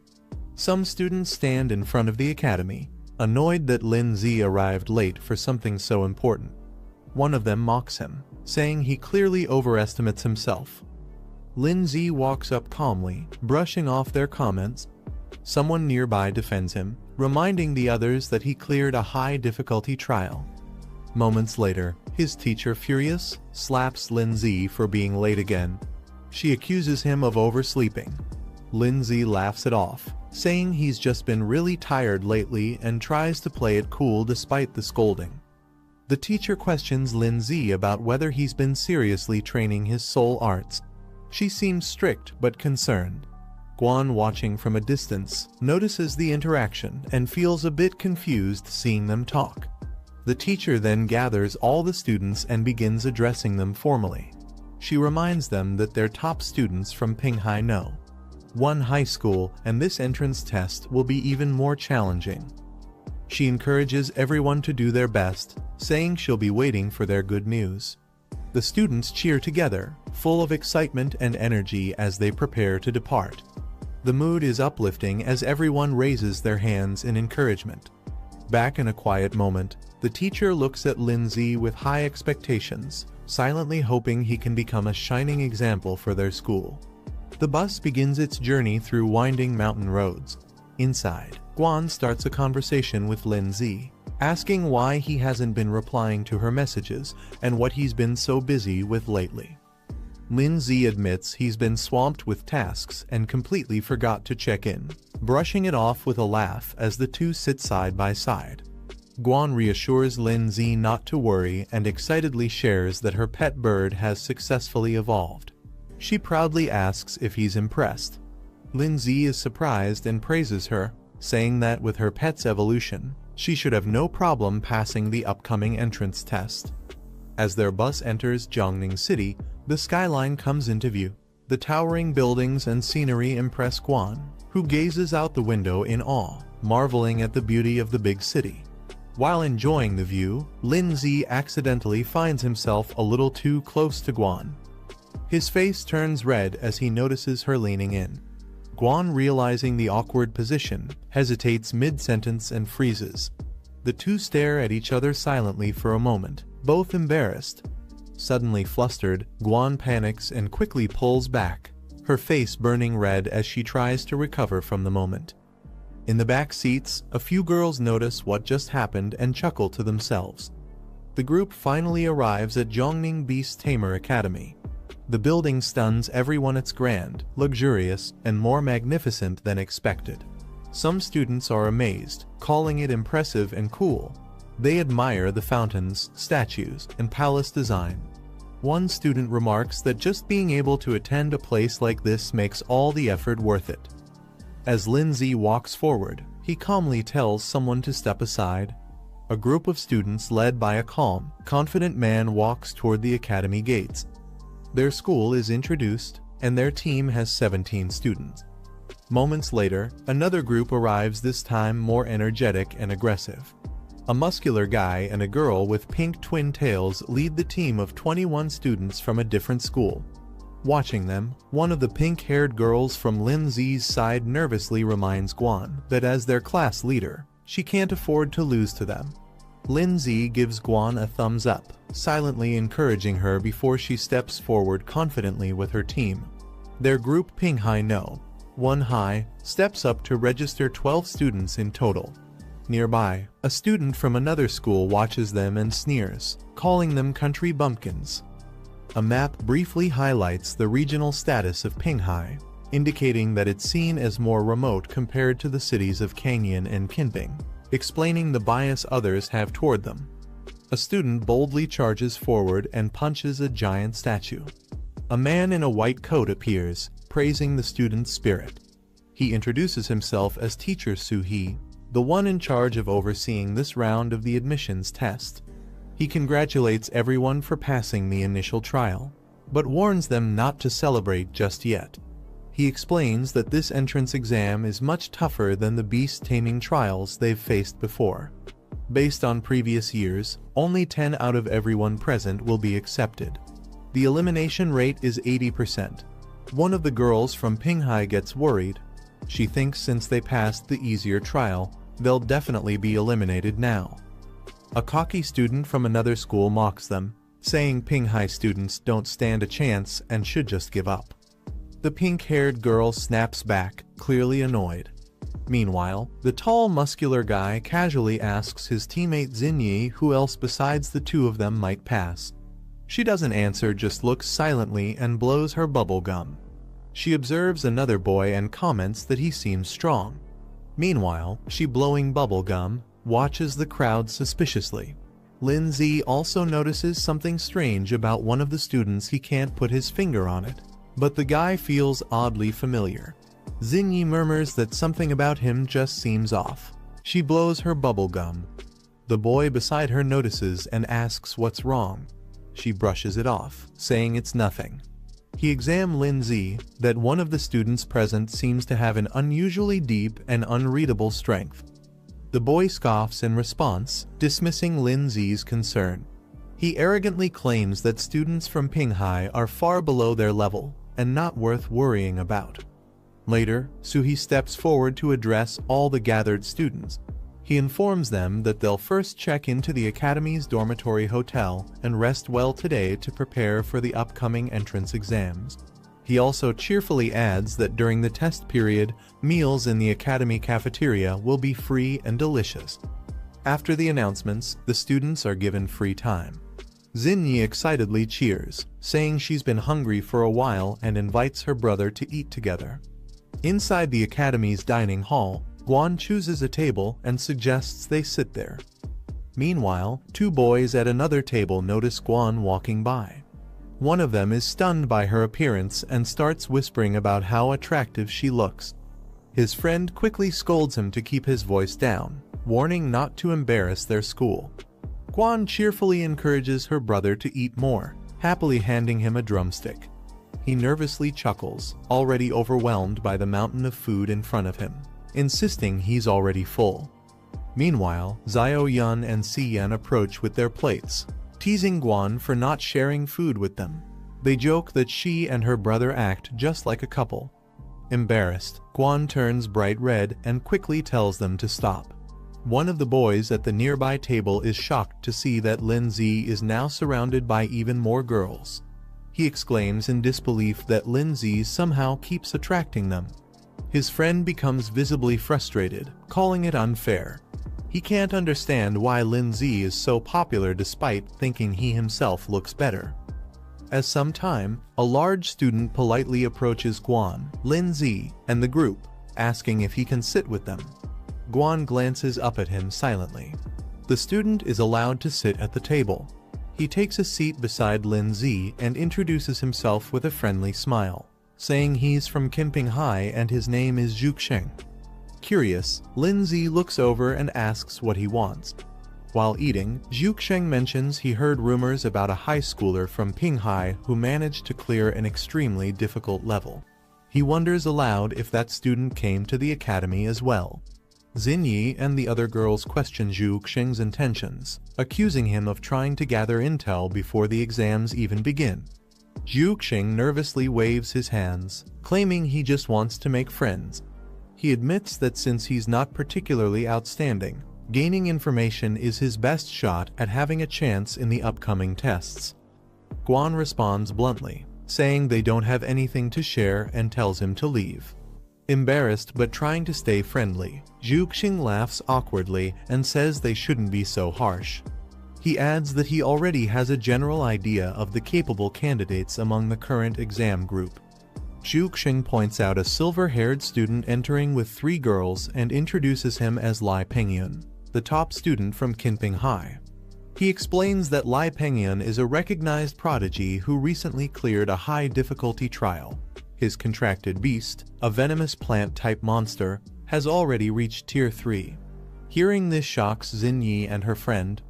Some students stand in front of the academy, annoyed that Lindsay arrived late for something so important. One of them mocks him, saying he clearly overestimates himself. Lindsay walks up calmly, brushing off their comments. Someone nearby defends him, reminding the others that he cleared a high-difficulty trial. Moments later, his teacher, furious, slaps Lindsay for being late again. She accuses him of oversleeping. Lindsay laughs it off, saying he's just been really tired lately and tries to play it cool despite the scolding. The teacher questions Lindsay about whether he's been seriously training his soul arts. She seems strict but concerned. Guan, watching from a distance, notices the interaction and feels a bit confused seeing them talk. The teacher then gathers all the students and begins addressing them formally. She reminds them that they're top students from Pinghai No. 1 high school, and this entrance test will be even more challenging. She encourages everyone to do their best, saying she'll be waiting for their good news. The students cheer together, full of excitement and energy as they prepare to depart. The mood is uplifting as everyone raises their hands in encouragement. Back in a quiet moment, the teacher looks at Lindsay with high expectations, silently hoping he can become a shining example for their school. The bus begins its journey through winding mountain roads. Inside, Guan starts a conversation with Lindsay, asking why he hasn't been replying to her messages and what he's been so busy with lately. Lindsay admits he's been swamped with tasks and completely forgot to check in, brushing it off with a laugh as the two sit side by side. Guan reassures Lindsay not to worry and excitedly shares that her pet bird has successfully evolved. She proudly asks if he's impressed. Lindsay is surprised and praises her, saying that with her pet's evolution, she should have no problem passing the upcoming entrance test. As their bus enters Jiangning City, the skyline comes into view. The towering buildings and scenery impress Guan, who gazes out the window in awe, marveling at the beauty of the big city. While enjoying the view, Lindsay accidentally finds himself a little too close to Guan. His face turns red as he notices her leaning in. Guan, realizing the awkward position, hesitates mid-sentence and freezes. The two stare at each other silently for a moment, both embarrassed. Suddenly flustered, Guan panics and quickly pulls back, her face burning red as she tries to recover from the moment. In the back seats, a few girls notice what just happened and chuckle to themselves. The group finally arrives at Jiangning Beast Tamer Academy. The building stuns everyone. It's grand, luxurious, and more magnificent than expected. Some students are amazed, calling it impressive and cool. They admire the fountains, statues, and palace design. One student remarks that just being able to attend a place like this makes all the effort worth it. As Lindsay walks forward, he calmly tells someone to step aside. A group of students led by a calm, confident man walks toward the academy gates. Their school is introduced, and their team has 17 students. Moments later, another group arrives, this time more energetic and aggressive. A muscular guy and a girl with pink twin tails lead the team of 21 students from a different school. Watching them, one of the pink-haired girls from Lindsay's side nervously reminds Guan that as their class leader, she can't afford to lose to them. Lindsay gives Guan a thumbs up, silently encouraging her before she steps forward confidently with her team. Their group, Pinghai No. 1 High, steps up to register 12 students in total. Nearby, a student from another school watches them and sneers, calling them country bumpkins. A map briefly highlights the regional status of Pinghai, indicating that it's seen as more remote compared to the cities of Canyon and Kinping, explaining the bias others have toward them. A student boldly charges forward and punches a giant statue. A man in a white coat appears, praising the student's spirit. He introduces himself as Teacher Su-hee, the one in charge of overseeing this round of the admissions test. He congratulates everyone for passing the initial trial, but warns them not to celebrate just yet. He explains that this entrance exam is much tougher than the beast taming trials they've faced before. Based on previous years, only 10 out of everyone present will be accepted. The elimination rate is 80%. One of the girls from Pinghai gets worried. She thinks since they passed the easier trial, they'll definitely be eliminated now. A cocky student from another school mocks them, saying Pinghai students don't stand a chance and should just give up. The pink-haired girl snaps back, clearly annoyed. Meanwhile, the tall muscular guy casually asks his teammate Xinyi who else besides the two of them might pass. She doesn't answer, just looks silently and blows her bubble gum. She observes another boy and comments that he seems strong. Meanwhile, she blowing bubble gum, watches the crowd suspiciously. Lindsay also notices something strange about one of the students. He can't put his finger on it, but the guy feels oddly familiar. Xinyi murmurs that something about him just seems off. She blows her bubble gum. The boy beside her notices and asks what's wrong. She brushes it off, saying it's nothing. He examines Lindsay that one of the students present seems to have an unusually deep and unreadable strength. The boy scoffs in response, dismissing Lindsay's concern. He arrogantly claims that students from Pinghai are far below their level and not worth worrying about. Later, Suhi steps forward to address all the gathered students. He informs them that they'll first check into the academy's dormitory hotel and rest well today to prepare for the upcoming entrance exams. He also cheerfully adds that during the test period, meals in the academy cafeteria will be free and delicious. After the announcements, the students are given free time. Xinyi excitedly cheers, saying she's been hungry for a while and invites her brother to eat together. Inside the academy's dining hall, Guan chooses a table and suggests they sit there. Meanwhile, two boys at another table notice Guan walking by. One of them is stunned by her appearance and starts whispering about how attractive she looks. His friend quickly scolds him to keep his voice down, warning not to embarrass their school. Guan cheerfully encourages her brother to eat more, happily handing him a drumstick. He nervously chuckles, already overwhelmed by the mountain of food in front of him, insisting he's already full. Meanwhile, Xiao Yun and Si Yan approach with their plates, teasing Guan for not sharing food with them. They joke that she and her brother act just like a couple. Embarrassed, Guan turns bright red and quickly tells them to stop. One of the boys at the nearby table is shocked to see that Lindsay is now surrounded by even more girls. He exclaims in disbelief that Lindsay somehow keeps attracting them. His friend becomes visibly frustrated, calling it unfair. He can't understand why Lindsay is so popular despite thinking he himself looks better. As some time, a large student politely approaches Guan, Lindsay, and the group, asking if he can sit with them. Guan glances up at him silently. The student is allowed to sit at the table. He takes a seat beside Lindsay and introduces himself with a friendly smile, saying he's from Pinghai and his name is Zhuxing. Curious, Lindsay looks over and asks what he wants. While eating, Zhuxing mentions he heard rumors about a high schooler from Pinghai who managed to clear an extremely difficult level. He wonders aloud if that student came to the academy as well. Xinyi and the other girls question Zhuxing's intentions, accusing him of trying to gather intel before the exams even begin. Zhuxing nervously waves his hands, claiming he just wants to make friends. He admits that since he's not particularly outstanding, gaining information is his best shot at having a chance in the upcoming tests. Guan responds bluntly, saying they don't have anything to share and tells him to leave. Embarrassed but trying to stay friendly, Zhuxing laughs awkwardly and says they shouldn't be so harsh. He adds that he already has a general idea of the capable candidates among the current exam group. Zhuxing points out a silver-haired student entering with 3 girls and introduces him as Lai Pengyun, the top student from Pinghai. He explains that Lai Pengyun is a recognized prodigy who recently cleared a high-difficulty trial. His contracted beast, a venomous plant-type monster, has already reached Tier 3. Hearing this shocks Xinyi and her friend.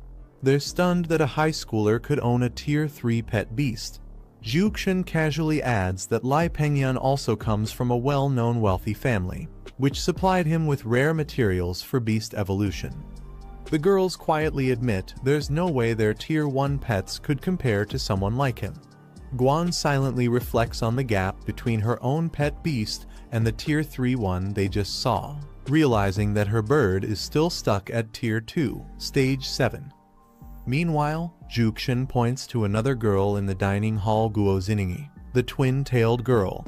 They're stunned that a high schooler could own a Tier 3 pet beast. Zhuxing casually adds that Lai Pengyun also comes from a well-known wealthy family, which supplied him with rare materials for beast evolution. The girls quietly admit there's no way their Tier 1 pets could compare to someone like him. Guan silently reflects on the gap between her own pet beast and the Tier 3 one they just saw, realizing that her bird is still stuck at Tier 2, Stage 7. Meanwhile, Zhuxing points to another girl in the dining hall, Guo Xiningi, the twin-tailed girl.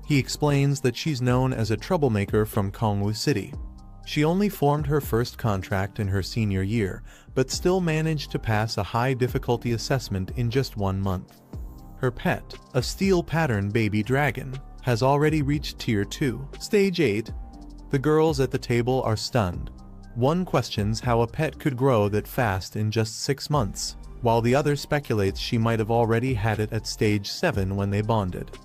He explains that she's known as a troublemaker from Kongwu City. She only formed her first contract in her senior year, but still managed to pass a high difficulty assessment in just 1 month. Her pet, a steel pattern baby dragon, has already reached Tier 2, Stage 8. The girls at the table are stunned. One questions how a pet could grow that fast in just 6 months, while the other speculates she might have already had it at Stage 7 when they bonded.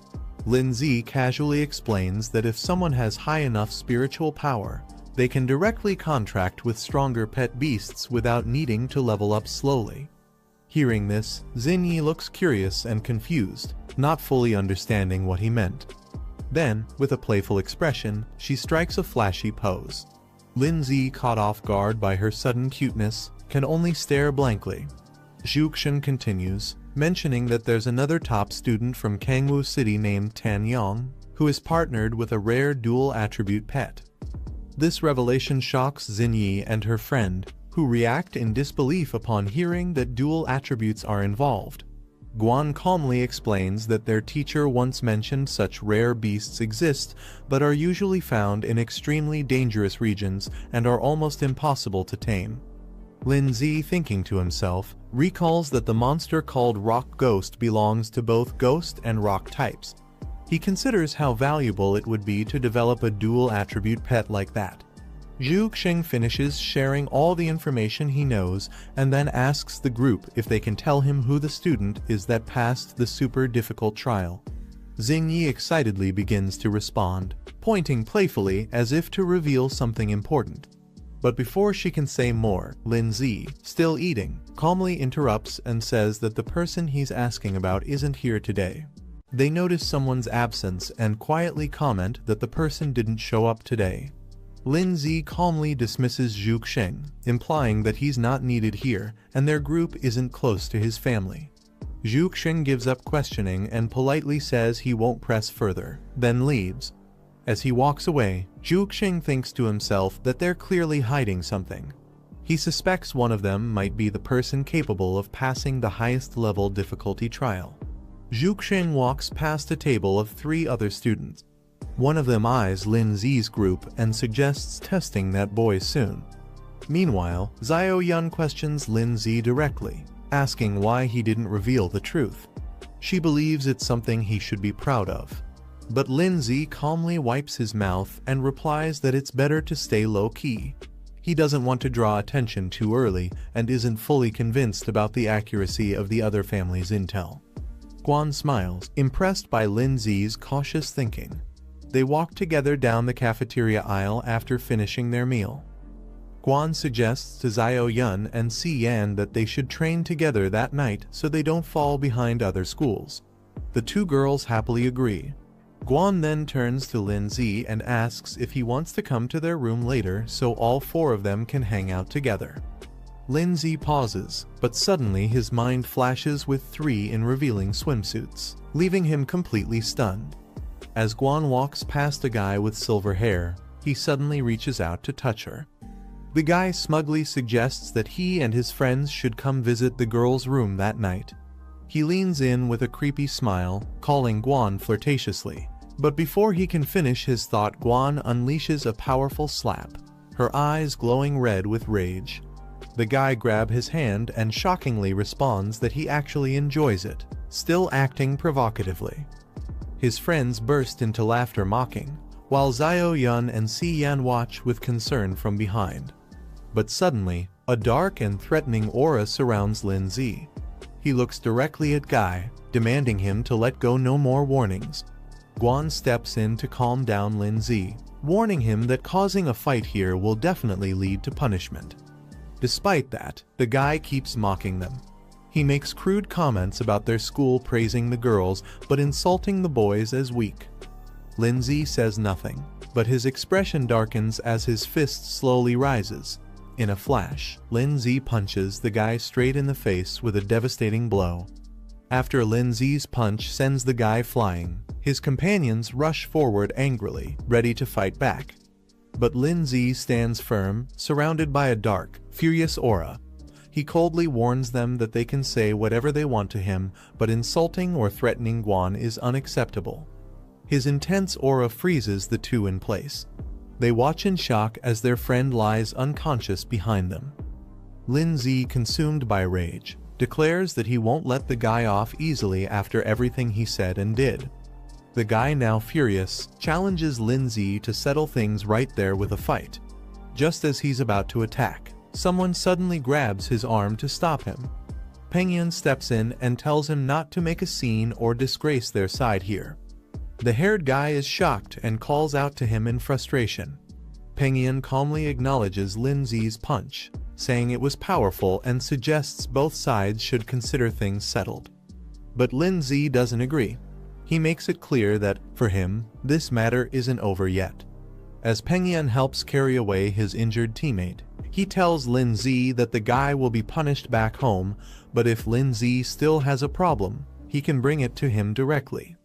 Lindsay casually explains that if someone has high enough spiritual power, they can directly contract with stronger pet beasts without needing to level up slowly. Hearing this, Xinyi looks curious and confused, not fully understanding what he meant. Then, with a playful expression, she strikes a flashy pose. Lindsay, caught off guard by her sudden cuteness, can only stare blankly. Zhuxian continues, mentioning that there's another top student from Kangwu City named Tan Yang, who is partnered with a rare dual-attribute pet. This revelation shocks Xinyi and her friend, who react in disbelief upon hearing that dual attributes are involved. Guan calmly explains that their teacher once mentioned such rare beasts exist, but are usually found in extremely dangerous regions and are almost impossible to tame. Lindsay, thinking to himself, recalls that the monster called Rock Ghost belongs to both ghost and rock types. He considers how valuable it would be to develop a dual-attribute pet like that. Zhu Xing finishes sharing all the information he knows and then asks the group if they can tell him who the student is that passed the super difficult trial. Xingyi excitedly begins to respond, pointing playfully as if to reveal something important. But before she can say more, Lindsay, still eating, calmly interrupts and says that the person he's asking about isn't here today. They notice someone's absence and quietly comment that the person didn't show up today. Lindsay calmly dismisses Zhu Xing, implying that he's not needed here and their group isn't close to his family. Zhu Xing gives up questioning and politely says he won't press further, then leaves. As he walks away, Zhu Xing thinks to himself that they're clearly hiding something. He suspects one of them might be the person capable of passing the highest level difficulty trial. Zhu Xing walks past a table of 3 other students. One of them eyes Lindsay's group and suggests testing that boy soon. Meanwhile, Xiao Yun questions Lindsay directly, asking why he didn't reveal the truth. She believes it's something he should be proud of. But Lindsay calmly wipes his mouth and replies that it's better to stay low-key. He doesn't want to draw attention too early and isn't fully convinced about the accuracy of the other family's intel. Guan smiles, impressed by Lindsay's cautious thinking. They walk together down the cafeteria aisle after finishing their meal. Guan suggests to Xiao Yun and Si Yan that they should train together that night so they don't fall behind other schools. The 2 girls happily agree. Guan then turns to Lindsay and asks if he wants to come to their room later so all 4 of them can hang out together. Lindsay pauses, but suddenly his mind flashes with 3 in revealing swimsuits, leaving him completely stunned. As Guan walks past a guy with silver hair, he suddenly reaches out to touch her. The guy smugly suggests that he and his friends should come visit the girl's room that night. He leans in with a creepy smile, calling Guan flirtatiously. But before he can finish his thought, Guan unleashes a powerful slap, her eyes glowing red with rage. The guy grabs his hand and shockingly responds that he actually enjoys it, still acting provocatively. His friends burst into laughter mocking, while Xiao Yun and Si Yan watch with concern from behind. But suddenly, a dark and threatening aura surrounds Lindsay. He looks directly at Guy, demanding him to let go. No more warnings. Guan steps in to calm down Lindsay, warning him that causing a fight here will definitely lead to punishment. Despite that, the guy keeps mocking them. He makes crude comments about their school, praising the girls but insulting the boys as weak. Lindsay says nothing, but his expression darkens as his fist slowly rises. In a flash, Lindsay punches the guy straight in the face with a devastating blow. After Lindsay's punch sends the guy flying, his companions rush forward angrily, ready to fight back. But Lindsay stands firm, surrounded by a dark, furious aura. He coldly warns them that they can say whatever they want to him, but insulting or threatening Guan is unacceptable. His intense aura freezes the 2 in place. They watch in shock as their friend lies unconscious behind them. Lin Zi, consumed by rage, declares that he won't let the guy off easily after everything he said and did. The guy, now furious, challenges Lin Zi to settle things right there with a fight. Just as he's about to attack, someone suddenly grabs his arm to stop him. Pengyan steps in and tells him not to make a scene or disgrace their side here. The haired guy is shocked and calls out to him in frustration. Pengyan calmly acknowledges Lin Zi's punch, saying it was powerful, and suggests both sides should consider things settled. But Lin Zi doesn't agree. He makes it clear that, for him, this matter isn't over yet. As Pengyan helps carry away his injured teammate, he tells Lin Zi that the guy will be punished back home, but if Lin Zi still has a problem, he can bring it to him directly.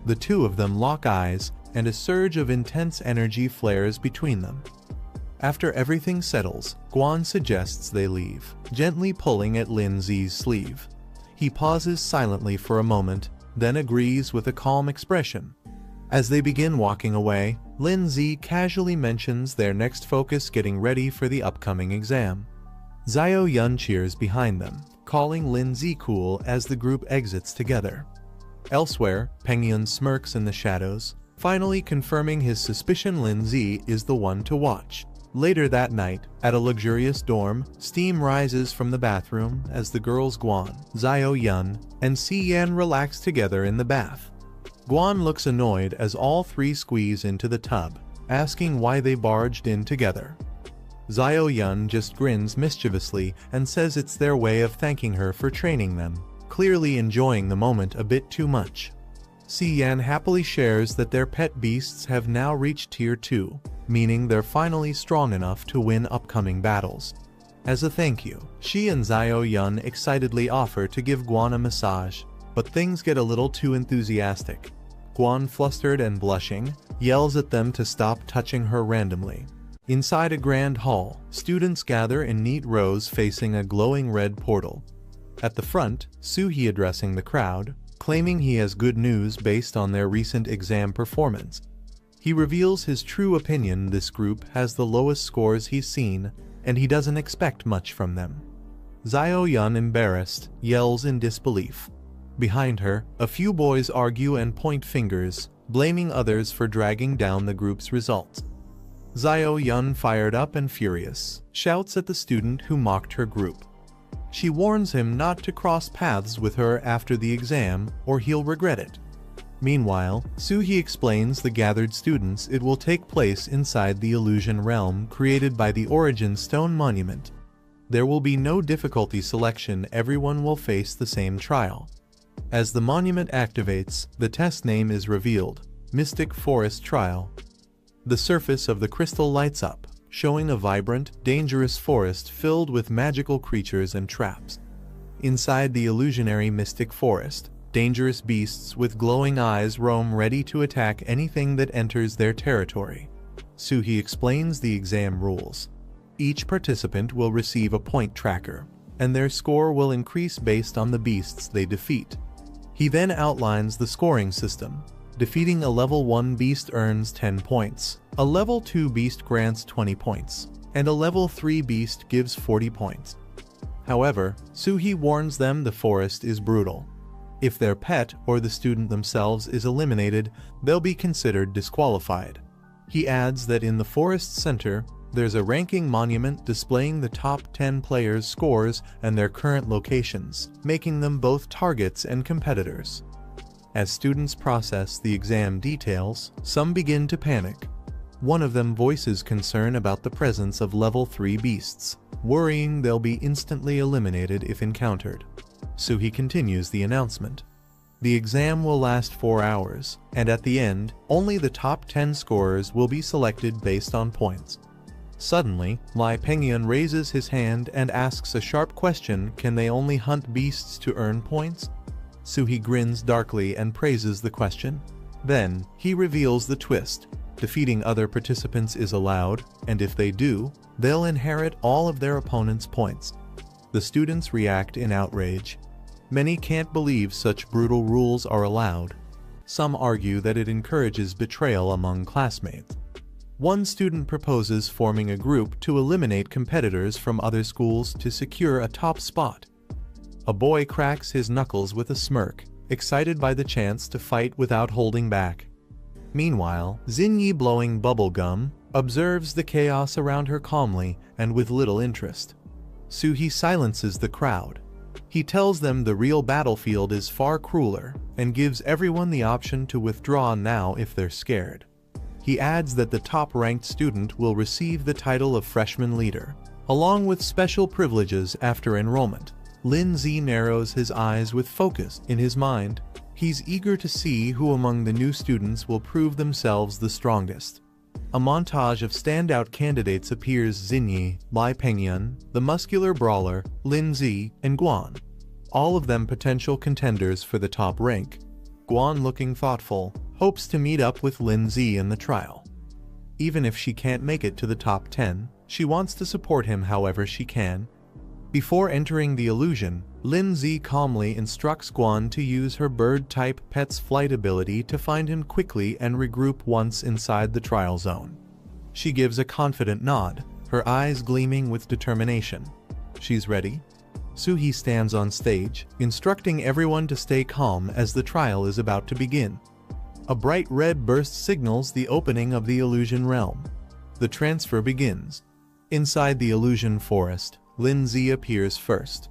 The two of them lock eyes, and a surge of intense energy flares between them. After everything settles, Guan suggests they leave, gently pulling at Lin Zi's sleeve. He pauses silently for a moment, then agrees with a calm expression. As they begin walking away, Lin Zi casually mentions their next focus getting ready for the upcoming exam. Xiao Yun cheers behind them, calling Lin Zi cool as the group exits together. Elsewhere, Pengyan smirks in the shadows, finally confirming his suspicion Lin Zi is the one to watch. Later that night, at a luxurious dorm, steam rises from the bathroom as the girls Guan, Xiao Yun, and Si Yan relax together in the bath. Guan looks annoyed as all three squeeze into the tub, asking why they barged in together. Xiao Yun just grins mischievously and says it's their way of thanking her for training them, clearly enjoying the moment a bit too much. Si Yan happily shares that their pet beasts have now reached Tier 2, meaning they're finally strong enough to win upcoming battles. As a thank you, she and Xiao Yun excitedly offer to give Guan a massage, but things get a little too enthusiastic. Guan, flustered and blushing, yells at them to stop touching her randomly. Inside a grand hall, students gather in neat rows facing a glowing red portal. At the front, Suhi addressing the crowd, claiming he has good news based on their recent exam performance. He reveals his true opinion: this group has the lowest scores he's seen, and he doesn't expect much from them. Xiao Yun, embarrassed, yells in disbelief. Behind her, a few boys argue and point fingers, blaming others for dragging down the group's results. Xiao Yun, fired up and furious, shouts at the student who mocked her group. She warns him not to cross paths with her after the exam, or he'll regret it. Meanwhile, Suhi explains the gathered students it will take place inside the illusion realm created by the Origin Stone Monument. There will be no difficulty selection, everyone will face the same trial. As the monument activates, the test name is revealed: Mystic Forest Trial. The surface of the crystal lights up, showing a vibrant, dangerous forest filled with magical creatures and traps. Inside the illusionary mystic forest, dangerous beasts with glowing eyes roam, ready to attack anything that enters their territory. Suhi explains the exam rules. Each participant will receive a point tracker, and their score will increase based on the beasts they defeat. He then outlines the scoring system. Defeating a level 1 beast earns 10 points, a level 2 beast grants 20 points, and a level 3 beast gives 40 points. However, Suhi warns them the forest is brutal. If their pet or the student themselves is eliminated, they'll be considered disqualified. He adds that in the forest's center, there's a ranking monument displaying the top 10 players' scores and their current locations, making them both targets and competitors. As students process the exam details, some begin to panic. One of them voices concern about the presence of level 3 beasts, worrying they'll be instantly eliminated if encountered. Suhi continues the announcement. The exam will last 4 hours, and at the end, only the top 10 scorers will be selected based on points. Suddenly, Lai Pengyan raises his hand and asks a sharp question: can they only hunt beasts to earn points? Suhi grins darkly and praises the question. Then, he reveals the twist. Defeating other participants is allowed, and if they do, they'll inherit all of their opponent's points. The students react in outrage. Many can't believe such brutal rules are allowed. Some argue that it encourages betrayal among classmates. One student proposes forming a group to eliminate competitors from other schools to secure a top spot. A boy cracks his knuckles with a smirk, excited by the chance to fight without holding back. Meanwhile, Xinyi, blowing bubble gum, observes the chaos around her calmly and with little interest. Suhi silences the crowd. He tells them the real battlefield is far crueler and gives everyone the option to withdraw now if they're scared. He adds that the top-ranked student will receive the title of freshman leader, along with special privileges after enrollment. Lin Zi narrows his eyes with focus in his mind. He's eager to see who among the new students will prove themselves the strongest. A montage of standout candidates appears: Xinyi, Lai Pengyun, the muscular brawler, Lin Zi, and Guan. All of them potential contenders for the top rank. Guan, looking thoughtful, hopes to meet up with Lin Zi in the trial. Even if she can't make it to the top 10, she wants to support him however she can. Before entering the illusion, Lin Zi calmly instructs Guan to use her bird-type pet's flight ability to find him quickly and regroup once inside the trial zone. She gives a confident nod, her eyes gleaming with determination. She's ready. Suhi stands on stage, instructing everyone to stay calm as the trial is about to begin. A bright red burst signals the opening of the illusion realm. The transfer begins. Inside the illusion forest, Lin Zi appears first.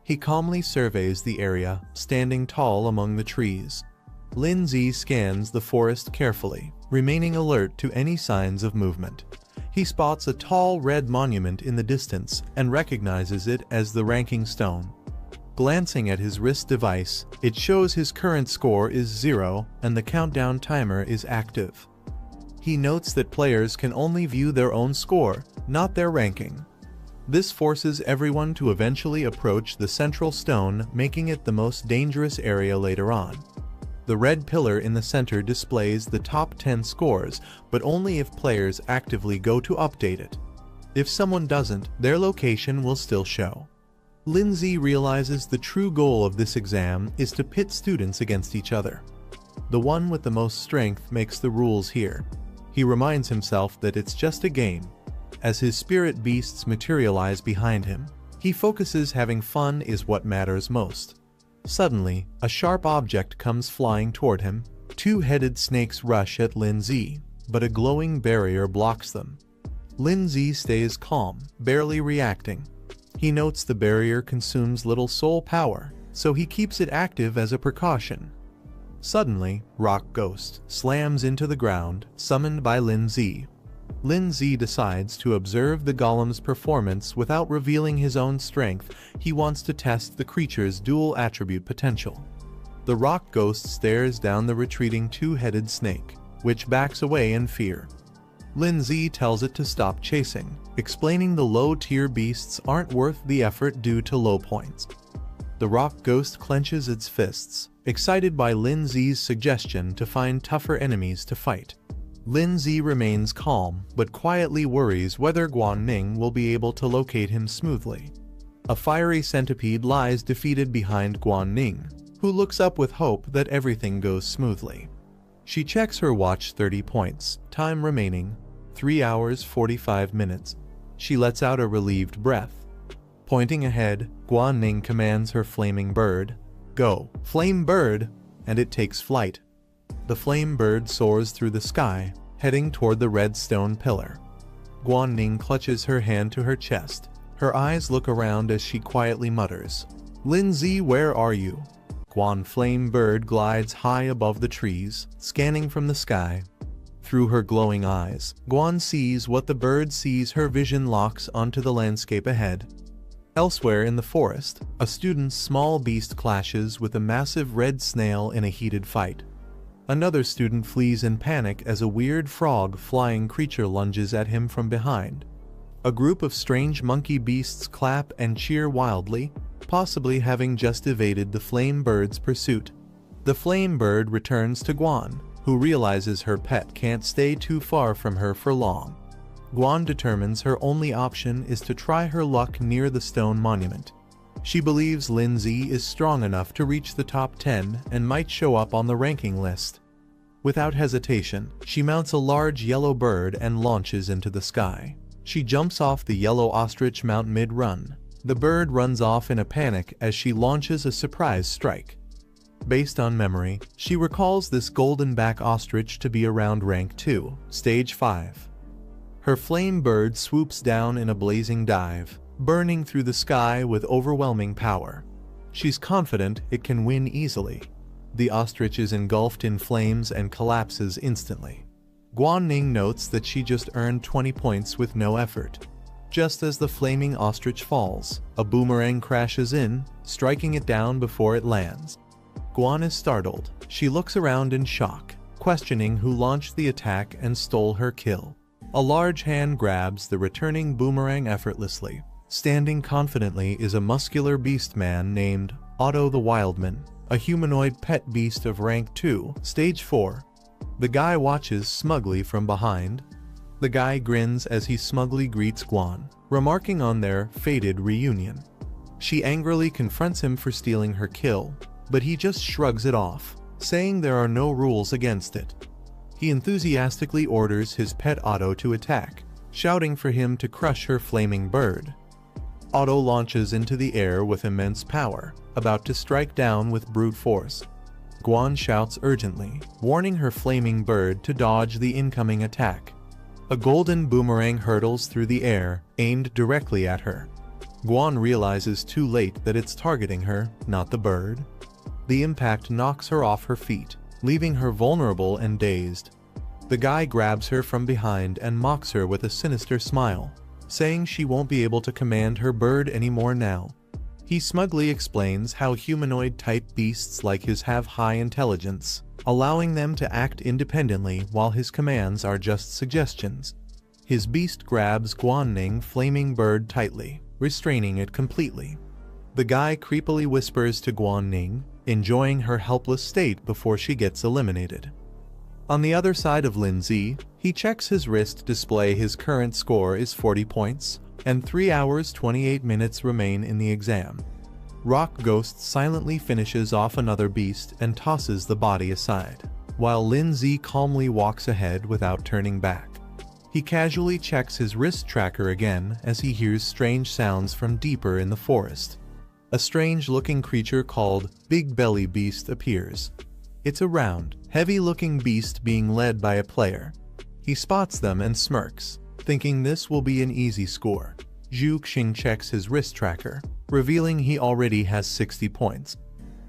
He calmly surveys the area, standing tall among the trees. Lin Zi scans the forest carefully, remaining alert to any signs of movement. He spots a tall red monument in the distance and recognizes it as the ranking stone. Glancing at his wrist device, it shows his current score is 0 and the countdown timer is active. He notes that players can only view their own score, not their ranking. This forces everyone to eventually approach the central stone, making it the most dangerous area later on. The red pillar in the center displays the top 10 scores, but only if players actively go to update it. If someone doesn't, their location will still show. Lin Zi realizes the true goal of this exam is to pit students against each other. The one with the most strength makes the rules here. He reminds himself that it's just a game. As his spirit beasts materialize behind him, he focuses having fun is what matters most. Suddenly, a sharp object comes flying toward him. Two-headed snakes rush at Lin Zi, but a glowing barrier blocks them. Lin Zi stays calm, barely reacting. He notes the barrier consumes little soul power, so he keeps it active as a precaution. Suddenly, Rock Ghost slams into the ground, summoned by Lin Zi. Lin Zi decides to observe the golem's performance without revealing his own strength. He wants to test the creature's dual attribute potential. The rock ghost stares down the retreating two-headed snake, which backs away in fear. Lin Zi tells it to stop chasing, explaining the low-tier beasts aren't worth the effort due to low points. The rock ghost clenches its fists, excited by Lin Zi's suggestion to find tougher enemies to fight. Lin Zi remains calm, but quietly worries whether Guan Ning will be able to locate him smoothly. A fiery centipede lies defeated behind Guan Ning, who looks up with hope that everything goes smoothly. She checks her watch. 30 points, time remaining, 3 hours 45 minutes. She lets out a relieved breath. Pointing ahead, Guan Ning commands her flaming bird, "Go, flame bird," and it takes flight. The flame bird soars through the sky, heading toward the red stone pillar. Guan Ning clutches her hand to her chest. Her eyes look around as she quietly mutters, "Lin Zi, where are you?" Guan Flame Bird glides high above the trees, scanning from the sky. Through her glowing eyes, Guan sees what the bird sees. Her vision locks onto the landscape ahead. Elsewhere in the forest, a student's small beast clashes with a massive red snail in a heated fight. Another student flees in panic as a weird frog-flying creature lunges at him from behind. A group of strange monkey beasts clap and cheer wildly, possibly having just evaded the flame bird's pursuit. The flame bird returns to Guan, who realizes her pet can't stay too far from her for long. Guan determines her only option is to try her luck near the stone monument. She believes Lin Zi is strong enough to reach the top 10 and might show up on the ranking list. Without hesitation, she mounts a large yellow bird and launches into the sky. She jumps off the yellow ostrich mount mid-run. The bird runs off in a panic as she launches a surprise strike. Based on memory, she recalls this golden-back ostrich to be around rank 2, stage 5. Her flame bird swoops down in a blazing dive, burning through the sky with overwhelming power. She's confident it can win easily. The ostrich is engulfed in flames and collapses instantly. Guanning notes that she just earned 20 points with no effort. Just as the flaming ostrich falls, a boomerang crashes in, striking it down before it lands. Guan is startled. She looks around in shock, questioning who launched the attack and stole her kill. A large hand grabs the returning boomerang effortlessly. Standing confidently is a muscular beast man named Otto the Wildman, a humanoid pet beast of rank 2, stage 4. The guy watches smugly from behind. The guy grins as he smugly greets Guan, remarking on their fated reunion. She angrily confronts him for stealing her kill, but he just shrugs it off, saying there are no rules against it. He enthusiastically orders his pet Otto to attack, shouting for him to crush her flaming bird. Otto launches into the air with immense power, about to strike down with brute force. Guan shouts urgently, warning her flaming bird to dodge the incoming attack. A golden boomerang hurtles through the air, aimed directly at her. Guan realizes too late that it's targeting her, not the bird. The impact knocks her off her feet, leaving her vulnerable and dazed. The guy grabs her from behind and mocks her with a sinister smile, saying she won't be able to command her bird anymore now. He smugly explains how humanoid-type beasts like his have high intelligence, allowing them to act independently while his commands are just suggestions. His beast grabs Guanning flaming bird tightly, restraining it completely. The guy creepily whispers to Guanning, enjoying her helpless state before she gets eliminated. On the other side of Lindsay, he checks his wrist display. His current score is 40 points, and 3 hours 28 minutes remain in the exam. Rock Ghost silently finishes off another beast and tosses the body aside, while Lindsay calmly walks ahead without turning back. He casually checks his wrist tracker again as he hears strange sounds from deeper in the forest. A strange-looking creature called Big Belly Beast appears. It's a round, heavy-looking beast being led by a player. He spots them and smirks, thinking this will be an easy score. Zhu Xing checks his wrist tracker, revealing he already has 60 points.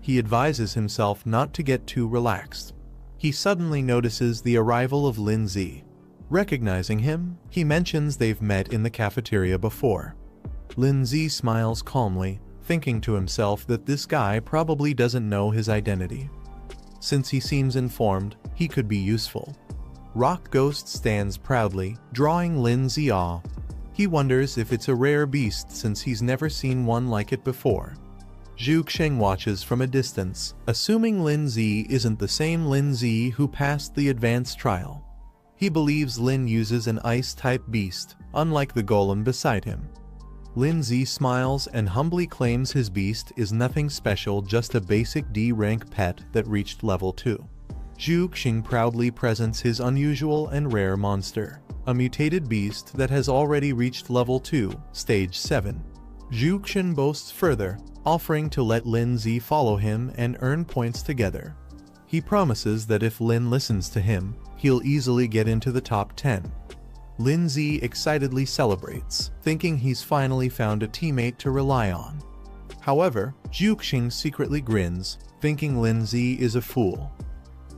He advises himself not to get too relaxed. He suddenly notices the arrival of Lindsay. Recognizing him, he mentions they've met in the cafeteria before. Lindsay smiles calmly, thinking to himself that this guy probably doesn't know his identity. Since he seems informed, he could be useful. Rock Ghost stands proudly, drawing Lindsay off. He wonders if it's a rare beast since he's never seen one like it before. Zhu Xing watches from a distance, assuming Lindsay isn't the same Lindsay who passed the advanced trial. He believes Lin uses an ice-type beast, unlike the golem beside him. Lindsay smiles and humbly claims his beast is nothing special, just a basic D-rank pet that reached level 2. Zhu Xing proudly presents his unusual and rare monster, a mutated beast that has already reached level 2, stage 7. Zhu Xing boasts further, offering to let Lindsay follow him and earn points together. He promises that if Lin listens to him, he'll easily get into the top 10. Lindsay excitedly celebrates, thinking he's finally found a teammate to rely on. However, Zhu Xing secretly grins, thinking Lindsay is a fool.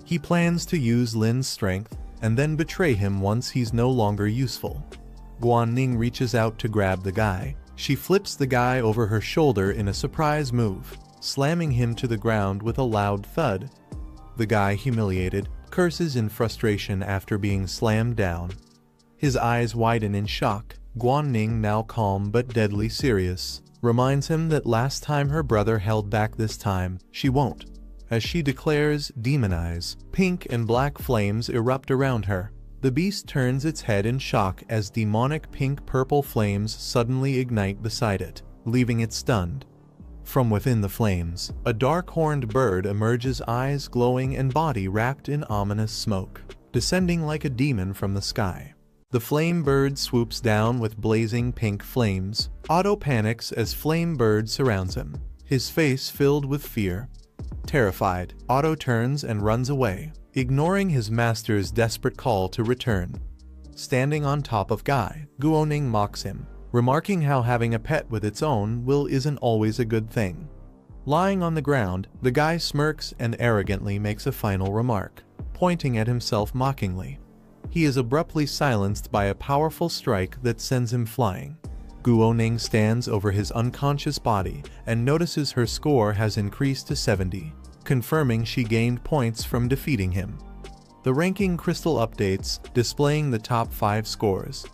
He plans to use Lin's strength and then betray him once he's no longer useful. Guanning reaches out to grab the guy. She flips the guy over her shoulder in a surprise move, slamming him to the ground with a loud thud. The guy, humiliated, curses in frustration after being slammed down. His eyes widen in shock. Guanning, now calm but deadly serious, reminds him that last time her brother held back, this time she won't. As she declares, "Demon eyes," pink and black flames erupt around her. The beast turns its head in shock as demonic pink-purple flames suddenly ignite beside it, leaving it stunned. From within the flames, a dark-horned bird emerges, eyes glowing and body wrapped in ominous smoke, descending like a demon from the sky. The flame bird swoops down with blazing pink flames. Otto panics as flame bird surrounds him, his face filled with fear. Terrified, Otto turns and runs away, ignoring his master's desperate call to return. Standing on top of Guy, Guoning mocks him, remarking how having a pet with its own will isn't always a good thing. Lying on the ground, the guy smirks and arrogantly makes a final remark, pointing at himself mockingly. He is abruptly silenced by a powerful strike that sends him flying. Guoning stands over his unconscious body and notices her score has increased to 70, confirming she gained points from defeating him. The ranking crystal updates, displaying the top 5 scores.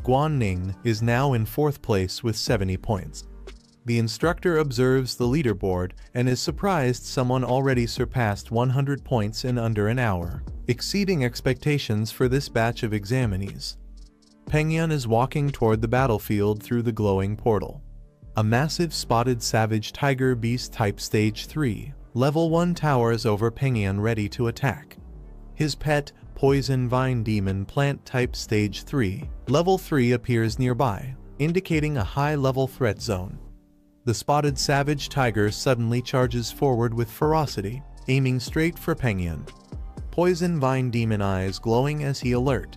Guoning is now in 4th place with 70 points. The instructor observes the leaderboard and is surprised someone already surpassed 100 points in under an hour, exceeding expectations for this batch of examinees. Pengyun is walking toward the battlefield through the glowing portal. A massive spotted savage tiger beast type stage 3, level 1 towers over Pengyun ready to attack. His pet, poison vine demon plant type stage 3, level 3 appears nearby, indicating a high-level threat zone. The spotted savage tiger suddenly charges forward with ferocity, aiming straight for Pengyun. Poison vine demon eyes glowing as he alert.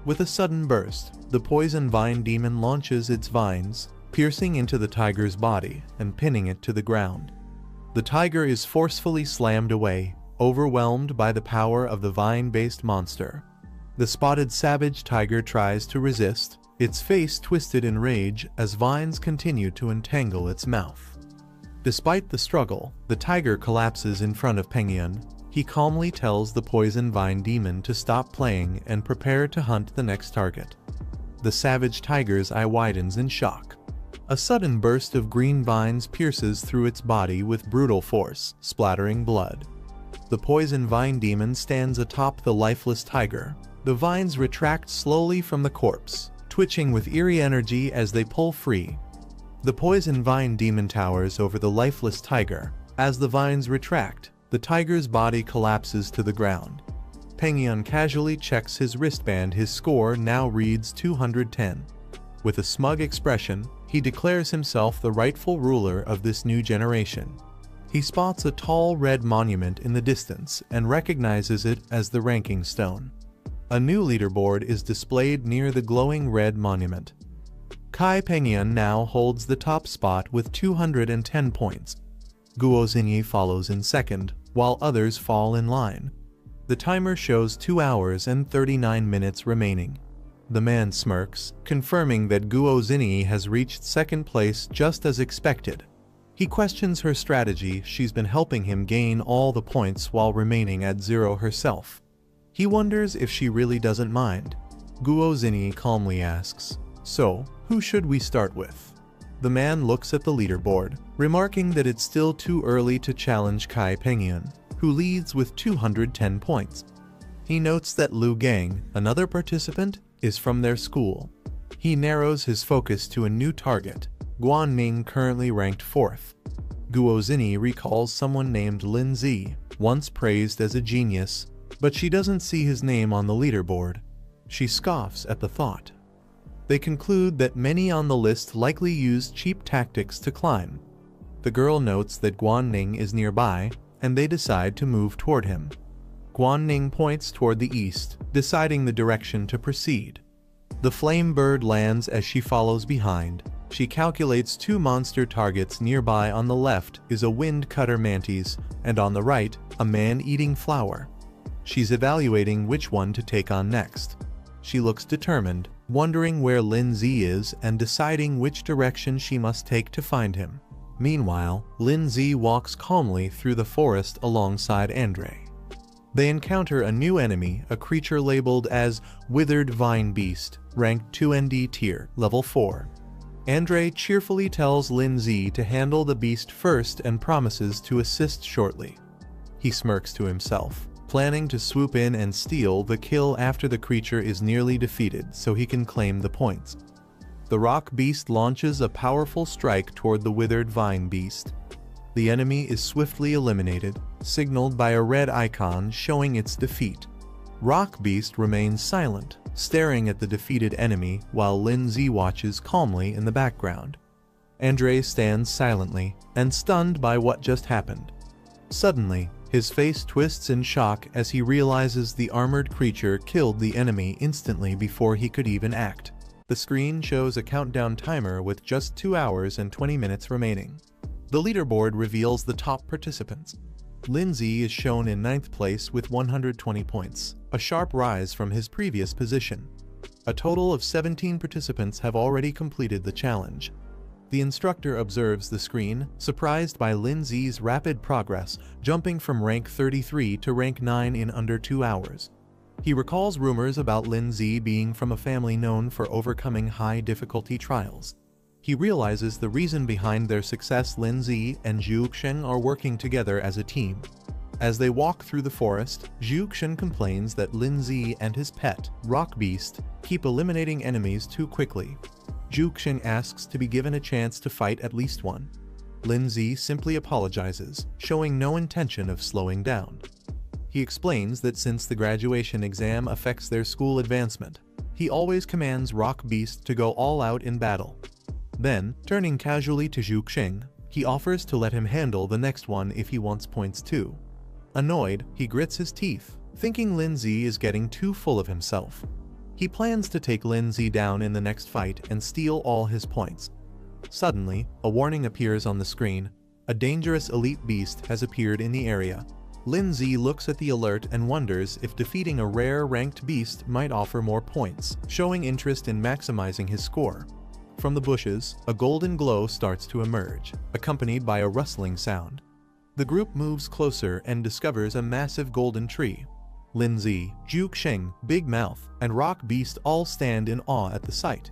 With a sudden burst, the poison vine demon launches its vines, piercing into the tiger's body and pinning it to the ground. The tiger is forcefully slammed away, overwhelmed by the power of the vine-based monster. The spotted savage tiger tries to resist, its face twisted in rage as vines continue to entangle its mouth. Despite the struggle, the tiger collapses in front of Pengyun. He calmly tells the poison vine demon to stop playing and prepare to hunt the next target. The savage tiger's eye widens in shock. A sudden burst of green vines pierces through its body with brutal force, splattering blood. The poison vine demon stands atop the lifeless tiger. The vines retract slowly from the corpse, twitching with eerie energy as they pull free. The poison vine demon towers over the lifeless tiger. As the vines retract, the tiger's body collapses to the ground. Pengyun casually checks his wristband. His score now reads 210. With a smug expression, he declares himself the rightful ruler of this new generation. He spots a tall red monument in the distance and recognizes it as the ranking stone. A new leaderboard is displayed near the glowing red monument. Kai Pengyun now holds the top spot with 210 points. Guo Xingyi follows in second, while others fall in line. The timer shows 2 hours and 39 minutes remaining. The man smirks, confirming that Guo Xingyi has reached second place just as expected. He questions her strategy. She's been helping him gain all the points while remaining at 0 herself. He wonders if she really doesn't mind. Guo Xingyi calmly asks, "So, who should we start with?" The man looks at the leaderboard, remarking that it's still too early to challenge Kai Pengyun, who leads with 210 points. He notes that Lu Gang, another participant, is from their school. He narrows his focus to a new target, Guanning, currently ranked 4th. Guo Xingyi recalls someone named Lin Zi, once praised as a genius, but she doesn't see his name on the leaderboard. She scoffs at the thought. They conclude that many on the list likely used cheap tactics to climb. The girl notes that Guanning is nearby, and they decide to move toward him. Guanning points toward the east, deciding the direction to proceed. The flame bird lands as she follows behind. She calculates 2 monster targets. Nearby on the left is a wind cutter mantis, and on the right, a man-eating flower. She's evaluating which one to take on next. She looks determined, wondering where Lin Zi is and deciding which direction she must take to find him. Meanwhile, Lin Zi walks calmly through the forest alongside Andre. They encounter a new enemy, a creature labeled as Withered Vine Beast, ranked 2ND tier, level 4. Andre cheerfully tells Lin Zi to handle the beast first and promises to assist shortly. He smirks to himself, planning to swoop in and steal the kill after the creature is nearly defeated so he can claim the points. The rock beast launches a powerful strike toward the withered vine beast. The enemy is swiftly eliminated, signaled by a red icon showing its defeat. Rock beast remains silent, staring at the defeated enemy while Lindsay watches calmly in the background. Andre stands silently and stunned by what just happened. Suddenly, his face twists in shock as he realizes the armored creature killed the enemy instantly before he could even act. The screen shows a countdown timer with just 2 hours and 20 minutes remaining. The leaderboard reveals the top participants. Lindsay is shown in 9th place with 120 points, a sharp rise from his previous position. A total of 17 participants have already completed the challenge. The instructor observes the screen, surprised by Lindsay's rapid progress, jumping from rank 33 to rank 9 in under 2 hours. He recalls rumors about Lindsay being from a family known for overcoming high-difficulty trials. He realizes the reason behind their success. Lindsay and Zhuxiang are working together as a team. As they walk through the forest, Zhuxiang complains that Lindsay and his pet, Rock Beast, keep eliminating enemies too quickly. Zhuxiang asks to be given a chance to fight at least one. Lindsay simply apologizes, showing no intention of slowing down. He explains that since the graduation exam affects their school advancement, he always commands Rock Beast to go all out in battle. Then, turning casually to Zhuxiang, he offers to let him handle the next one if he wants points too. Annoyed, he grits his teeth, thinking Lindsay is getting too full of himself. He plans to take Lindsay down in the next fight and steal all his points. Suddenly, a warning appears on the screen. A dangerous elite beast has appeared in the area. Lindsay looks at the alert and wonders if defeating a rare ranked beast might offer more points, showing interest in maximizing his score. From the bushes, a golden glow starts to emerge, accompanied by a rustling sound. The group moves closer and discovers a massive golden tree. Lindsay, Zhuxiang, Big Mouth, and Rock Beast all stand in awe at the sight.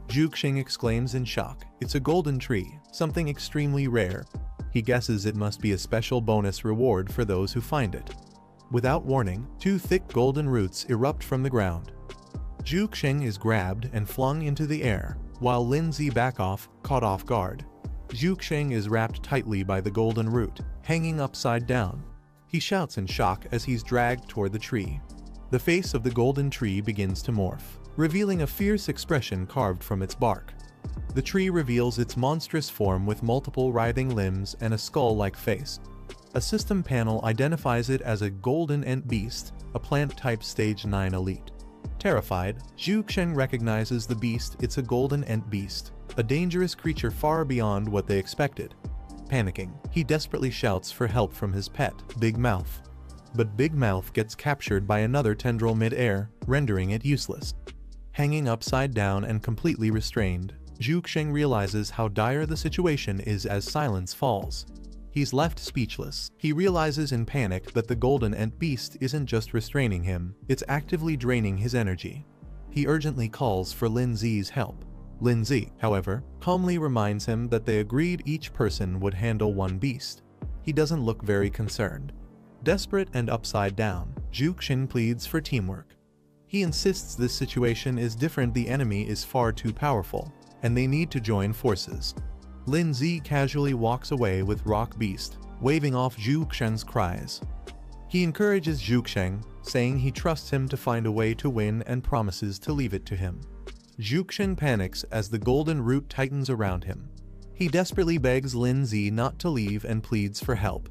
Zhuxiang exclaims in shock, "It's a golden tree, something extremely rare." He guesses it must be a special bonus reward for those who find it. Without warning, 2 thick golden roots erupt from the ground. Zhuxiang is grabbed and flung into the air, while Lindsay back off, caught off guard. Zhuxiang is wrapped tightly by the golden root, hanging upside down. He shouts in shock as he's dragged toward the tree. The face of the golden tree begins to morph, revealing a fierce expression carved from its bark. The tree reveals its monstrous form with multiple writhing limbs and a skull-like face. A system panel identifies it as a golden ant beast, a plant-type stage 9 elite. Terrified, Zhuxiang recognizes the beast. It's a golden ant beast, a dangerous creature far beyond what they expected. Panicking, he desperately shouts for help from his pet, Big Mouth. But Big Mouth gets captured by another tendril mid-air, rendering it useless. Hanging upside down and completely restrained, Zhuxiang realizes how dire the situation is as silence falls. He's left speechless. He realizes in panic that the golden ant beast isn't just restraining him, it's actively draining his energy. He urgently calls for Lindsay's help. Lindsay, however, calmly reminds him that they agreed each person would handle one beast. He doesn't look very concerned. Desperate and upside down, Zhuxiang pleads for teamwork. He insists this situation is different. The enemy is far too powerful, and they need to join forces. Lindsay casually walks away with Rock Beast, waving off Zhuxiang's cries. He encourages Zhuxiang, saying he trusts him to find a way to win and promises to leave it to him. Zhuxiang panics as the golden root tightens around him. He desperately begs Lindsay not to leave and pleads for help.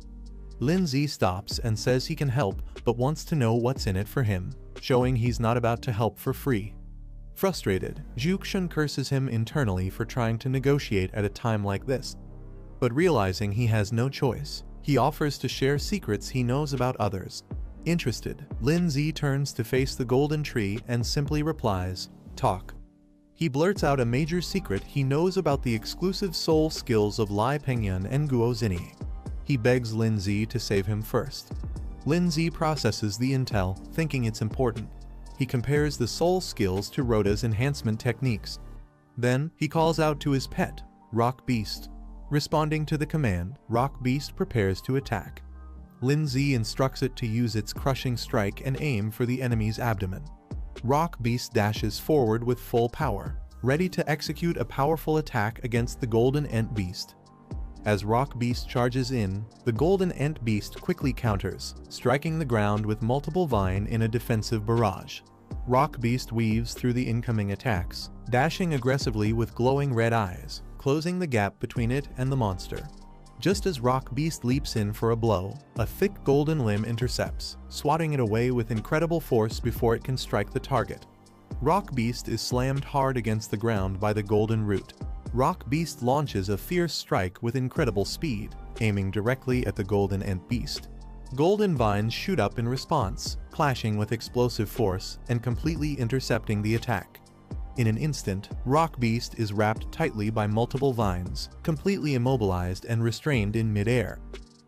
Lindsay stops and says he can help but wants to know what's in it for him, showing he's not about to help for free. Frustrated, Zhuxiang curses him internally for trying to negotiate at a time like this. But realizing he has no choice, he offers to share secrets he knows about others. Interested, Lindsay turns to face the golden tree and simply replies, "Talk." He blurts out a major secret he knows about the exclusive soul skills of Lai Pengyan and Guo Zini. He begs Lindsay to save him first. Lindsay processes the intel, thinking it's important. He compares the soul skills to Rhoda's enhancement techniques. Then, he calls out to his pet, Rock Beast. Responding to the command, Rock Beast prepares to attack. Lindsay instructs it to use its crushing strike and aim for the enemy's abdomen. Rock Beast dashes forward with full power. ready to execute a powerful attack against the Golden Ant Beast. As Rock Beast charges in, the Golden Ant Beast quickly counters, striking the ground with multiple vine in a defensive barrage. Rock Beast weaves through the incoming attacks, dashing aggressively with glowing red eyes, closing the gap between it and the monster. Just as Rock Beast leaps in for a blow, a thick golden limb intercepts, swatting it away with incredible force before it can strike the target. Rock Beast is slammed hard against the ground by the golden root. Rock Beast launches a fierce strike with incredible speed, aiming directly at the Golden Ant Beast. Golden vines shoot up in response, clashing with explosive force and completely intercepting the attack. In an instant, Rock Beast is wrapped tightly by multiple vines, completely immobilized and restrained in mid-air.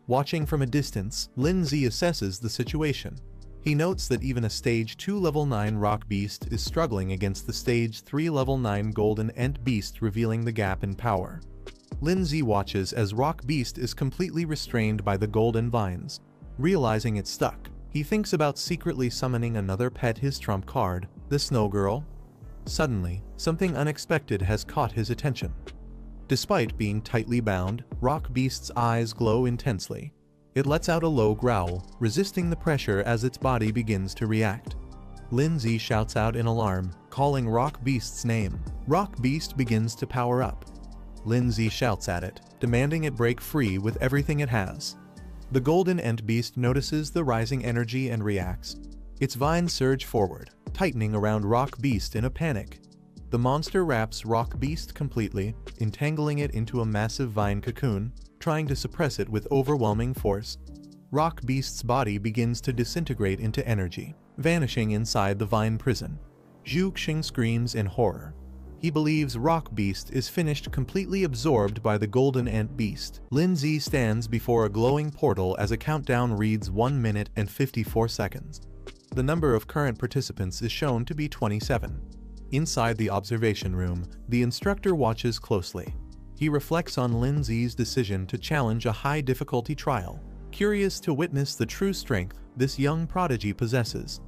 Watching from a distance, Lindsay assesses the situation. He notes that even a Stage 2 Level 9 Rock Beast is struggling against the Stage 3 Level 9 Golden Ant Beast, revealing the gap in power. Lindsay watches as Rock Beast is completely restrained by the golden vines. Realizing it's stuck, he thinks about secretly summoning another pet, his trump card, the Snow Girl. Suddenly, something unexpected has caught his attention. Despite being tightly bound, Rock Beast's eyes glow intensely. It lets out a low growl, resisting the pressure as its body begins to react. Lindsay shouts out in alarm, calling Rock Beast's name. Rock Beast begins to power up. Lindsay shouts at it, demanding it break free with everything it has. The Golden Ant Beast notices the rising energy and reacts. Its vines surge forward, tightening around Rock Beast in a panic. The monster wraps Rock Beast completely, entangling it into a massive vine cocoon, trying to suppress it with overwhelming force. Rock Beast's body begins to disintegrate into energy, vanishing inside the vine prison. Zhu Xing screams in horror. He believes Rock Beast is finished, completely absorbed by the Golden Ant Beast. Lindsay stands before a glowing portal as a countdown reads 1 minute and 54 seconds. The number of current participants is shown to be 27. Inside the observation room, the instructor watches closely. He reflects on Lindsay's decision to challenge a high-difficulty trial, curious to witness the true strength this young prodigy possesses.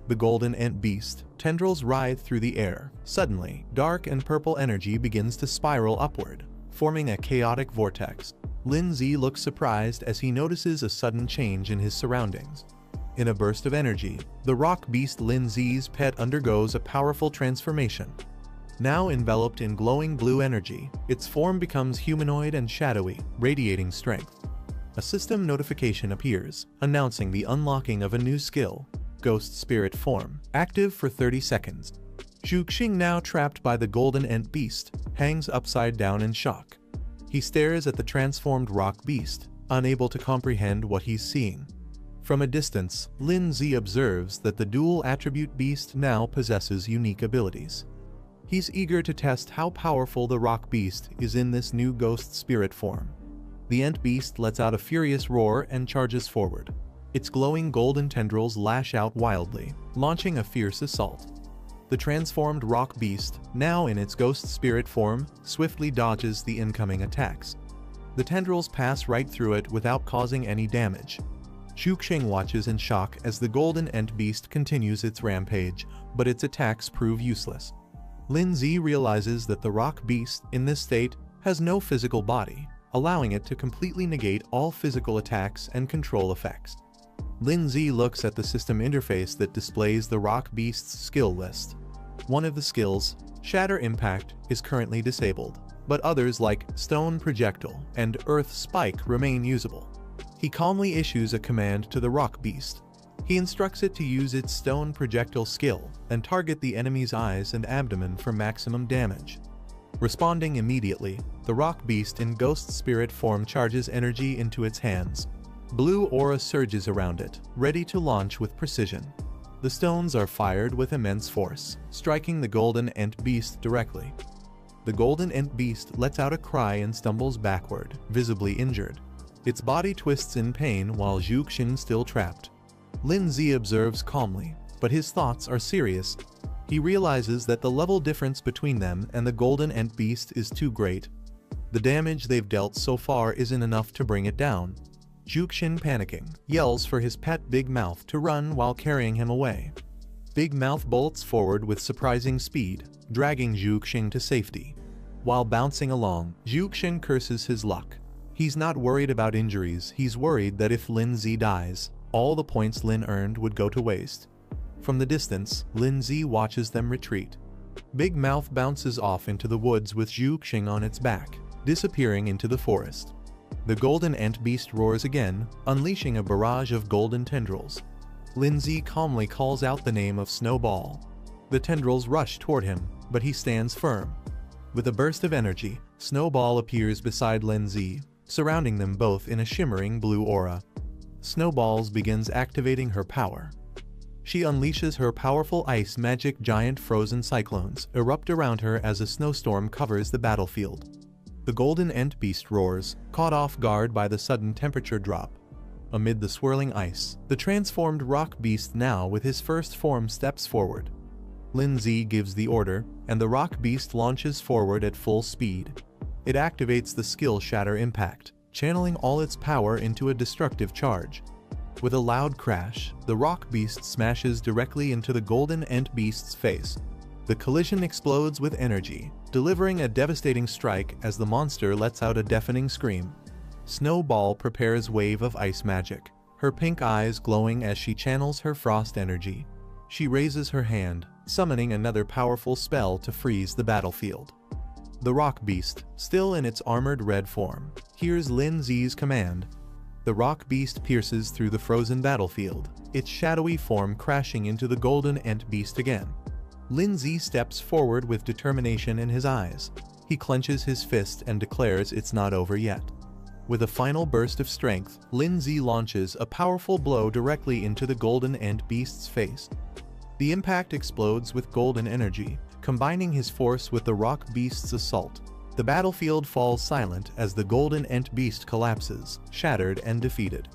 The Golden Ant Beast tendrils writhe through the air. Suddenly, dark and purple energy begins to spiral upward, forming a chaotic vortex. Lindsay looks surprised as he notices a sudden change in his surroundings. In a burst of energy, the Rock Beast, Lindsay's pet, undergoes a powerful transformation. Now enveloped in glowing blue energy, its form becomes humanoid and shadowy, radiating strength. A system notification appears, announcing the unlocking of a new skill, Ghost Spirit Form, active for 30 seconds. Zhu Xing, now trapped by the Golden Ant Beast, hangs upside down in shock. He stares at the transformed Rock Beast, unable to comprehend what he's seeing. From a distance, Lindsay observes that the dual attribute beast now possesses unique abilities. He's eager to test how powerful the Rock Beast is in this new Ghost Spirit form. The Ant Beast lets out a furious roar and charges forward. Its glowing golden tendrils lash out wildly, launching a fierce assault. The transformed Rock Beast, now in its Ghost Spirit form, swiftly dodges the incoming attacks. The tendrils pass right through it without causing any damage. Zhu Xing watches in shock as the Golden Ant Beast continues its rampage, but its attacks prove useless. Lindsay realizes that the Rock Beast, in this state, has no physical body, allowing it to completely negate all physical attacks and control effects. Lindsay looks at the system interface that displays the Rock Beast's skill list. One of the skills, Shatter Impact, is currently disabled, but others like Stone Projectile and Earth Spike remain usable. He calmly issues a command to the Rock Beast. He instructs it to use its Stone Projectile skill and target the enemy's eyes and abdomen for maximum damage. Responding immediately, the Rock Beast in Ghost Spirit form charges energy into its hands. Blue aura surges around it, ready to launch with precision. The stones are fired with immense force, striking the Golden Ant Beast directly. The Golden Ant Beast lets out a cry and stumbles backward, visibly injured. Its body twists in pain while Zhu Xing still trapped. Lindsay observes calmly, but his thoughts are serious. He realizes that the level difference between them and the Golden Ant Beast is too great. The damage they've dealt so far isn't enough to bring it down. Zhu Xing, panicking, yells for his pet Big Mouth to run while carrying him away. Big Mouth bolts forward with surprising speed, dragging Zhu Xing to safety. While bouncing along, Zhu Xing curses his luck. He's not worried about injuries, he's worried that if Lin Zi dies, all the points Lin earned would go to waste. From the distance, Lin Zi watches them retreat. Big Mouth bounces off into the woods with Zhu Xing on its back, disappearing into the forest. The golden ant beast roars again, unleashing a barrage of golden tendrils. Lin Zi calmly calls out the name of Snowball. The tendrils rush toward him, but he stands firm. With a burst of energy, Snowball appears beside Lin Zi, surrounding them both in a shimmering blue aura. Snowballs begins activating her power. She unleashes her powerful ice magic. Giant frozen cyclones erupt around her as a snowstorm covers the battlefield. The golden ant beast roars, caught off guard by the sudden temperature drop. Amid the swirling ice, the transformed rock beast, now with his first form, steps forward. Lin Zi gives the order, and the rock beast launches forward at full speed. It activates the skill Shatter Impact, channeling all its power into a destructive charge. With a loud crash, the rock beast smashes directly into the golden ant beast's face. The collision explodes with energy, delivering a devastating strike as the monster lets out a deafening scream. Snowball prepares wave of ice magic, her pink eyes glowing as she channels her frost energy. She raises her hand, summoning another powerful spell to freeze the battlefield. The rock beast, still in its armored red form, hears Lin Zi's command. The rock beast pierces through the frozen battlefield, its shadowy form crashing into the golden ant beast again. Lin Zi steps forward with determination in his eyes. He clenches his fist and declares it's not over yet. With a final burst of strength, Lin Zi launches a powerful blow directly into the golden ant beast's face. The impact explodes with golden energy, combining his force with the rock beast's assault. The battlefield falls silent as the golden ant beast collapses, shattered and defeated.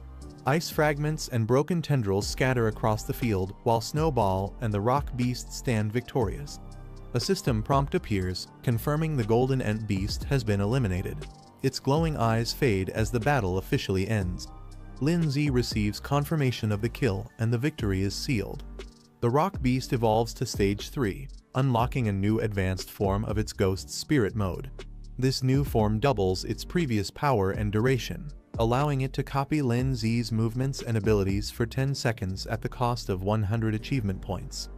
Ice fragments and broken tendrils scatter across the field, while Snowball and the rock beast stand victorious. A system prompt appears, confirming the golden ant beast has been eliminated. Its glowing eyes fade as the battle officially ends. Lin Zi receives confirmation of the kill, and the victory is sealed. The rock beast evolves to stage 3, unlocking a new advanced form of its ghost spirit mode. This new form doubles its previous power and duration, allowing it to copy Lin Zi's movements and abilities for 10 seconds at the cost of 100 achievement points.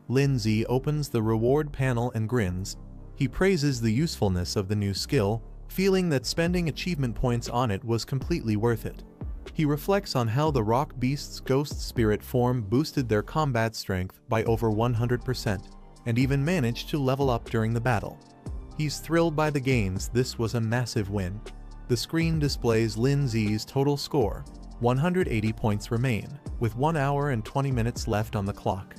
Lin Zi opens the reward panel and grins. He praises the usefulness of the new skill, feeling that spending achievement points on it was completely worth it. He reflects on how the rock beast's ghost spirit form boosted their combat strength by over 100%, and even managed to level up during the battle. He's thrilled by the gains. This was a massive win. The screen displays Lin Zi's total score. 180 points remain, with 1 hour and 20 minutes left on the clock.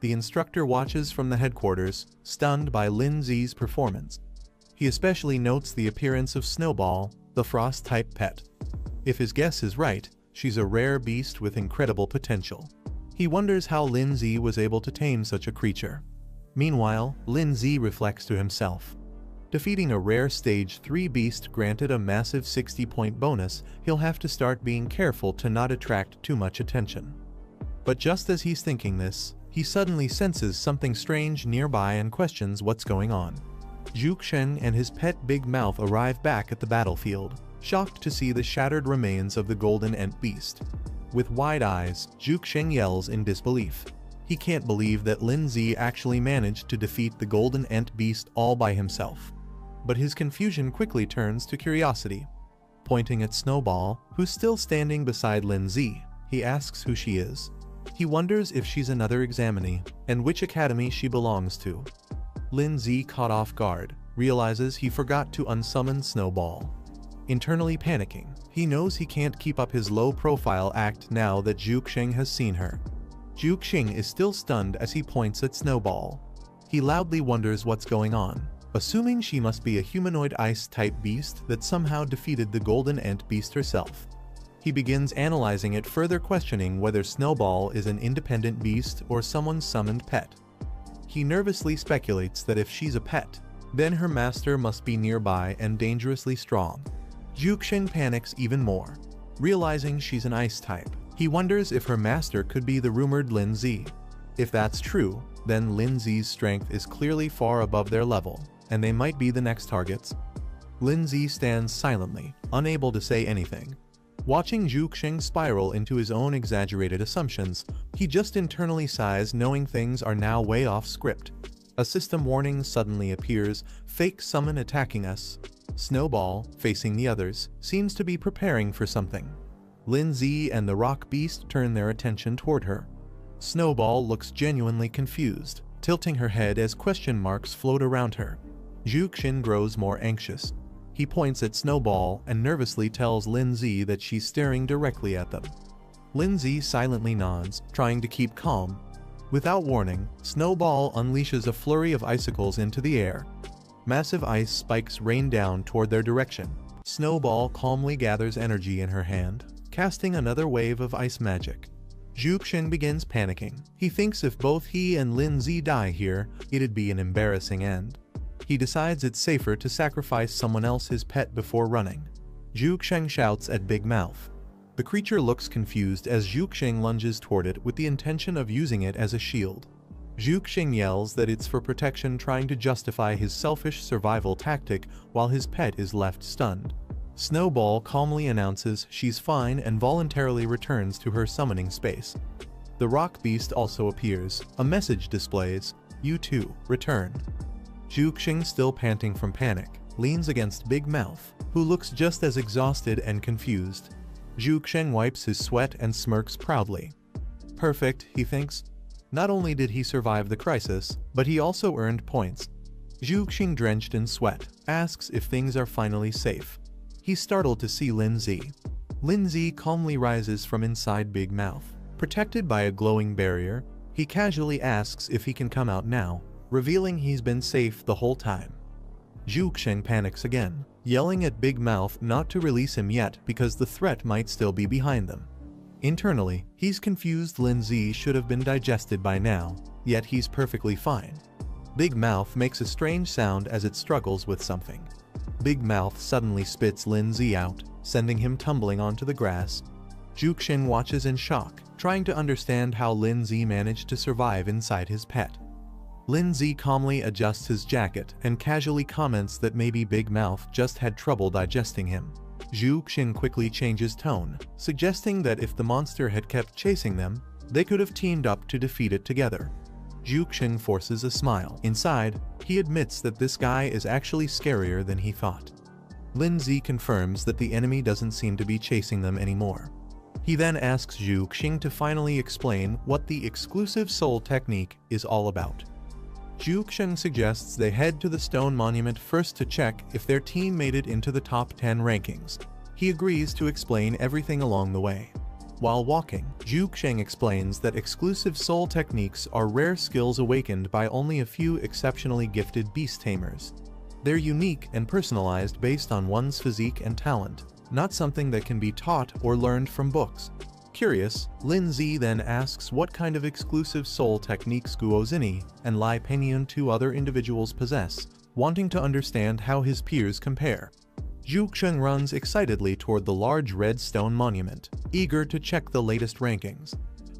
The instructor watches from the headquarters, stunned by Lin Zi's performance. He especially notes the appearance of Snowball, the frost-type pet. If his guess is right, she's a rare beast with incredible potential. He wonders how Lin Zi was able to tame such a creature. Meanwhile, Lin Zi reflects to himself. Defeating a rare stage 3 beast granted a massive 60-point bonus. He'll have to start being careful to not attract too much attention. But just as he's thinking this, he suddenly senses something strange nearby and questions what's going on. Zhu Xing and his pet Big Mouth arrive back at the battlefield, shocked to see the shattered remains of the golden ant beast. With wide eyes, Zhu Xing yells in disbelief. He can't believe that Lin Zi actually managed to defeat the golden ant beast all by himself. But his confusion quickly turns to curiosity. Pointing at Snowball, who's still standing beside Lin Zi, he asks who she is. He wonders if she's another examinee, and which academy she belongs to. Lin Zi, caught off guard, realizes he forgot to unsummon Snowball. Internally panicking, he knows he can't keep up his low-profile act now that Zhu Xing has seen her. Zhu Xing is still stunned as he points at Snowball. He loudly wonders what's going on, assuming she must be a humanoid ice-type beast that somehow defeated the golden ant beast herself. He begins analyzing it, further questioning whether Snowball is an independent beast or someone's summoned pet. He nervously speculates that if she's a pet, then her master must be nearby and dangerously strong. Zhu Xing panics even more. Realizing she's an ice type, he wonders if her master could be the rumored Lin Zi. If that's true, then Lin Zi's strength is clearly far above their level, and they might be the next targets. Lin Zi stands silently, unable to say anything. Watching Zhu Xing spiral into his own exaggerated assumptions, he just internally sighs, knowing things are now way off script. A system warning suddenly appears, fake summon attacking us. Snowball, facing the others, seems to be preparing for something. Lin Zi and the rock beast turn their attention toward her. Snowball looks genuinely confused, tilting her head as question marks float around her. Zhu Xing grows more anxious. He points at Snowball and nervously tells Lin Zi that she's staring directly at them. Lin Zi silently nods, trying to keep calm. Without warning, Snowball unleashes a flurry of icicles into the air. Massive ice spikes rain down toward their direction. Snowball calmly gathers energy in her hand, casting another wave of ice magic. Zhu Xing begins panicking. He thinks if both he and Lin Zi die here, it'd be an embarrassing end. He decides it's safer to sacrifice someone else's pet before running. Zhu Xing shouts at Big Mouth. The creature looks confused as Zhu Xing lunges toward it with the intention of using it as a shield. Zhu Xing yells that it's for protection, trying to justify his selfish survival tactic while his pet is left stunned. Snowball calmly announces she's fine and voluntarily returns to her summoning space. The rock beast also appears. A message displays, "You too, return." Zhu Xing, still panting from panic, leans against Big Mouth, who looks just as exhausted and confused. Zhu Xing wipes his sweat and smirks proudly. Perfect, he thinks. Not only did he survive the crisis, but he also earned points. Zhu Xing, drenched in sweat, asks if things are finally safe. He's startled to see Lin Zi. Lin Zi calmly rises from inside Big Mouth. Protected by a glowing barrier, he casually asks if he can come out now, revealing he's been safe the whole time. Zhu Xing panics again, yelling at Big Mouth not to release him yet because the threat might still be behind them. Internally, he's confused. Lin Zi should have been digested by now, yet he's perfectly fine. Big Mouth makes a strange sound as it struggles with something. Big Mouth suddenly spits Lin Zi out, sending him tumbling onto the grass. Zhu Xing watches in shock, trying to understand how Lin Zi managed to survive inside his pet. Lin Zi calmly adjusts his jacket and casually comments that maybe Big Mouth just had trouble digesting him. Zhu Xing quickly changes tone, suggesting that if the monster had kept chasing them, they could have teamed up to defeat it together. Zhu Xing forces a smile. Inside, he admits that this guy is actually scarier than he thought. Lin Zi confirms that the enemy doesn't seem to be chasing them anymore. He then asks Zhu Xing to finally explain what the exclusive soul technique is all about. Zhu Xing suggests they head to the stone monument first to check if their team made it into the top 10 rankings. He agrees to explain everything along the way. While walking, Zhu Xing explains that exclusive soul techniques are rare skills awakened by only a few exceptionally gifted beast tamers. They're unique and personalized based on one's physique and talent, not something that can be taught or learned from books. Curious, Lin Zi then asks what kind of exclusive soul techniques Guo Zini and Lai Pengyun, two other individuals, possess, wanting to understand how his peers compare. Zhu Xing runs excitedly toward the large red stone monument, eager to check the latest rankings.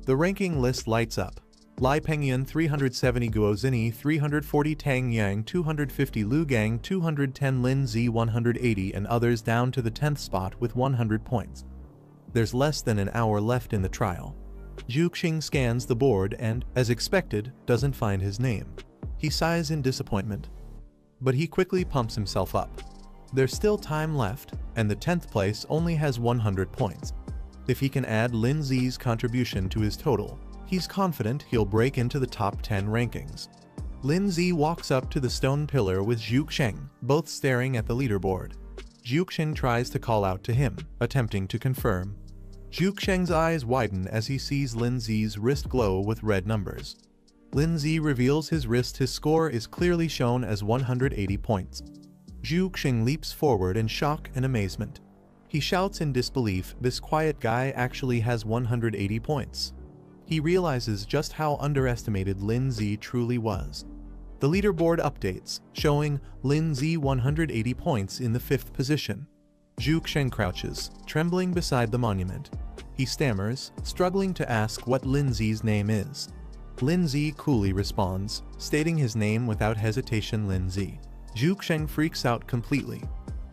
The ranking list lights up. Lai Pengyun 370, Guo Zini 340, Tang Yang 250, Lu Gang 210, Lin Zi 180, and others down to the 10th spot with 100 points. There's less than an hour left in the trial. Zhu Xing scans the board and, as expected, doesn't find his name. He sighs in disappointment. But he quickly pumps himself up. There's still time left, and the 10th place only has 100 points. If he can add Lin Zi's contribution to his total, he's confident he'll break into the top 10 rankings. Lin Zi walks up to the stone pillar with Zhu Xing, both staring at the leaderboard. Zhu Xing tries to call out to him, attempting to confirm. Zhu Xing's eyes widen as he sees Lin Zi's wrist glow with red numbers. Lin Zi reveals his wrist. His score is clearly shown as 180 points. Zhu Xing leaps forward in shock and amazement. He shouts in disbelief, this quiet guy actually has 180 points. He realizes just how underestimated Lin Zi truly was. The leaderboard updates, showing Lin Zi 180 points in the 5th position. Zhu Xing crouches, trembling beside the monument. He stammers, struggling to ask what Lin Zi's name is. Lindsay coolly responds, stating his name without hesitation: Lindsay. Zhuxing freaks out completely.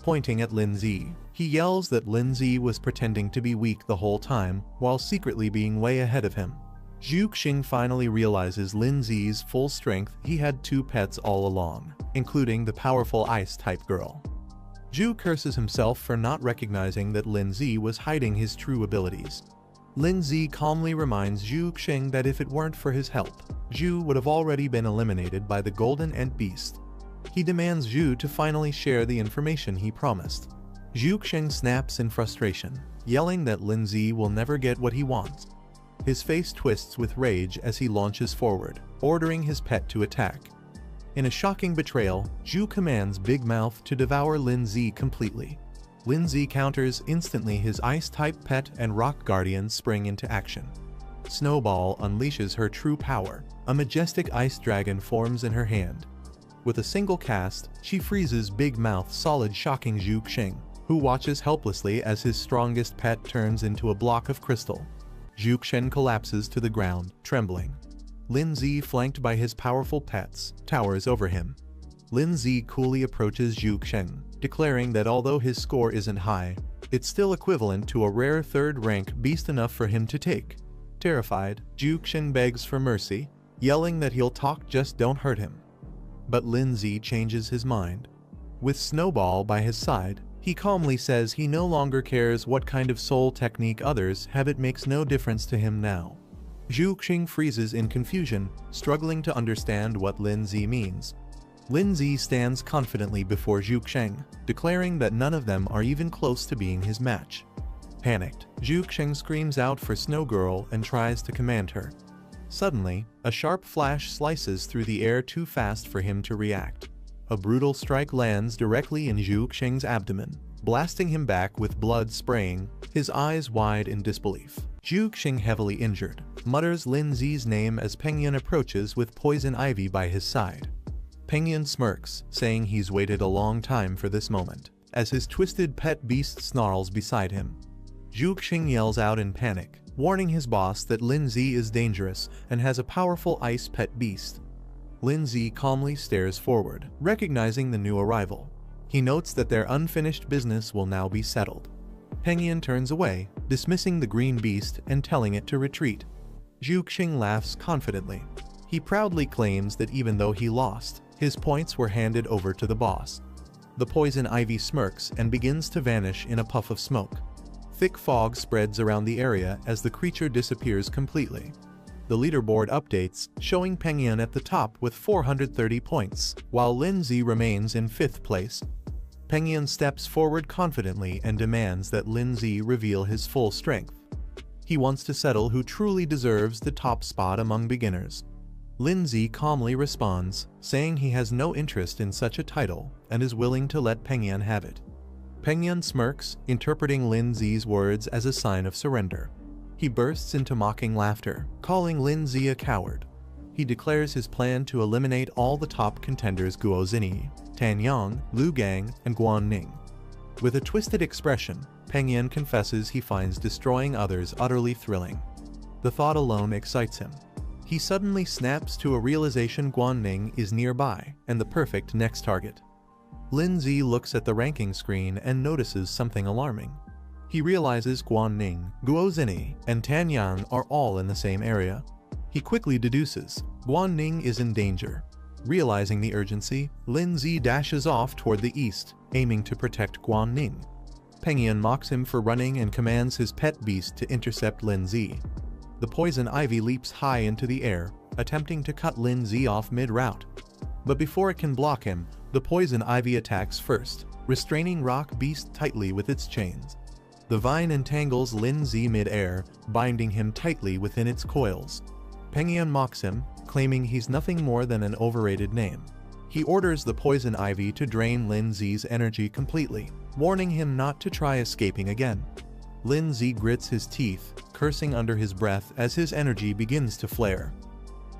Pointing at Lindsay, he yells that Lindsay was pretending to be weak the whole time, while secretly being way ahead of him. Zhuxing finally realizes Lindsay's full strength. He had two pets all along, including the powerful ice-type girl. Zhu curses himself for not recognizing that Lindsay was hiding his true abilities. Lindsay calmly reminds Zhuxing that if it weren't for his help, Zhu would have already been eliminated by the Golden Ant Beast. He demands Zhu to finally share the information he promised. Zhuxing snaps in frustration, yelling that Lindsay will never get what he wants. His face twists with rage as he launches forward, ordering his pet to attack. In a shocking betrayal, Zhu commands Big Mouth to devour Lindsay completely. Lindsay counters instantly. His ice-type pet and rock guardian spring into action. Snowball unleashes her true power. A majestic ice dragon forms in her hand. With a single cast, she freezes Big Mouth solid, shocking Zhuxing, who watches helplessly as his strongest pet turns into a block of crystal. Zhuxing collapses to the ground, trembling. Lindsay, flanked by his powerful pets, towers over him. Lindsay coolly approaches Zhuxing, declaring that although his score isn't high, it's still equivalent to a rare third-rank beast, enough for him to take. Terrified, Zhuxing begs for mercy, yelling that he'll talk, just don't hurt him. But Lindsay changes his mind. With Snowball by his side, he calmly says he no longer cares what kind of soul technique others have, it makes no difference to him now. Zhuxing freezes in confusion, struggling to understand what Lindsay means. Lindsay stands confidently before Zhuxing, declaring that none of them are even close to being his match. Panicked, Zhuxing screams out for Snow Girl and tries to command her. Suddenly, a sharp flash slices through the air too fast for him to react. A brutal strike lands directly in Zhuxing's abdomen, blasting him back with blood spraying, his eyes wide in disbelief. Zhuxing, heavily injured, mutters Lindsay's name as Pengyun approaches with poison ivy by his side. Pengyun smirks, saying he's waited a long time for this moment, as his twisted pet beast snarls beside him. Zhuxing yells out in panic, warning his boss that Lindsay is dangerous and has a powerful ice pet beast. Lindsay calmly stares forward, recognizing the new arrival. He notes that their unfinished business will now be settled. Pengyun turns away, dismissing the green beast and telling it to retreat. Zhuxing laughs confidently. He proudly claims that even though he lost, his points were handed over to the boss. The poison ivy smirks and begins to vanish in a puff of smoke. Thick fog spreads around the area as the creature disappears completely. The leaderboard updates, showing Pengyun at the top with 430 points, while Lindsay remains in 5th place. Pengyun steps forward confidently and demands that Lindsay reveal his full strength. He wants to settle who truly deserves the top spot among beginners. Lindsay calmly responds, saying he has no interest in such a title and is willing to let Pengyun have it. Pengyun smirks, interpreting Lindsay's words as a sign of surrender. He bursts into mocking laughter, calling Lindsay a coward. He declares his plan to eliminate all the top contenders: Guo Zini, Tan Yang, Lu Gang, and Guan Ning. With a twisted expression, Pengyun confesses he finds destroying others utterly thrilling. The thought alone excites him. He suddenly snaps to a realization: Guan Ning is nearby and the perfect next target. Lindsay looks at the ranking screen and notices something alarming. He realizes Guan Ning, Guo Zini, and Tan Yang are all in the same area. He quickly deduces Guan Ning is in danger. Realizing the urgency, Lindsay dashes off toward the east, aiming to protect Guan Ning. Pengyun mocks him for running and commands his pet beast to intercept Lindsay. The poison ivy leaps high into the air, attempting to cut Lindsay off mid-route. But before it can block him, the poison ivy attacks first, restraining Rock Beast tightly with its chains. The vine entangles Lindsay mid-air, binding him tightly within its coils. Pengyun mocks him, claiming he's nothing more than an overrated name. He orders the poison ivy to drain Lindsay's energy completely, warning him not to try escaping again. Lindsay grits his teeth, cursing under his breath as his energy begins to flare.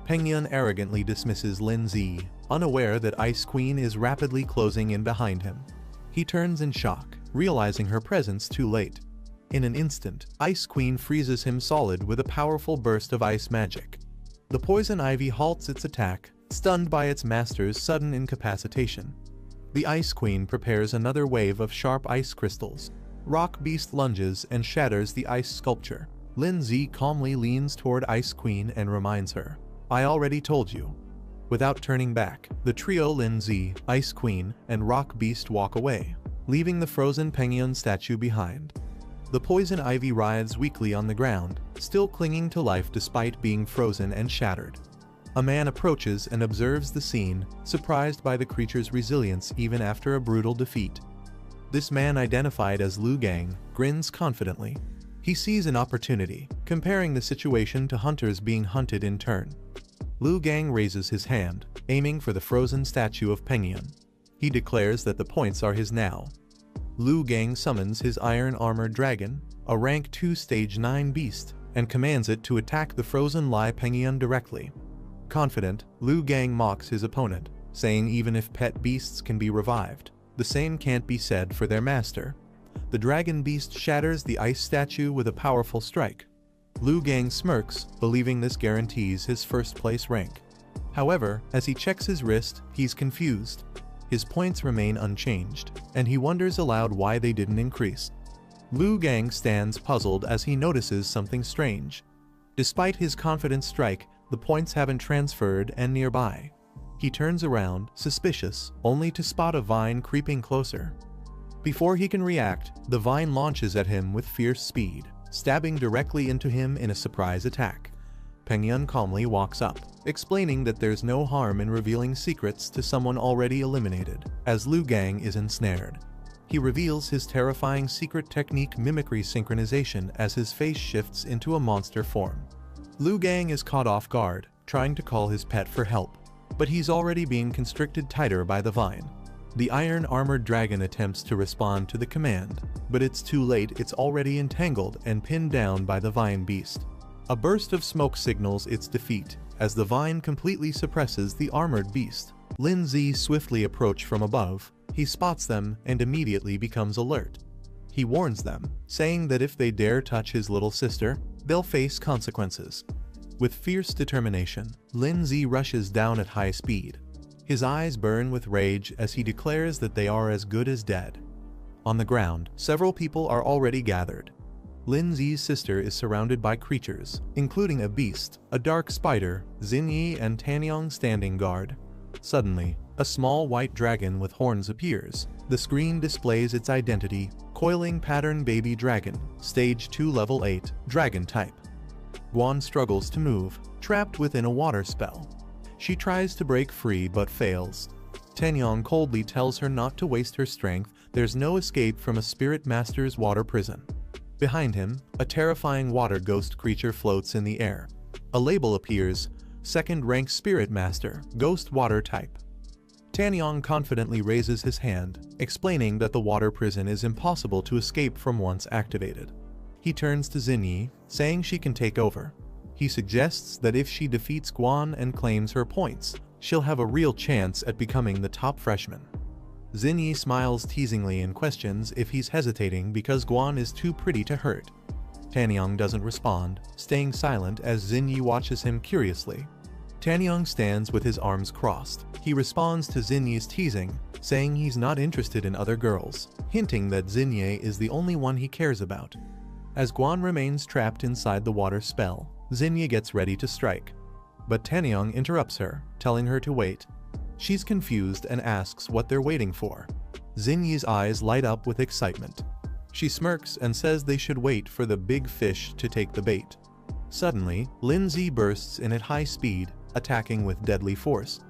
Pengyun arrogantly dismisses Lindsay, unaware that Ice Queen is rapidly closing in behind him. He turns in shock, realizing her presence too late. In an instant, Ice Queen freezes him solid with a powerful burst of ice magic. The poison ivy halts its attack, stunned by its master's sudden incapacitation. The Ice Queen prepares another wave of sharp ice crystals. Rock Beast lunges and shatters the ice sculpture. Lin Zi calmly leans toward Ice Queen and reminds her, "I already told you." Without turning back, the trio Lin Zi, Ice Queen, and Rock Beast walk away, leaving the frozen Pengyun statue behind. The poison ivy writhes weakly on the ground, still clinging to life despite being frozen and shattered. A man approaches and observes the scene, surprised by the creature's resilience even after a brutal defeat. This man, identified as Lu Gang, grins confidently. He sees an opportunity, comparing the situation to hunters being hunted in turn. Lu Gang raises his hand, aiming for the frozen statue of Pengyun. He declares that the points are his now. Lu Gang summons his iron-armored dragon, a rank 2 stage 9 beast, and commands it to attack the frozen Lai Pengyun directly. Confident, Lu Gang mocks his opponent, saying even if pet beasts can be revived, the same can't be said for their master. The dragon beast shatters the ice statue with a powerful strike. Lu Gang smirks, believing this guarantees his first-place rank. However, as he checks his wrist, he's confused. His points remain unchanged, and he wonders aloud why they didn't increase. Lu Gang stands puzzled as he notices something strange. Despite his confident strike, the points haven't transferred and nearby. He turns around, suspicious, only to spot a vine creeping closer. Before he can react, the vine launches at him with fierce speed, stabbing directly into him in a surprise attack. Pengyun calmly walks up, explaining that there's no harm in revealing secrets to someone already eliminated, as Lu Gang is ensnared. He reveals his terrifying secret technique, mimicry synchronization, as his face shifts into a monster form. Lu Gang is caught off guard, trying to call his pet for help, but he's already being constricted tighter by the vine. The iron-armored dragon attempts to respond to the command, but it's too late. It's already entangled and pinned down by the vine beast. A burst of smoke signals its defeat, as the vine completely suppresses the armored beast. Lin Zi swiftly approach from above. He spots them and immediately becomes alert. He warns them, saying that if they dare touch his little sister, they'll face consequences. With fierce determination, Lin Zi rushes down at high speed. His eyes burn with rage as he declares that they are as good as dead. On the ground, several people are already gathered. Lin Zi's sister is surrounded by creatures, including a beast, a dark spider, Xinyi and Tanyong standing guard. Suddenly, a small white dragon with horns appears. The screen displays its identity: Coiling Pattern Baby Dragon, Stage 2 Level 8, Dragon Type. Guan struggles to move, trapped within a water spell. She tries to break free but fails. Tanyong coldly tells her not to waste her strength. There's no escape from a spirit master's water prison. Behind him, a terrifying water ghost creature floats in the air. A label appears: Second Rank Spirit Master, Ghost Water Type. Tanyong confidently raises his hand, explaining that the water prison is impossible to escape from once activated. He turns to Xinyi, saying she can take over. He suggests that if she defeats Guan and claims her points, she'll have a real chance at becoming the top freshman. Xinyi smiles teasingly and questions if he's hesitating because Guan is too pretty to hurt. Tanyong doesn't respond, staying silent as Xinyi watches him curiously. Tanyong stands with his arms crossed. He responds to Xinyi's teasing, saying he's not interested in other girls, hinting that Xinyi is the only one he cares about. As Guan remains trapped inside the water spell, Xinyi gets ready to strike. But Tanyong interrupts her, telling her to wait. She's confused and asks what they're waiting for. Xinyi's eyes light up with excitement. She smirks and says they should wait for the big fish to take the bait. Suddenly, Lin Zi bursts in at high speed, attacking with deadly force.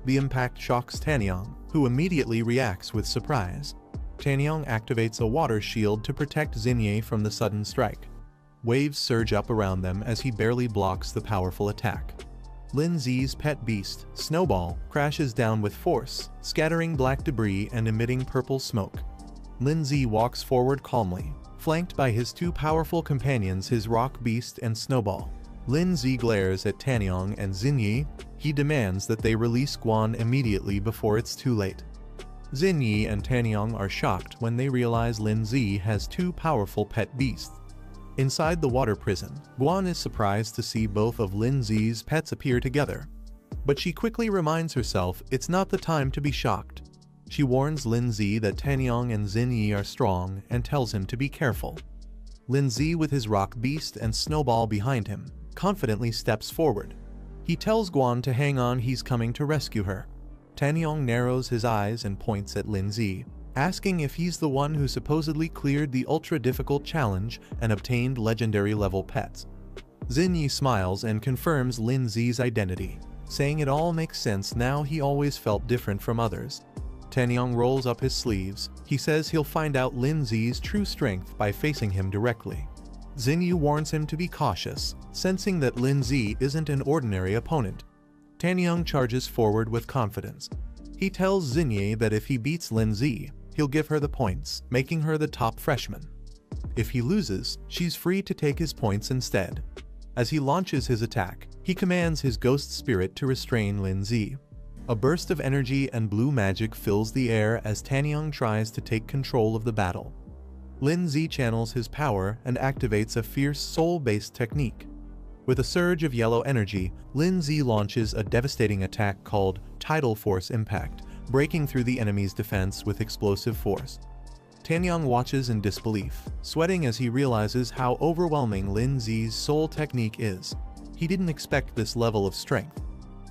The impact shocks Tanyong, who immediately reacts with surprise. Tanyong activates a water shield to protect Xinyi from the sudden strike. Waves surge up around them as he barely blocks the powerful attack. Lin Zi's pet beast, Snowball, crashes down with force, scattering black debris and emitting purple smoke. Lin Zi walks forward calmly, flanked by his two powerful companions, his rock beast and Snowball. Lin Zi glares at Tanyong and Xinyi. He demands that they release Guan immediately before it's too late. Xinyi and Tanyong are shocked when they realize Lin Zi has two powerful pet beasts. Inside the water prison, Guan is surprised to see both of Lin Zi's pets appear together. But she quickly reminds herself it's not the time to be shocked. She warns Lin Zi that Tanyang and Xin Yi are strong and tells him to be careful. Lin Zi, with his rock beast and Snowball behind him, confidently steps forward. He tells Guan to hang on, he's coming to rescue her. Tanyang narrows his eyes and points at Lin Zi, asking if he's the one who supposedly cleared the ultra-difficult challenge and obtained legendary-level pets. Xin Yi smiles and confirms Lin Zi's identity, saying it all makes sense now, he always felt different from others. Tanyang rolls up his sleeves. He says he'll find out Lin Zi's true strength by facing him directly. Xin Yi warns him to be cautious, sensing that Lin Zi isn't an ordinary opponent. Tanyang charges forward with confidence. He tells Xin Yi that if he beats Lin Zi, he'll give her the points, making her the top freshman. If he loses, she's free to take his points instead. As he launches his attack, he commands his ghost spirit to restrain Lin Zi. A burst of energy and blue magic fills the air as Tanyang tries to take control of the battle. Lin Zi channels his power and activates a fierce soul-based technique. With a surge of yellow energy, Lin Zi launches a devastating attack called Tidal Force Impact, breaking through the enemy's defense with explosive force. Tanyang watches in disbelief, sweating as he realizes how overwhelming Lin Zi's soul technique is. He didn't expect this level of strength.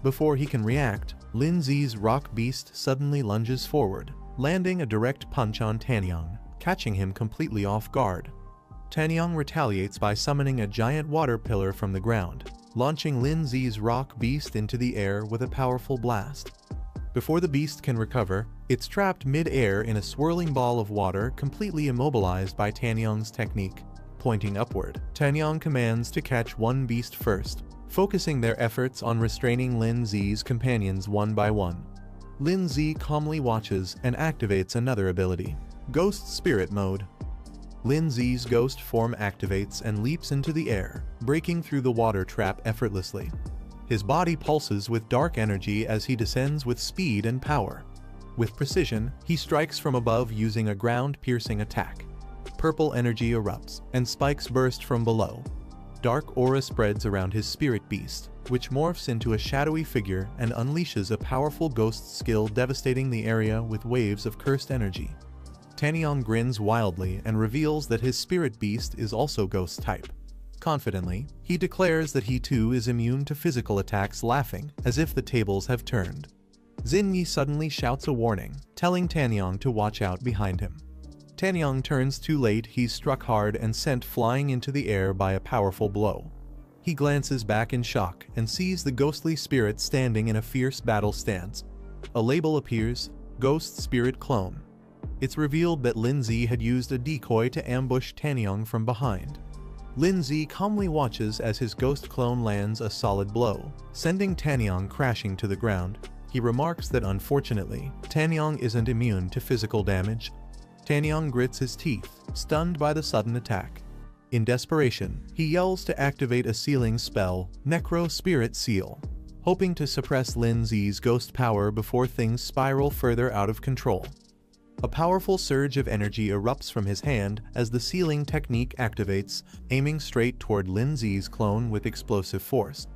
Before he can react, Lin Zi's rock beast suddenly lunges forward, landing a direct punch on Tanyang, catching him completely off guard. Tanyang retaliates by summoning a giant water pillar from the ground, launching Lin Zi's rock beast into the air with a powerful blast. Before the beast can recover, it's trapped mid-air in a swirling ball of water, completely immobilized by Tanyang's technique. Pointing upward, Tanyang commands to catch one beast first, focusing their efforts on restraining Lin Zi's companions one by one. Lin Zi calmly watches and activates another ability, Ghost Spirit Mode. Lin Zi's ghost form activates and leaps into the air, breaking through the water trap effortlessly. His body pulses with dark energy as he descends with speed and power. With precision, he strikes from above using a ground-piercing attack. Purple energy erupts, and spikes burst from below. Dark aura spreads around his spirit beast, which morphs into a shadowy figure and unleashes a powerful ghost skill, devastating the area with waves of cursed energy. Tanyang grins wildly and reveals that his spirit beast is also ghost type. Confidently, he declares that he too is immune to physical attacks, laughing as if the tables have turned. Xin Yi suddenly shouts a warning, telling Tanyang to watch out behind him. Tanyang turns too late, he's struck hard and sent flying into the air by a powerful blow. He glances back in shock and sees the ghostly spirit standing in a fierce battle stance. A label appears, Ghost Spirit Clone. It's revealed that Lin Zi had used a decoy to ambush Tanyang from behind. Lin Zi calmly watches as his ghost clone lands a solid blow, sending Tanyang crashing to the ground. He remarks that unfortunately, Tanyang isn't immune to physical damage. Tanyang grits his teeth, stunned by the sudden attack. In desperation, he yells to activate a sealing spell, Necro Spirit Seal, hoping to suppress Lin Zi's ghost power before things spiral further out of control. A powerful surge of energy erupts from his hand as the sealing technique activates, aiming straight toward Lin Zi's clone with explosive force.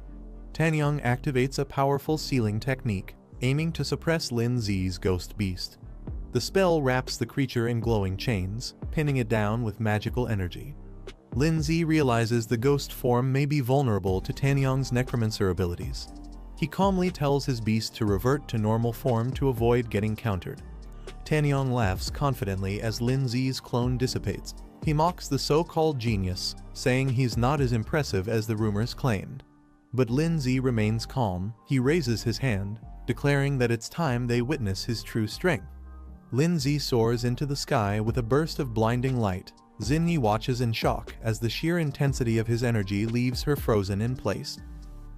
Tanyang activates a powerful sealing technique, aiming to suppress Lin Zi's ghost beast. The spell wraps the creature in glowing chains, pinning it down with magical energy. Lin Zi realizes the ghost form may be vulnerable to Tanyang's necromancer abilities. He calmly tells his beast to revert to normal form to avoid getting countered. Tanyang laughs confidently as Lin Zi's clone dissipates. He mocks the so-called genius, saying he's not as impressive as the rumors claimed. But Lin Zi remains calm. He raises his hand, declaring that it's time they witness his true strength. Lin Zi soars into the sky with a burst of blinding light. Xin Yi watches in shock as the sheer intensity of his energy leaves her frozen in place.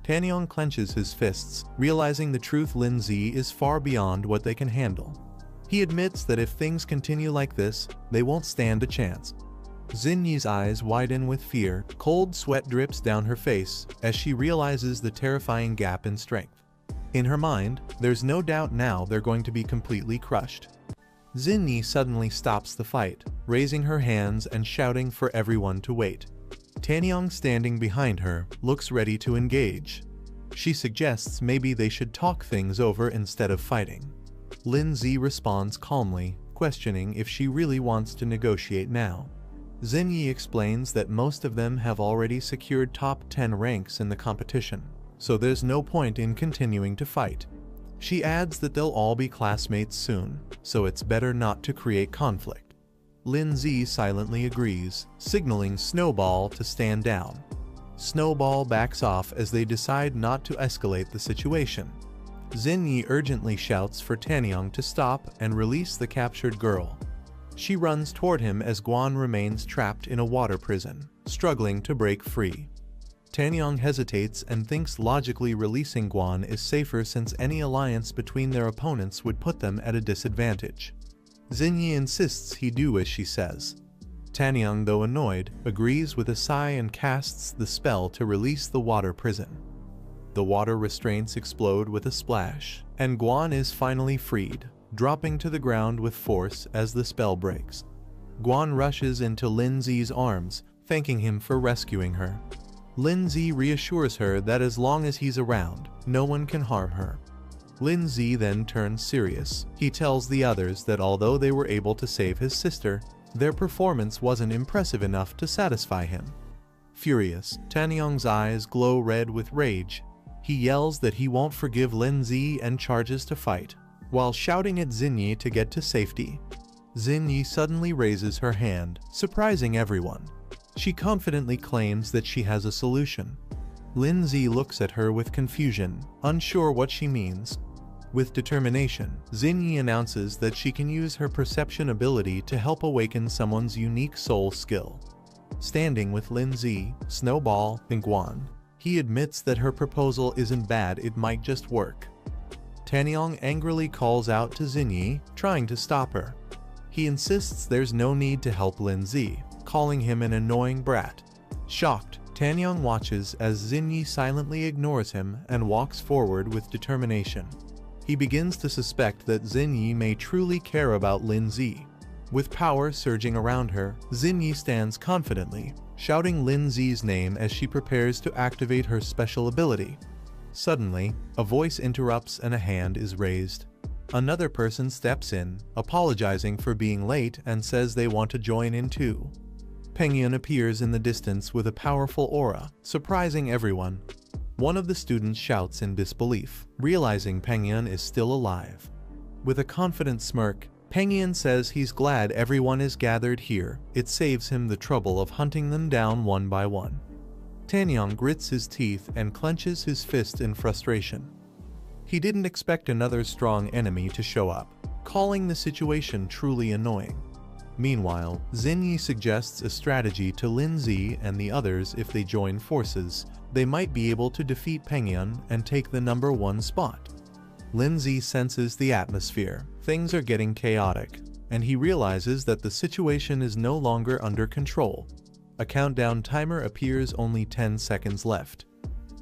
Tanyang clenches his fists, realizing the truth: Lin Zi is far beyond what they can handle. He admits that if things continue like this, they won't stand a chance. Xin Yi's eyes widen with fear, cold sweat drips down her face as she realizes the terrifying gap in strength. In her mind, there's no doubt now they're going to be completely crushed. Xin Yi suddenly stops the fight, raising her hands and shouting for everyone to wait. Tanyong, standing behind her, looks ready to engage. She suggests maybe they should talk things over instead of fighting. Lindsay responds calmly, questioning if she really wants to negotiate now. Xinyi explains that most of them have already secured top 10 ranks in the competition, so there's no point in continuing to fight. She adds that they'll all be classmates soon, so it's better not to create conflict. Lindsay silently agrees, signaling Snowball to stand down. Snowball backs off as they decide not to escalate the situation. Xinyi urgently shouts for Tanyong to stop and release the captured girl. She runs toward him as Guan remains trapped in a water prison, struggling to break free. Tanyong hesitates and thinks logically releasing Guan is safer since any alliance between their opponents would put them at a disadvantage. Xinyi insists he do as she says. Tanyong, though annoyed, agrees with a sigh and casts the spell to release the water prison. The water restraints explode with a splash, and Guan is finally freed, dropping to the ground with force as the spell breaks. Guan rushes into Lindsay's arms, thanking him for rescuing her. Lindsay reassures her that as long as he's around, no one can harm her. Lindsay then turns serious. He tells the others that although they were able to save his sister, their performance wasn't impressive enough to satisfy him. Furious, Tanyong's eyes glow red with rage. He yells that he won't forgive Lindsay and charges to fight, while shouting at Xinyi to get to safety. Xinyi suddenly raises her hand, surprising everyone. She confidently claims that she has a solution. Lindsay looks at her with confusion, unsure what she means. With determination, Xinyi announces that she can use her perception ability to help awaken someone's unique soul skill. Standing with Lindsay, Snowball, and Guan, he admits that her proposal isn't bad, it might just work. Tanyong angrily calls out to Xinyi, trying to stop her. He insists there's no need to help Lindsay, calling him an annoying brat. Shocked, Tanyong watches as Xinyi silently ignores him and walks forward with determination. He begins to suspect that Xinyi may truly care about Lindsay. With power surging around her, Xinyi stands confidently, shouting Lindsay's name as she prepares to activate her special ability. Suddenly, a voice interrupts and a hand is raised. Another person steps in, apologizing for being late and says they want to join in too. Pengyun appears in the distance with a powerful aura, surprising everyone. One of the students shouts in disbelief, realizing Pengyun is still alive. With a confident smirk, Pengyun says he's glad everyone is gathered here, it saves him the trouble of hunting them down one by one. Tanyong grits his teeth and clenches his fist in frustration. He didn't expect another strong enemy to show up, calling the situation truly annoying. Meanwhile, Xinyi suggests a strategy to Lindsay and the others. If they join forces, they might be able to defeat Pengyun and take the number 1 spot. Lindsay senses the atmosphere. Things are getting chaotic, and he realizes that the situation is no longer under control. A countdown timer appears, only 10 seconds left.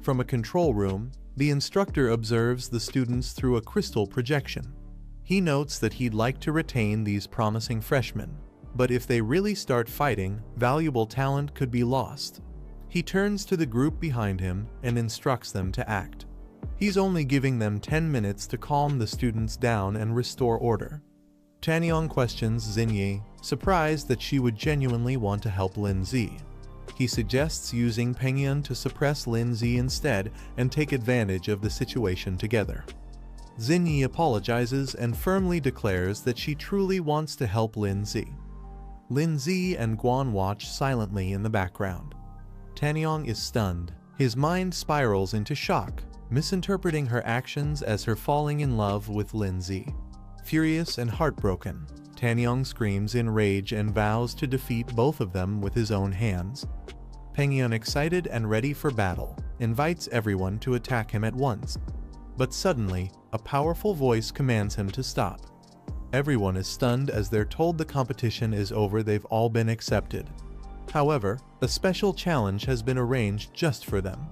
From a control room, the instructor observes the students through a crystal projection. He notes that he'd like to retain these promising freshmen, but if they really start fighting, valuable talent could be lost. He turns to the group behind him and instructs them to act. He's only giving them 10 minutes to calm the students down and restore order. Tanyong questions Xinyi, surprised that she would genuinely want to help Lindsay. He suggests using Pengyun to suppress Lindsay instead and take advantage of the situation together. Xinyi apologizes and firmly declares that she truly wants to help Lindsay. Lindsay and Guan watch silently in the background. Tanyong is stunned. His mind spirals into shock, misinterpreting her actions as her falling in love with Lindsay. Furious and heartbroken, Tanyong screams in rage and vows to defeat both of them with his own hands. Pengyun, excited and ready for battle, invites everyone to attack him at once. But suddenly, a powerful voice commands him to stop. Everyone is stunned as they're told the competition is over, they've all been accepted. However, a special challenge has been arranged just for them.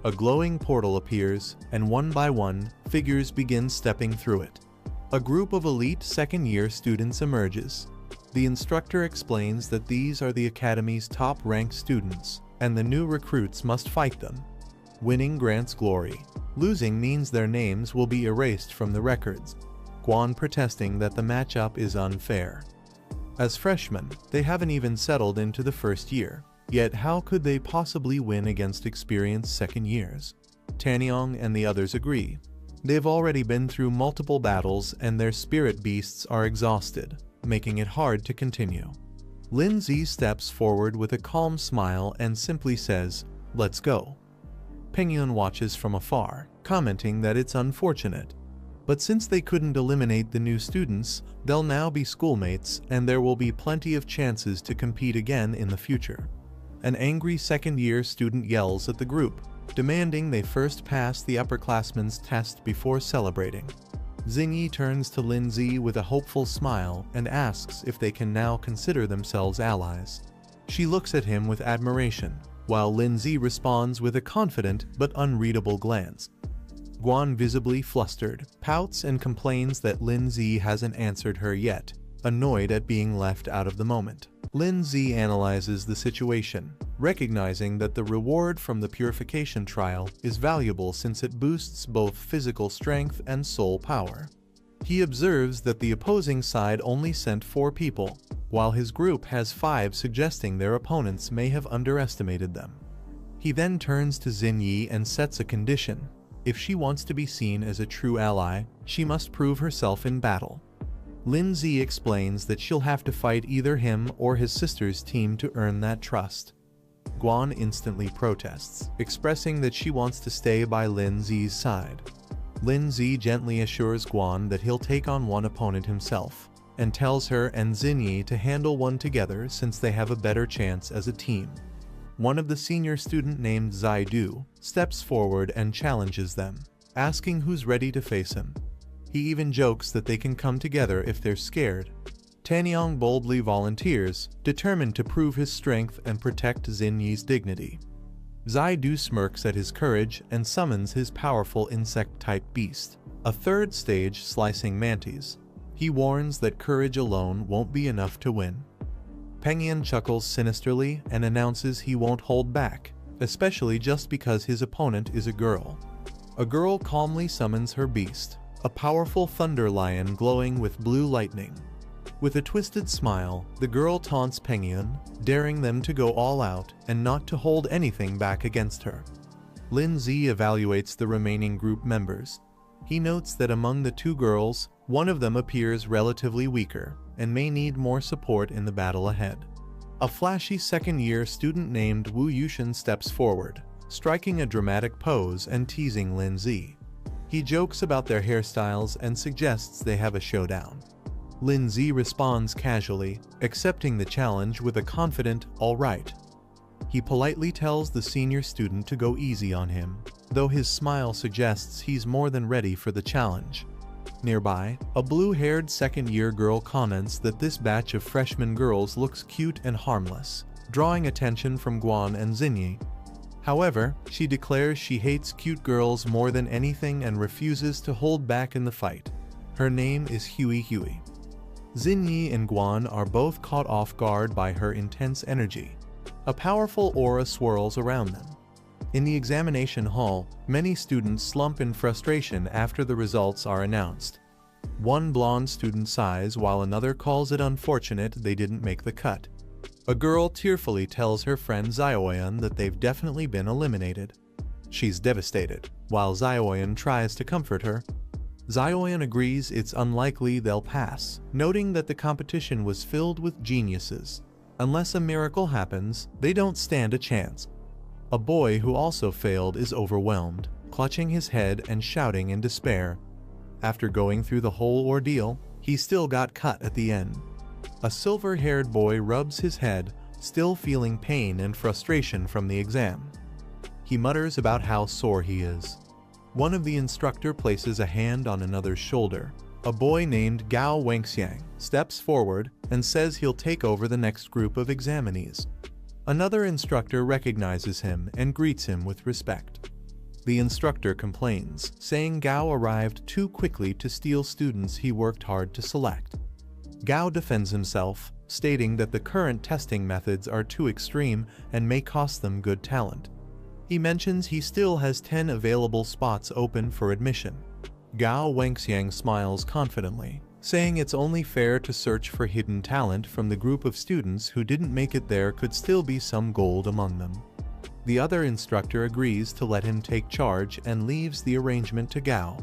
A glowing portal appears, and one by one, figures begin stepping through it. A group of elite second-year students emerges. The instructor explains that these are the academy's top-ranked students, and the new recruits must fight them. Winning grants glory. Losing means their names will be erased from the records. Guan protesting that the matchup is unfair. As freshmen, they haven't even settled into the first year, yet how could they possibly win against experienced second years? Tanyong and the others agree. They've already been through multiple battles and their spirit beasts are exhausted, making it hard to continue. Lin Zi steps forward with a calm smile and simply says, "Let's go." Pengyun watches from afar, commenting that it's unfortunate. But since they couldn't eliminate the new students, they'll now be schoolmates and there will be plenty of chances to compete again in the future. An angry second-year student yells at the group, demanding they first pass the upperclassmen's test before celebrating. Xingyi turns to Lin Zi with a hopeful smile and asks if they can now consider themselves allies. She looks at him with admiration, while Lin Zi responds with a confident but unreadable glance. Guan, visibly flustered, pouts and complains that Lin Zi hasn't answered her yet, annoyed at being left out of the moment. Lin Zi analyzes the situation, recognizing that the reward from the purification trial is valuable since it boosts both physical strength and soul power. He observes that the opposing side only sent 4 people, while his group has 5, suggesting their opponents may have underestimated them. He then turns to Xingyi and sets a condition. If she wants to be seen as a true ally, she must prove herself in battle. Lin Zi explains that she'll have to fight either him or his sister's team to earn that trust. Guan instantly protests, expressing that she wants to stay by Lin Zi's side. Lin Zi gently assures Guan that he'll take on one opponent himself, and tells her and Xingyi to handle one together since they have a better chance as a team. One of the senior student named Zaidu steps forward and challenges them, asking who's ready to face him. He even jokes that they can come together if they're scared. Tanyong boldly volunteers, determined to prove his strength and protect Xingyi's dignity. Zaidu smirks at his courage and summons his powerful insect-type beast, a third stage slicing mantis. He warns that courage alone won't be enough to win. Pengyun chuckles sinisterly and announces he won't hold back, especially just because his opponent is a girl. A girl calmly summons her beast, a powerful thunder lion glowing with blue lightning. With a twisted smile, the girl taunts Pengyun, daring them to go all out and not to hold anything back against her. Lin Zi evaluates the remaining group members. He notes that among the 2 girls, one of them appears relatively weaker and may need more support in the battle ahead. A flashy second-year student named Wu Yushin steps forward, striking a dramatic pose and teasing Lin Zi. He jokes about their hairstyles and suggests they have a showdown. Lin Zi responds casually, accepting the challenge with a confident, "All right." He politely tells the senior student to go easy on him, though his smile suggests he's more than ready for the challenge. Nearby, a blue-haired second-year girl comments that this batch of freshman girls looks cute and harmless, drawing attention from Guan and Xingyi. However, she declares she hates cute girls more than anything and refuses to hold back in the fight. Her name is Huey. Xingyi and Guan are both caught off guard by her intense energy. A powerful aura swirls around them. In the examination hall, many students slump in frustration after the results are announced. One blonde student sighs while another calls it unfortunate they didn't make the cut. A girl tearfully tells her friend Xiaoyan that they've definitely been eliminated. She's devastated, while Xiaoyan tries to comfort her. Xiaoyan agrees it's unlikely they'll pass, noting that the competition was filled with geniuses. Unless a miracle happens, they don't stand a chance. A boy who also failed is overwhelmed, clutching his head and shouting in despair. After going through the whole ordeal, he still got cut at the end. A silver-haired boy rubs his head, still feeling pain and frustration from the exam. He mutters about how sore he is. One of the instructor places a hand on another's shoulder. A boy named Gao Wangxiang steps forward and says he'll take over the next group of examinees. Another instructor recognizes him and greets him with respect. The instructor complains, saying Gao arrived too quickly to steal students he worked hard to select. Gao defends himself, stating that the current testing methods are too extreme and may cost them good talent. He mentions he still has 10 available spots open for admission. Gao Wangxiang smiles confidently, saying it's only fair to search for hidden talent from the group of students who didn't make it. There could still be some gold among them. The other instructor agrees to let him take charge and leaves the arrangement to Gao.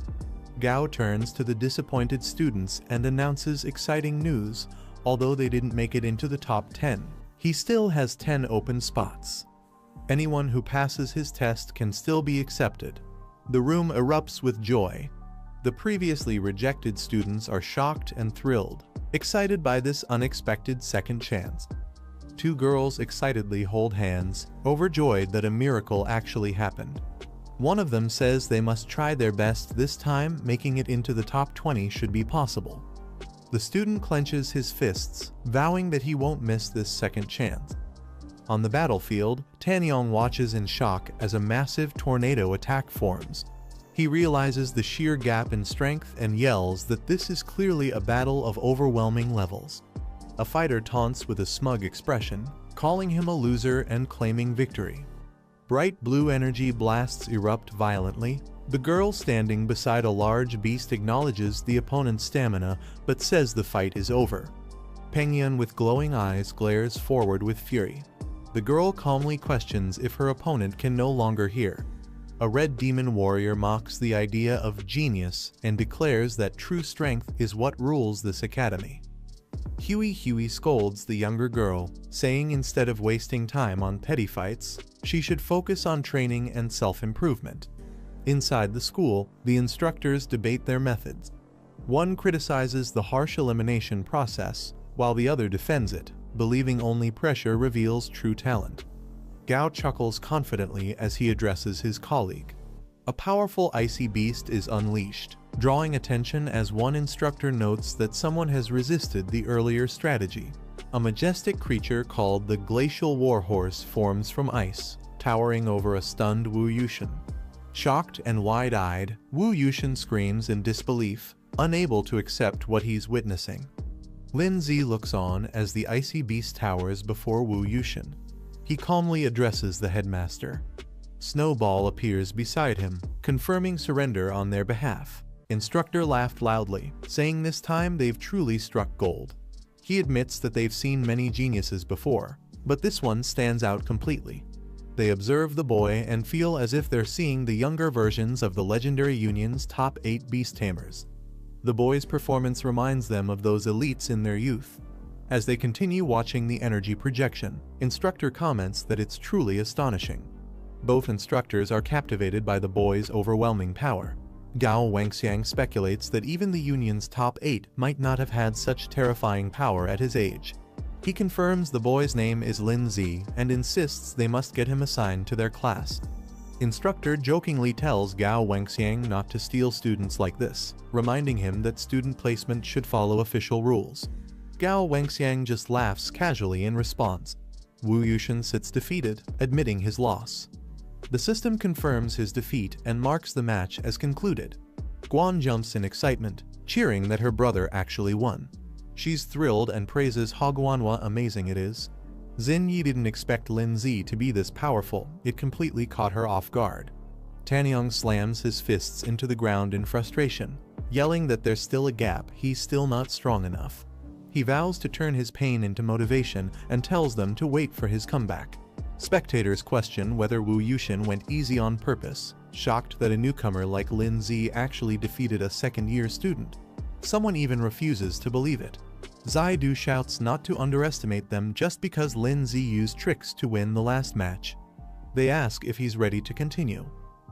Gao turns to the disappointed students and announces exciting news. Although they didn't make it into the top 10, he still has 10 open spots. Anyone who passes his test can still be accepted. The room erupts with joy. The previously rejected students are shocked and thrilled, excited by this unexpected second chance. Two girls excitedly hold hands, overjoyed that a miracle actually happened. One of them says they must try their best this time. Making it into the top 20 should be possible. The student clenches his fists, vowing that he won't miss this second chance. On the battlefield, Tanyong watches in shock as a massive tornado attack forms. He realizes the sheer gap in strength and yells that this is clearly a battle of overwhelming levels. A fighter taunts with a smug expression, calling him a loser and claiming victory. Bright blue energy blasts erupt violently. The girl standing beside a large beast acknowledges the opponent's stamina but says the fight is over. Pengyun with glowing eyes glares forward with fury. The girl calmly questions if her opponent can no longer hear. A red demon warrior mocks the idea of genius and declares that true strength is what rules this academy. Huey scolds the younger girl, saying instead of wasting time on petty fights, she should focus on training and self-improvement. Inside the school, the instructors debate their methods. One criticizes the harsh elimination process, while the other defends it, believing only pressure reveals true talent. Gao chuckles confidently as he addresses his colleague. A powerful icy beast is unleashed, drawing attention as one instructor notes that someone has resisted the earlier strategy. A majestic creature called the Glacial Warhorse forms from ice, towering over a stunned Wu Yushin. Shocked and wide-eyed, Wu Yushin screams in disbelief, unable to accept what he's witnessing. Lin Zi looks on as the icy beast towers before Wu Yushin. He calmly addresses the headmaster. Snowball appears beside him, confirming surrender on their behalf. Instructor laughed loudly, saying this time they've truly struck gold. He admits that they've seen many geniuses before, but this one stands out completely. They observe the boy and feel as if they're seeing the younger versions of the legendary union's top 8 beast tamers. The boy's performance reminds them of those elites in their youth. As they continue watching the energy projection, instructor comments that it's truly astonishing. Both instructors are captivated by the boy's overwhelming power. Gao Wangxiang speculates that even the Union's top 8 might not have had such terrifying power at his age. He confirms the boy's name is Lin Zi and insists they must get him assigned to their class. Instructor jokingly tells Gao Wangxiang not to steal students like this, reminding him that student placement should follow official rules. Gao Wangxiang just laughs casually in response. Wu Yushin sits defeated, admitting his loss. The system confirms his defeat and marks the match as concluded. Guan jumps in excitement, cheering that her brother actually won. She's thrilled and praises Hogwanhwa amazing it is. Xin Yi didn't expect Lin Zi to be this powerful, it completely caught her off guard. Tanyong slams his fists into the ground in frustration, yelling that there's still a gap, he's still not strong enough. He vows to turn his pain into motivation and tells them to wait for his comeback. Spectators question whether Wu Yushin went easy on purpose, shocked that a newcomer like Lin Zi actually defeated a second-year student. Someone even refuses to believe it. Zaidu shouts not to underestimate them just because Lin Zi used tricks to win the last match. They ask if he's ready to continue.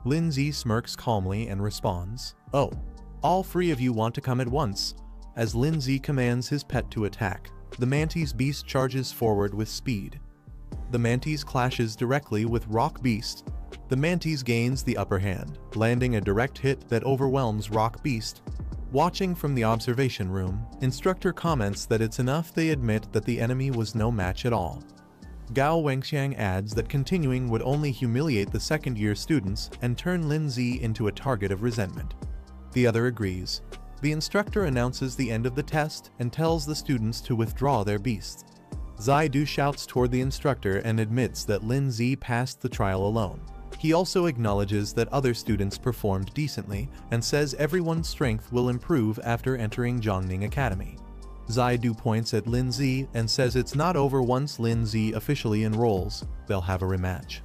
Lin Zi smirks calmly and responds, "Oh, all 3 of you want to come at once." As Lin Zi commands his pet to attack, the Mantis Beast charges forward with speed. The Mantis clashes directly with Rock Beast. The Mantis gains the upper hand, landing a direct hit that overwhelms Rock Beast. Watching from the observation room, instructor comments that it's enough they admit that the enemy was no match at all. Gao Wangxiang adds that continuing would only humiliate the second-year students and turn Lin Zi into a target of resentment. The other agrees. The instructor announces the end of the test and tells the students to withdraw their beasts. Zaidu shouts toward the instructor and admits that Lin Zi passed the trial alone. He also acknowledges that other students performed decently and says everyone's strength will improve after entering Zhongning Academy. Zaidu points at Lin Zi and says it's not over once Lin Zi officially enrolls, they'll have a rematch.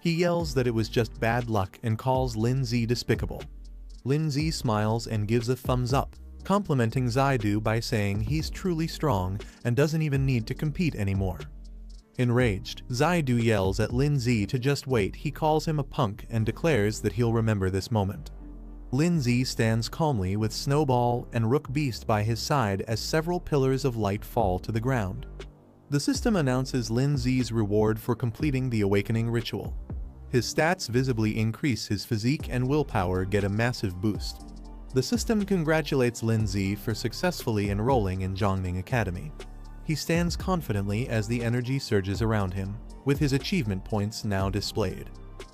He yells that it was just bad luck and calls Lin Zi despicable. Lin Zi smiles and gives a thumbs up, complimenting Zaidu by saying he's truly strong and doesn't even need to compete anymore. Enraged, Zaidu yells at Lin Zi to just wait. He calls him a punk and declares that he'll remember this moment. Lin Zi stands calmly with Snowball and Rook Beast by his side as several pillars of light fall to the ground. The system announces Lin Zi's reward for completing the awakening ritual. His stats visibly increase, his physique and willpower get a massive boost. The system congratulates Lin Zi for successfully enrolling in Zhongning Academy. He stands confidently as the energy surges around him, with his achievement points now displayed.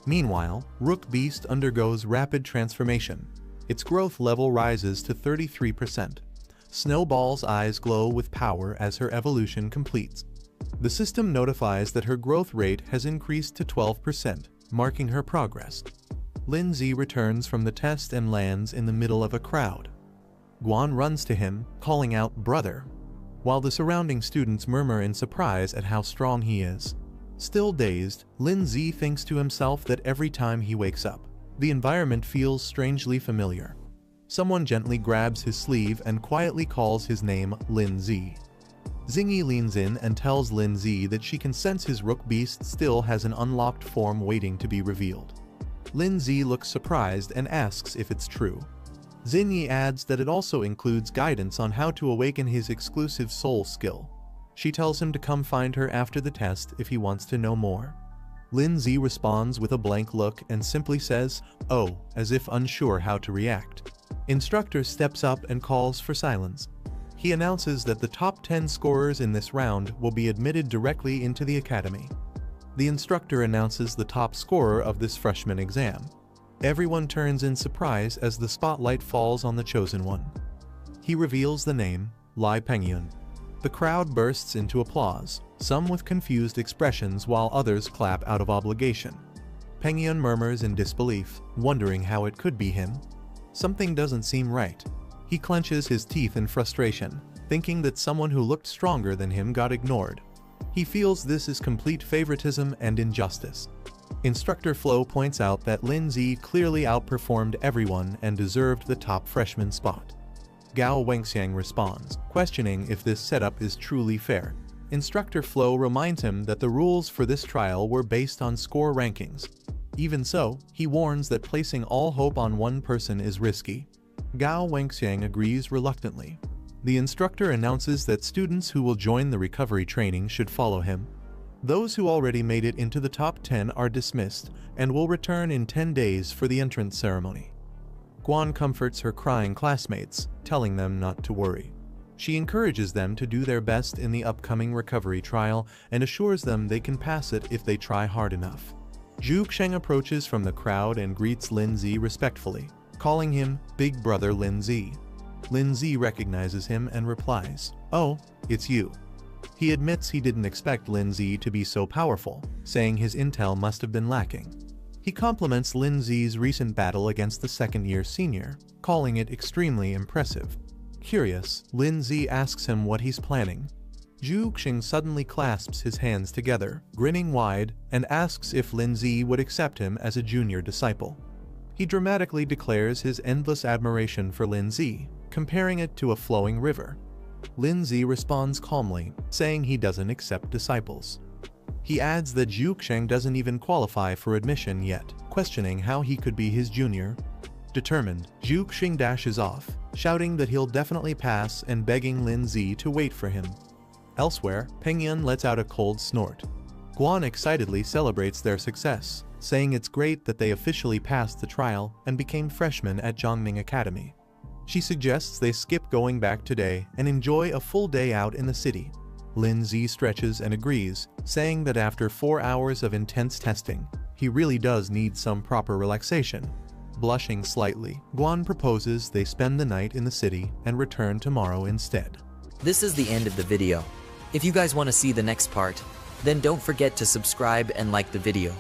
Meanwhile, Rook Beast undergoes rapid transformation. Its growth level rises to 33%. Snowball's eyes glow with power as her evolution completes. The system notifies that her growth rate has increased to 12%, marking her progress. Lin Zi returns from the test and lands in the middle of a crowd. Guan runs to him, calling out "brother," while the surrounding students murmur in surprise at how strong he is. Still dazed, Lin Zi thinks to himself that every time he wakes up, the environment feels strangely familiar. Someone gently grabs his sleeve and quietly calls his name Lin Zi. Xingyi leans in and tells Lin Zi that she can sense his Rook Beast still has an unlocked form waiting to be revealed. Lin Zi looks surprised and asks if it's true. Xingyi adds that it also includes guidance on how to awaken his exclusive soul skill. She tells him to come find her after the test if he wants to know more. Lin Zi responds with a blank look and simply says, "Oh," as if unsure how to react. Instructor steps up and calls for silence. He announces that the top 10 scorers in this round will be admitted directly into the academy. The instructor announces the top scorer of this freshman exam. Everyone turns in surprise as the spotlight falls on the chosen one. He reveals the name, Lai Pengyun. The crowd bursts into applause, some with confused expressions while others clap out of obligation. Pengyun murmurs in disbelief, wondering how it could be him. Something doesn't seem right. He clenches his teeth in frustration, thinking that someone who looked stronger than him got ignored. He feels this is complete favoritism and injustice. Instructor Flo points out that Lin Zi clearly outperformed everyone and deserved the top freshman spot. Gao Wengxiang responds, questioning if this setup is truly fair. Instructor Flo reminds him that the rules for this trial were based on score rankings. Even so, he warns that placing all hope on one person is risky. Gao Wengxiang agrees reluctantly. The instructor announces that students who will join the recovery training should follow him. Those who already made it into the top 10 are dismissed and will return in 10 days for the entrance ceremony. Guan comforts her crying classmates, telling them not to worry. She encourages them to do their best in the upcoming recovery trial and assures them they can pass it if they try hard enough. Zhu Sheng approaches from the crowd and greets Lin Zi respectfully, calling him Big Brother Lin Zi. Lin Zi recognizes him and replies, "Oh, it's you." He admits he didn't expect Lin Zi to be so powerful, saying his intel must have been lacking. He compliments Lin Zi's recent battle against the second-year senior, calling it extremely impressive. Curious, Lin Zi asks him what he's planning. Zhu Xing suddenly clasps his hands together, grinning wide, and asks if Lin Zi would accept him as a junior disciple. He dramatically declares his endless admiration for Lin Zi, comparing it to a flowing river. Lin Zi responds calmly, saying he doesn't accept disciples. He adds that Zhu Xing doesn't even qualify for admission yet, questioning how he could be his junior. Determined, Zhu Xing dashes off, shouting that he'll definitely pass and begging Lin Zi to wait for him. Elsewhere, Pengyun lets out a cold snort. Guan excitedly celebrates their success, saying it's great that they officially passed the trial and became freshmen at Zhongning Academy. She suggests they skip going back today and enjoy a full day out in the city. Lin Zi stretches and agrees, saying that after 4 hours of intense testing, he really does need some proper relaxation. Blushing slightly, Guan proposes they spend the night in the city and return tomorrow instead. This is the end of the video. If you guys want to see the next part, then don't forget to subscribe and like the video.